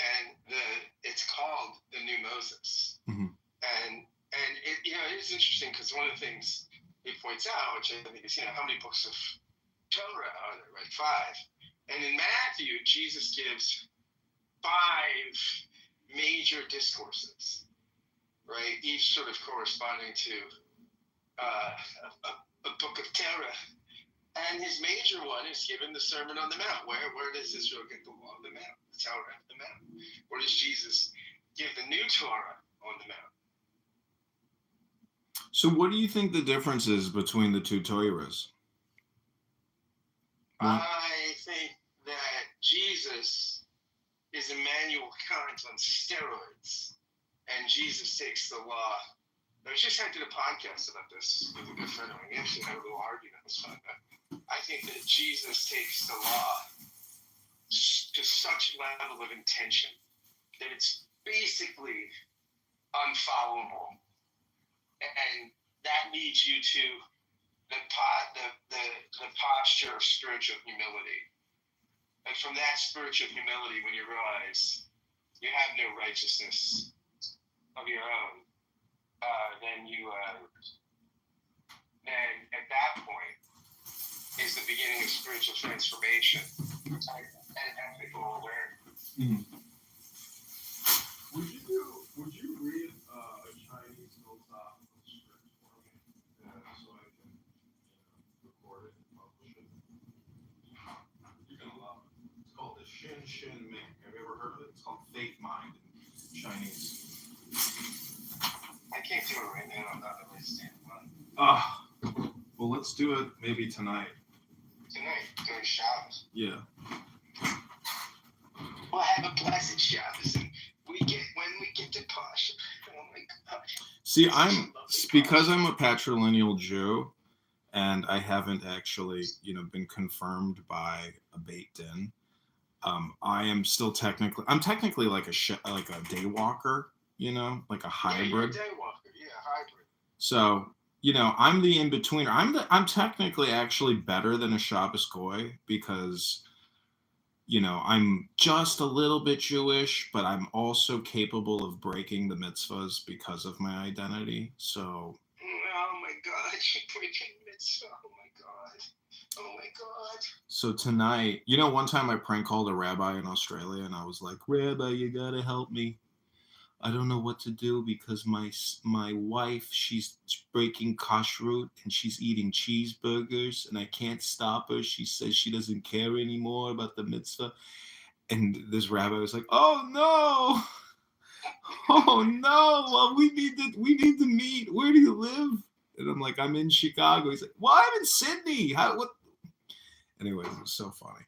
and it's called The New Moses. Mm-hmm. And it, it is interesting because one of the things he points out, which I think is, how many books of Torah are there, right? 5. And in Matthew, Jesus gives 5 major discourses, right? Each sort of corresponding to a book of Torah. And his major one is given the Sermon on the Mount. Where does Israel get the law of the Mount, the Torah of the Mount? Where does Jesus give the new Torah on the Mount? So what do you think the difference is between the two Torahs? I think that Jesus is Immanuel Kant on steroids, and Jesus takes the law. I was just did a podcast about this with a good friend of mine. We actually had a little argument. It was fun. I think that Jesus takes the law to such level of intention that it's basically unfollowable, and that leads you to the posture of spiritual humility. And from that spiritual humility, when you realize you have no righteousness of your own, then at that point is the beginning of spiritual transformation and ethical awareness. Mm-hmm. Would you read a Chinese philosophical script for me so I can record it and publish it? You're gonna love it. It's called the Shin Ming. Have you ever heard of it? It's called Faith Mind in Chinese. I can't do it right now. I'm not really standing on. Well, let's do it maybe tonight. Tonight, during Shabbos. Yeah. We'll have a blessed Shabbos, and when we get to Pasha. Oh my God. See, because I'm a patrilineal Jew, and I haven't actually, been confirmed by a Beit Din. I am still technically like a day walker, like a hybrid. Yeah, you're a day walker. Yeah, hybrid. So, I'm the in-betweener. I'm technically actually better than a Shabbos Goy because, I'm just a little bit Jewish, but I'm also capable of breaking the mitzvahs because of my identity. So. Oh my God, you're breaking mitzvah. Oh my God. Oh my God. So tonight, one time I prank called a rabbi in Australia and I was like, Rabbi, you gotta help me. I don't know what to do because my wife, she's breaking kashrut and she's eating cheeseburgers and I can't stop her. She says she doesn't care anymore about the mitzvah. And this rabbi was like, oh no. Oh no. Well, we need to meet. Where do you live? And I'm like, I'm in Chicago. He's like, well, I'm in Sydney. What? Anyways, it was so funny.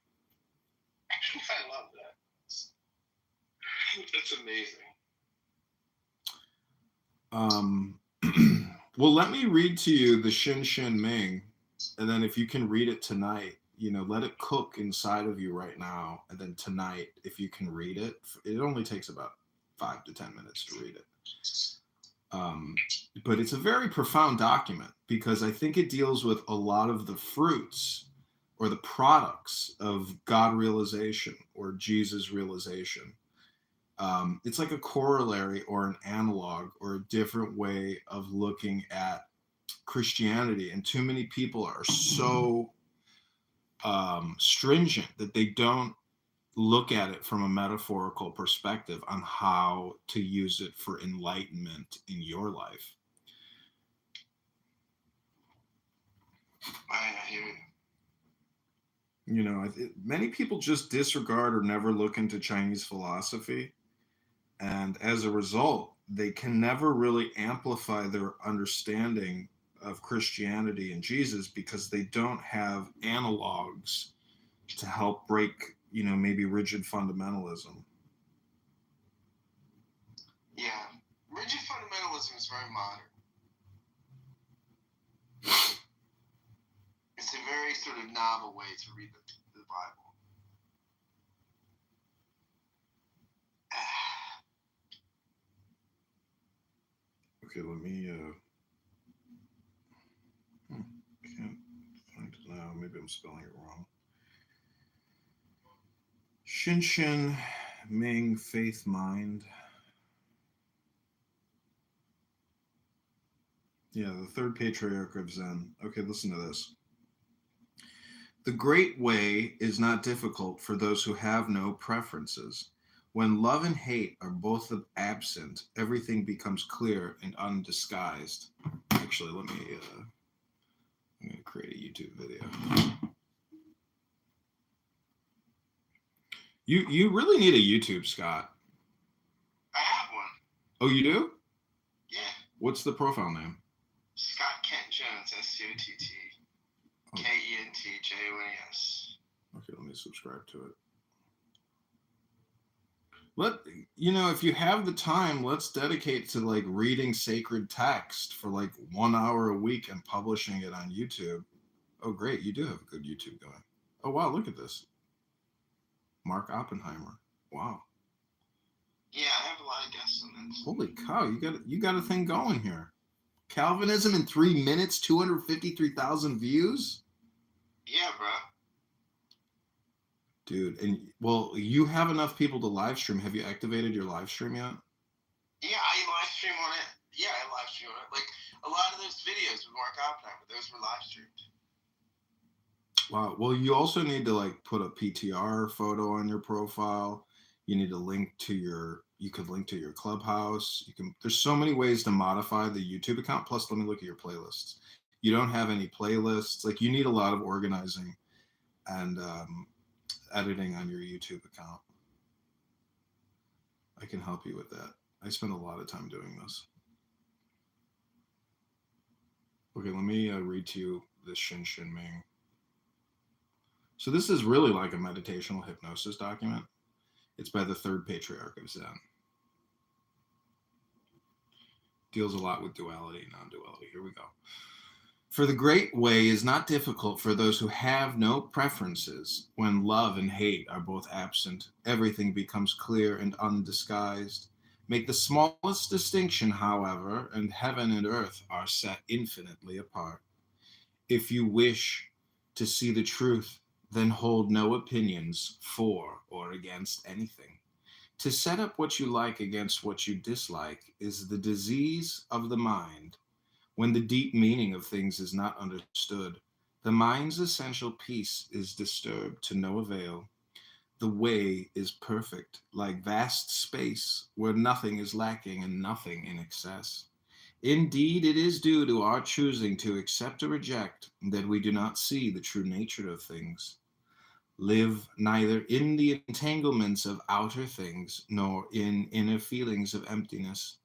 I love that. That's amazing. Well, let me read to you the Shin Ming, and then if you can read it tonight, let it cook inside of you right now, and then tonight, if you can read it, it only takes about 5 to 10 minutes to read it. But it's a very profound document because I think it deals with a lot of the fruits or the products of God realization or Jesus realization. It's like a corollary or an analog or a different way of looking at Christianity. And too many people are so stringent that they don't look at it from a metaphorical perspective on how to use it for enlightenment in your life. I hear you. Many people just disregard or never look into Chinese philosophy. And as a result, they can never really amplify their understanding of Christianity and Jesus because they don't have analogs to help break, maybe rigid fundamentalism. Yeah, rigid fundamentalism is very modern. It's a very sort of novel way to read the Bible. Okay, let me. I can't find it now. Maybe I'm spelling it wrong. Shinshin Ming Faith Mind. Yeah, the third patriarch of Zen. Okay, listen to this. The great way is not difficult for those who have no preferences. When love and hate are both absent, everything becomes clear and undisguised. Actually, I'm going to create a YouTube video. You really need a YouTube, Scott. I have one. Oh, you do? Yeah. What's the profile name? Scott Kent Jones, SCOTT-KENTJONES. Okay, let me subscribe to it. If you have the time, let's dedicate to like reading sacred text for like 1 hour a week and publishing it on YouTube. Oh, great. You do have a good YouTube going. Oh, wow. Look at this. Mark Oppenheimer. Wow. Yeah, I have a lot of guests on this. Holy cow. You got a thing going here. Calvinism in 3 minutes, 253,000 views? Yeah, bro. Dude, and well, you have enough people to live stream. Have you activated your live stream yet? Yeah, I live stream on it. Yeah, I live stream on it. Like a lot of those videos with Mark Oppenheimer, those were live streamed. Wow. Well, you also need to like put a PTR photo on your profile. You need to you could link to your Clubhouse. There's so many ways to modify the YouTube account. Plus, let me look at your playlists. You don't have any playlists. Like you need a lot of organizing and editing on your YouTube account. I can help you with that. I spend a lot of time doing this. Okay, let me read to you this Shinshin Ming. So this is really like a meditational hypnosis document. It's by the third patriarch of Zen. Deals a lot with duality and non-duality. Here we go. For the great way is not difficult for those who have no preferences. When love and hate are both absent, everything becomes clear and undisguised. Make the smallest distinction, however, and heaven and earth are set infinitely apart. If you wish to see the truth, then hold no opinions for or against anything. To set up what you like against what you dislike is the disease of the mind. When the deep meaning of things is not understood, the mind's essential peace is disturbed to no avail. The way is perfect, like vast space, where nothing is lacking and nothing in excess. Indeed, it is due to our choosing to accept or reject that we do not see the true nature of things. Live neither in the entanglements of outer things nor in inner feelings of emptiness.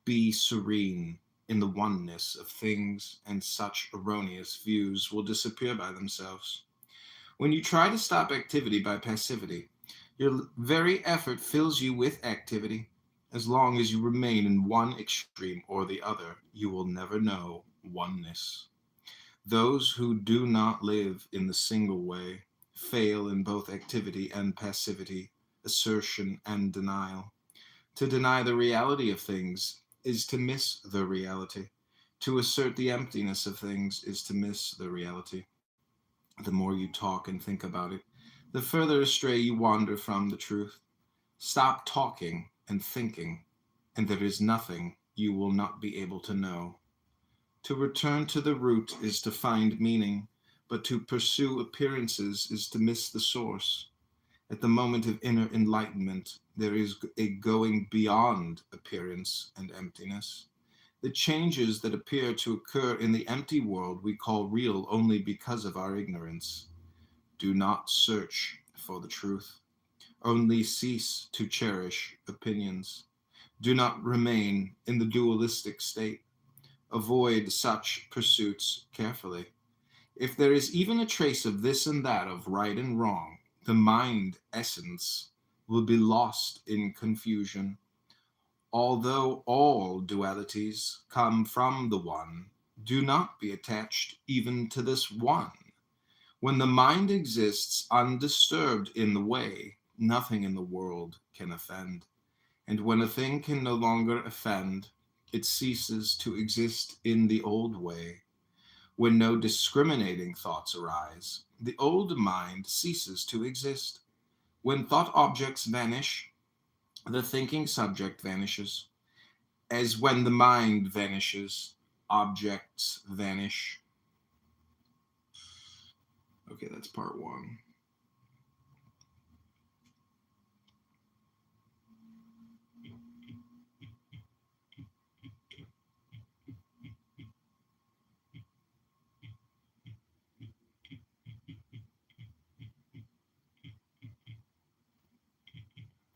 Be serene in the oneness of things, and such erroneous views will disappear by themselves. When you try to stop activity by passivity, your very effort fills you with activity. As long as you remain in one extreme or the other, you will never know oneness. Those who do not live in the single way fail in both activity and passivity, assertion and denial. To deny the reality of things is to miss the reality. To assert the emptiness of things is to miss the reality. The more you talk and think about it, the further astray you wander from the truth. Stop talking and thinking, and there is nothing you will not be able to know. To return to the root is to find meaning, but to pursue appearances is to miss the source. At the moment of inner enlightenment, there is a going beyond appearance and emptiness. The changes that appear to occur in the empty world we call real only because of our ignorance. Do not search for the truth. Only cease to cherish opinions. do not remain in the dualistic state. Avoid such pursuits carefully. If there is even a trace of this and that, of right and wrong, the mind essence will be lost in confusion. Although all dualities come from the one, do not be attached even to this one. When the mind exists undisturbed in the way, nothing in the world can offend. And when a thing can no longer offend, it ceases to exist in the old way. When no discriminating thoughts arise, the old mind ceases to exist. When thought objects vanish, the thinking subject vanishes. As when the mind vanishes, objects vanish. Okay, that's part one.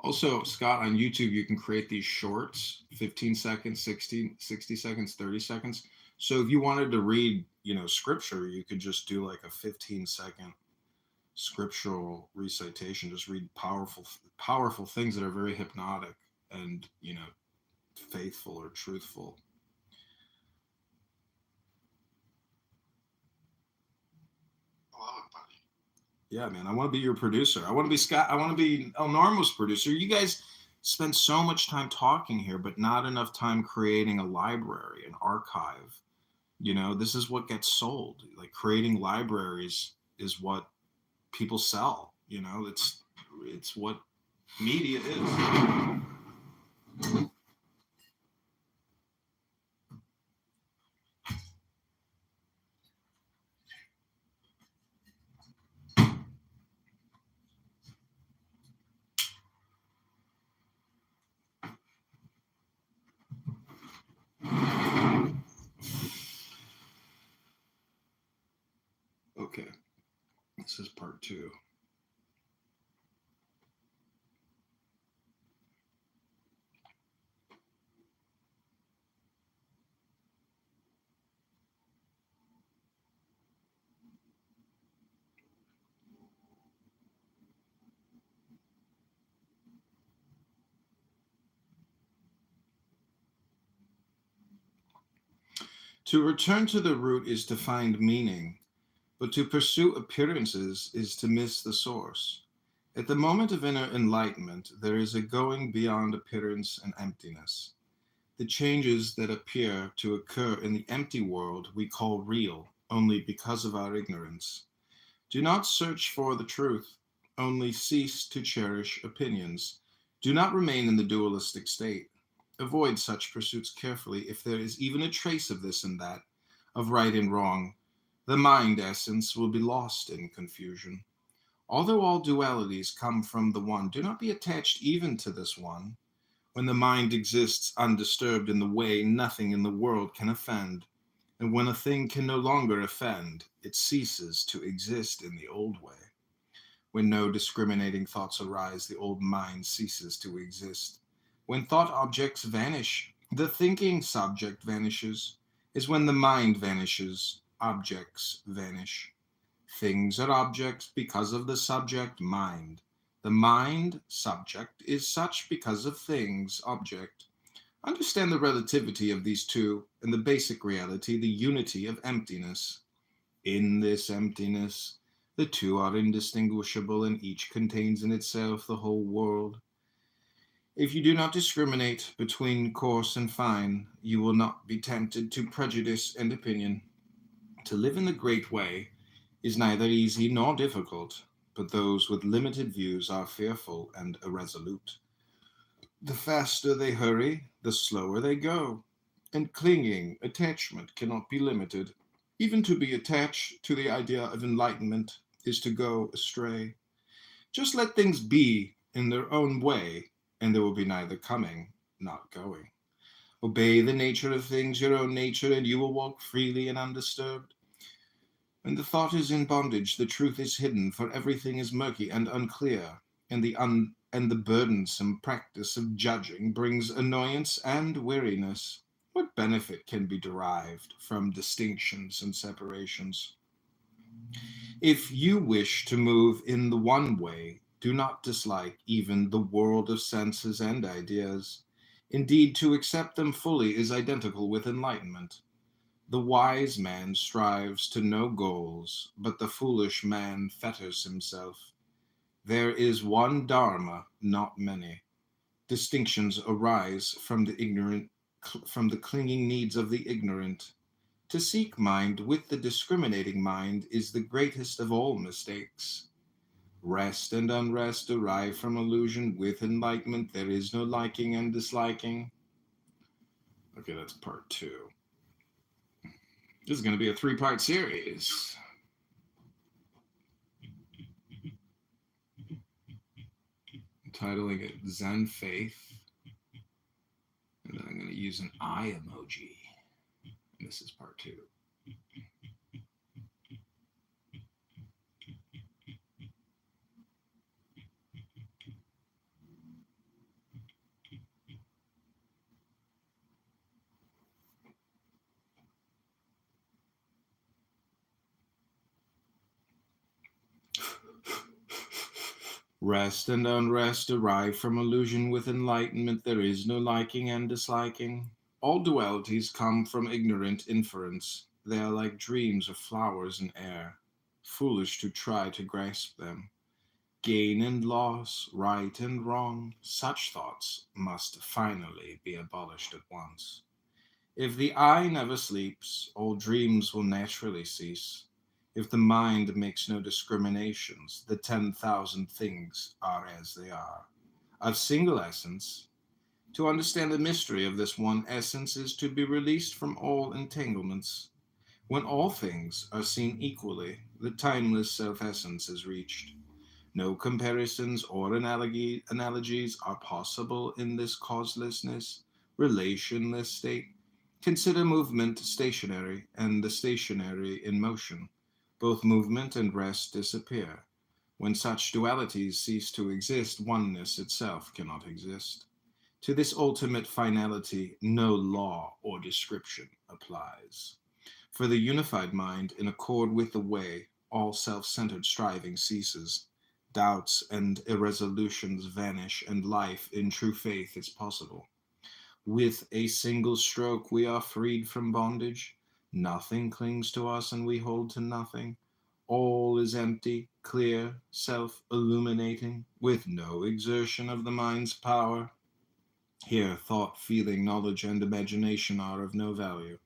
Also, Scott, on YouTube, you can create these shorts, 15 seconds, 60 seconds, 30 seconds. So if you wanted to read, scripture, you could just do like a 15-second scriptural recitation. Just read powerful things that are very hypnotic and, faithful or truthful. Yeah, man, I want to be your producer. I want to be Scott. I want to be El Normo's producer. You guys spend so much time talking here, but not enough time creating a library, an archive. This is what gets sold. Like, creating libraries is what people sell. It's what media is. Okay, this is part two. To return to the root is to find meaning, but to pursue appearances is to miss the source. At the moment of inner enlightenment, there is a going beyond appearance and emptiness. The changes that appear to occur in the empty world we call real only because of our ignorance. Do not search for the truth, only cease to cherish opinions. Do not remain in the dualistic state. Avoid such pursuits carefully. If there is even a trace of this and that, of right and wrong, the mind essence will be lost in confusion. Although all dualities come from the one, do not be attached even to this one. When the mind exists undisturbed in the way, nothing in the world can offend. And when a thing can no longer offend, it ceases to exist in the old way. When no discriminating thoughts arise, the old mind ceases to exist. When thought objects vanish, the thinking subject vanishes. As when the mind vanishes, objects vanish. Things are objects because of the subject mind. The mind subject is such because of things object. Understand the relativity of these two and the basic reality, the unity of emptiness. In this emptiness, the two are indistinguishable, and each contains in itself the whole world. If you do not discriminate between coarse and fine, you will not be tempted to prejudice and opinion. To live in the great way is neither easy nor difficult, but those with limited views are fearful and irresolute. The faster they hurry, the slower they go, and clinging attachment cannot be limited. Even to be attached to the idea of enlightenment is to go astray. Just let things be in their own way, and there will be neither coming nor going. Obey the nature of things, your own nature, and you will walk freely and undisturbed. When the thought is in bondage, the truth is hidden, for everything is murky and unclear, and the and the burdensome practice of judging brings annoyance and weariness. What benefit can be derived from distinctions and separations? If you wish to move in the one way, do not dislike even the world of senses and ideas. Indeed, to accept them fully is identical with enlightenment. The wise man strives to know goals, but the foolish man fetters himself. There is one Dharma, not many. Distinctions arise from the ignorant, from the clinging needs of the ignorant. To seek mind with the discriminating mind is the greatest of all mistakes. Rest and unrest derive from illusion. With enlightenment, there is no liking and disliking. Okay, that's part 2. This is going to be a 3-part series. I'm titling it Zen Faith. And then I'm going to use an eye emoji. And this is part 2. Rest and unrest derive from illusion. With enlightenment, there is no liking and disliking. All dualities come from ignorant inference. They are like dreams of flowers in air, foolish to try to grasp them. Gain and loss, right and wrong, such thoughts must finally be abolished at once. If the eye never sleeps, all dreams will naturally cease. If the mind makes no discriminations, the 10,000 things are as they are, of single essence. To understand the mystery of this one essence is to be released from all entanglements. When all things are seen equally, the timeless self-essence is reached. No comparisons or analogies are possible in this causelessness, relationless state. Consider movement stationary and the stationary in motion. Both movement and rest disappear. When such dualities cease to exist, oneness itself cannot exist. To this ultimate finality, no law or description applies. For the unified mind, in accord with the way, all self-centered striving ceases. Doubts and irresolutions vanish, and life in true faith is possible. With a single stroke, we are freed from bondage. Nothing clings to us, and we hold to nothing. All is empty, clear, self-illuminating, with no exertion of the mind's power. Here, thought, feeling, knowledge, and imagination are of no value.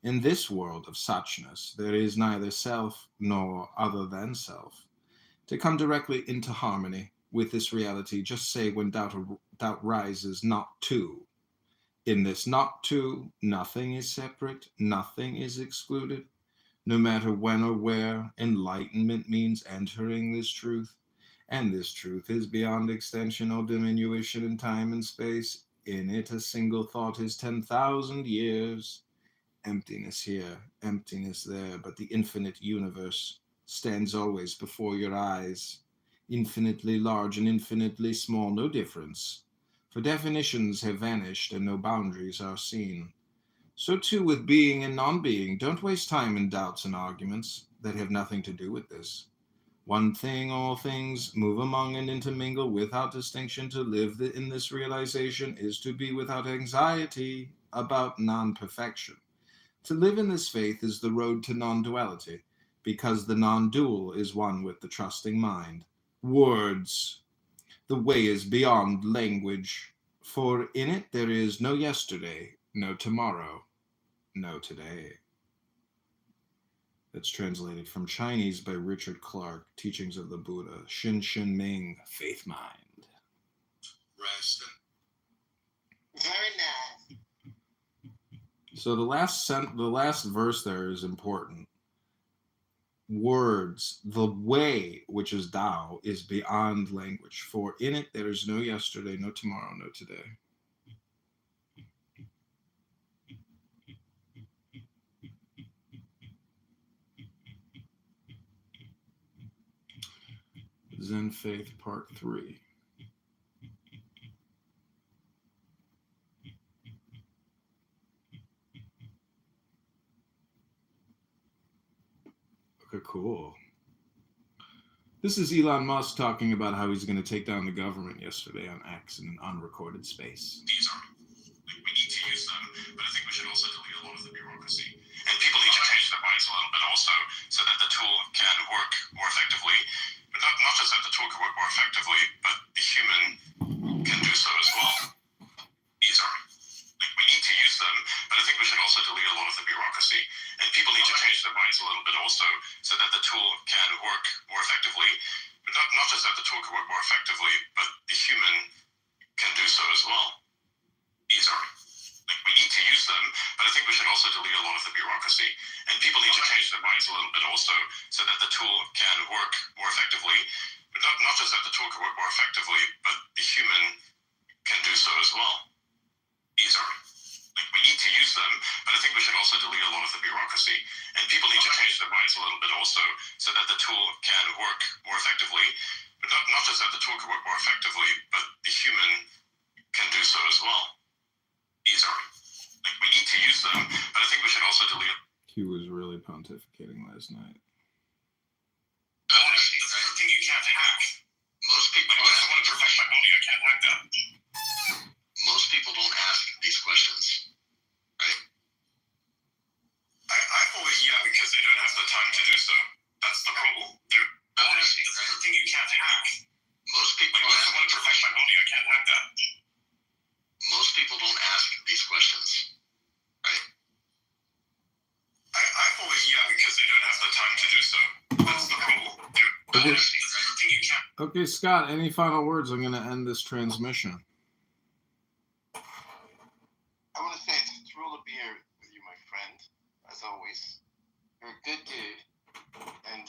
In this world of suchness, there is neither self nor other than self. To come directly into harmony with this reality, just say when doubt rises, not to. In this not to, nothing is separate, nothing is excluded. No matter when or where, enlightenment means entering this truth. And this truth is beyond extension or diminution in time and space. In it, a single thought is 10,000 years. Emptiness here, emptiness there, but the infinite universe stands always before your eyes. Infinitely large and infinitely small, no difference. For definitions have vanished and no boundaries are seen. So too with being and non-being. Don't waste time in doubts and arguments that have nothing to do with this. One thing, all things, move among and intermingle without distinction. To live in this realization is to be without anxiety about non-perfection. To live in this faith is the road to non-duality, because the non-dual is one with the trusting mind. Words. The way is beyond language, for in it there is no yesterday, no tomorrow, no today. That's translated from Chinese by Richard Clark, Teachings of the Buddha, Shin Shin Ming, Faith Mind. Rest. Very nice. So the last verse there is important. Words, the way, which is Tao, is beyond language. For in it there is no yesterday, no tomorrow, no today. Zen Faith, Part 3. cool. This is Elon Musk talking about how he's going to take down the government yesterday on X in an unrecorded space. These are, we need to use them, but I think we should also delete a lot of the bureaucracy. And people need to change their minds a little bit also, so that the tool can work more effectively. But not just that the tool can work more effectively, but the human can do so as well. These are, we need to use them, but I think we should also delete a lot of the bureaucracy. And people need to change their minds a little bit also, so that the tool can work more effectively. But not just that the tool can work more effectively, but the human can do so as well. These are, we need to use them, but I think we should also delete a lot of the bureaucracy. And people need to change their minds a little bit also, so that the tool can work more effectively. But not just that the tool can work more effectively, but the human can do so as well. These are, we need to use them, but I think we should also delete a lot of the bureaucracy. And people need to change their minds a little bit also, so that the tool can work more effectively. But not just that the tool can work more effectively, but the human can do so as well. These are, we need to use them, but I think we should also delete. He was really pontificating last night. Honesty, that's the thing you can't hack. Most people, I want to protect my money, I can't hack that. Most people don't ask these questions, right? I've always, because they don't have the time to do so. That's the problem. Honesty, that's the thing you can't hack. Most people, I want to protect my money, I can't hack that. Most people don't ask these questions, right? I've always, because they don't have the time to do so. That's the problem. Honesty, that's the thing you can't. Okay, Scott, any final words? I'm going to end this transmission. I want to say it's a thrill to be here with you, my friend, as always. You're a good dude, and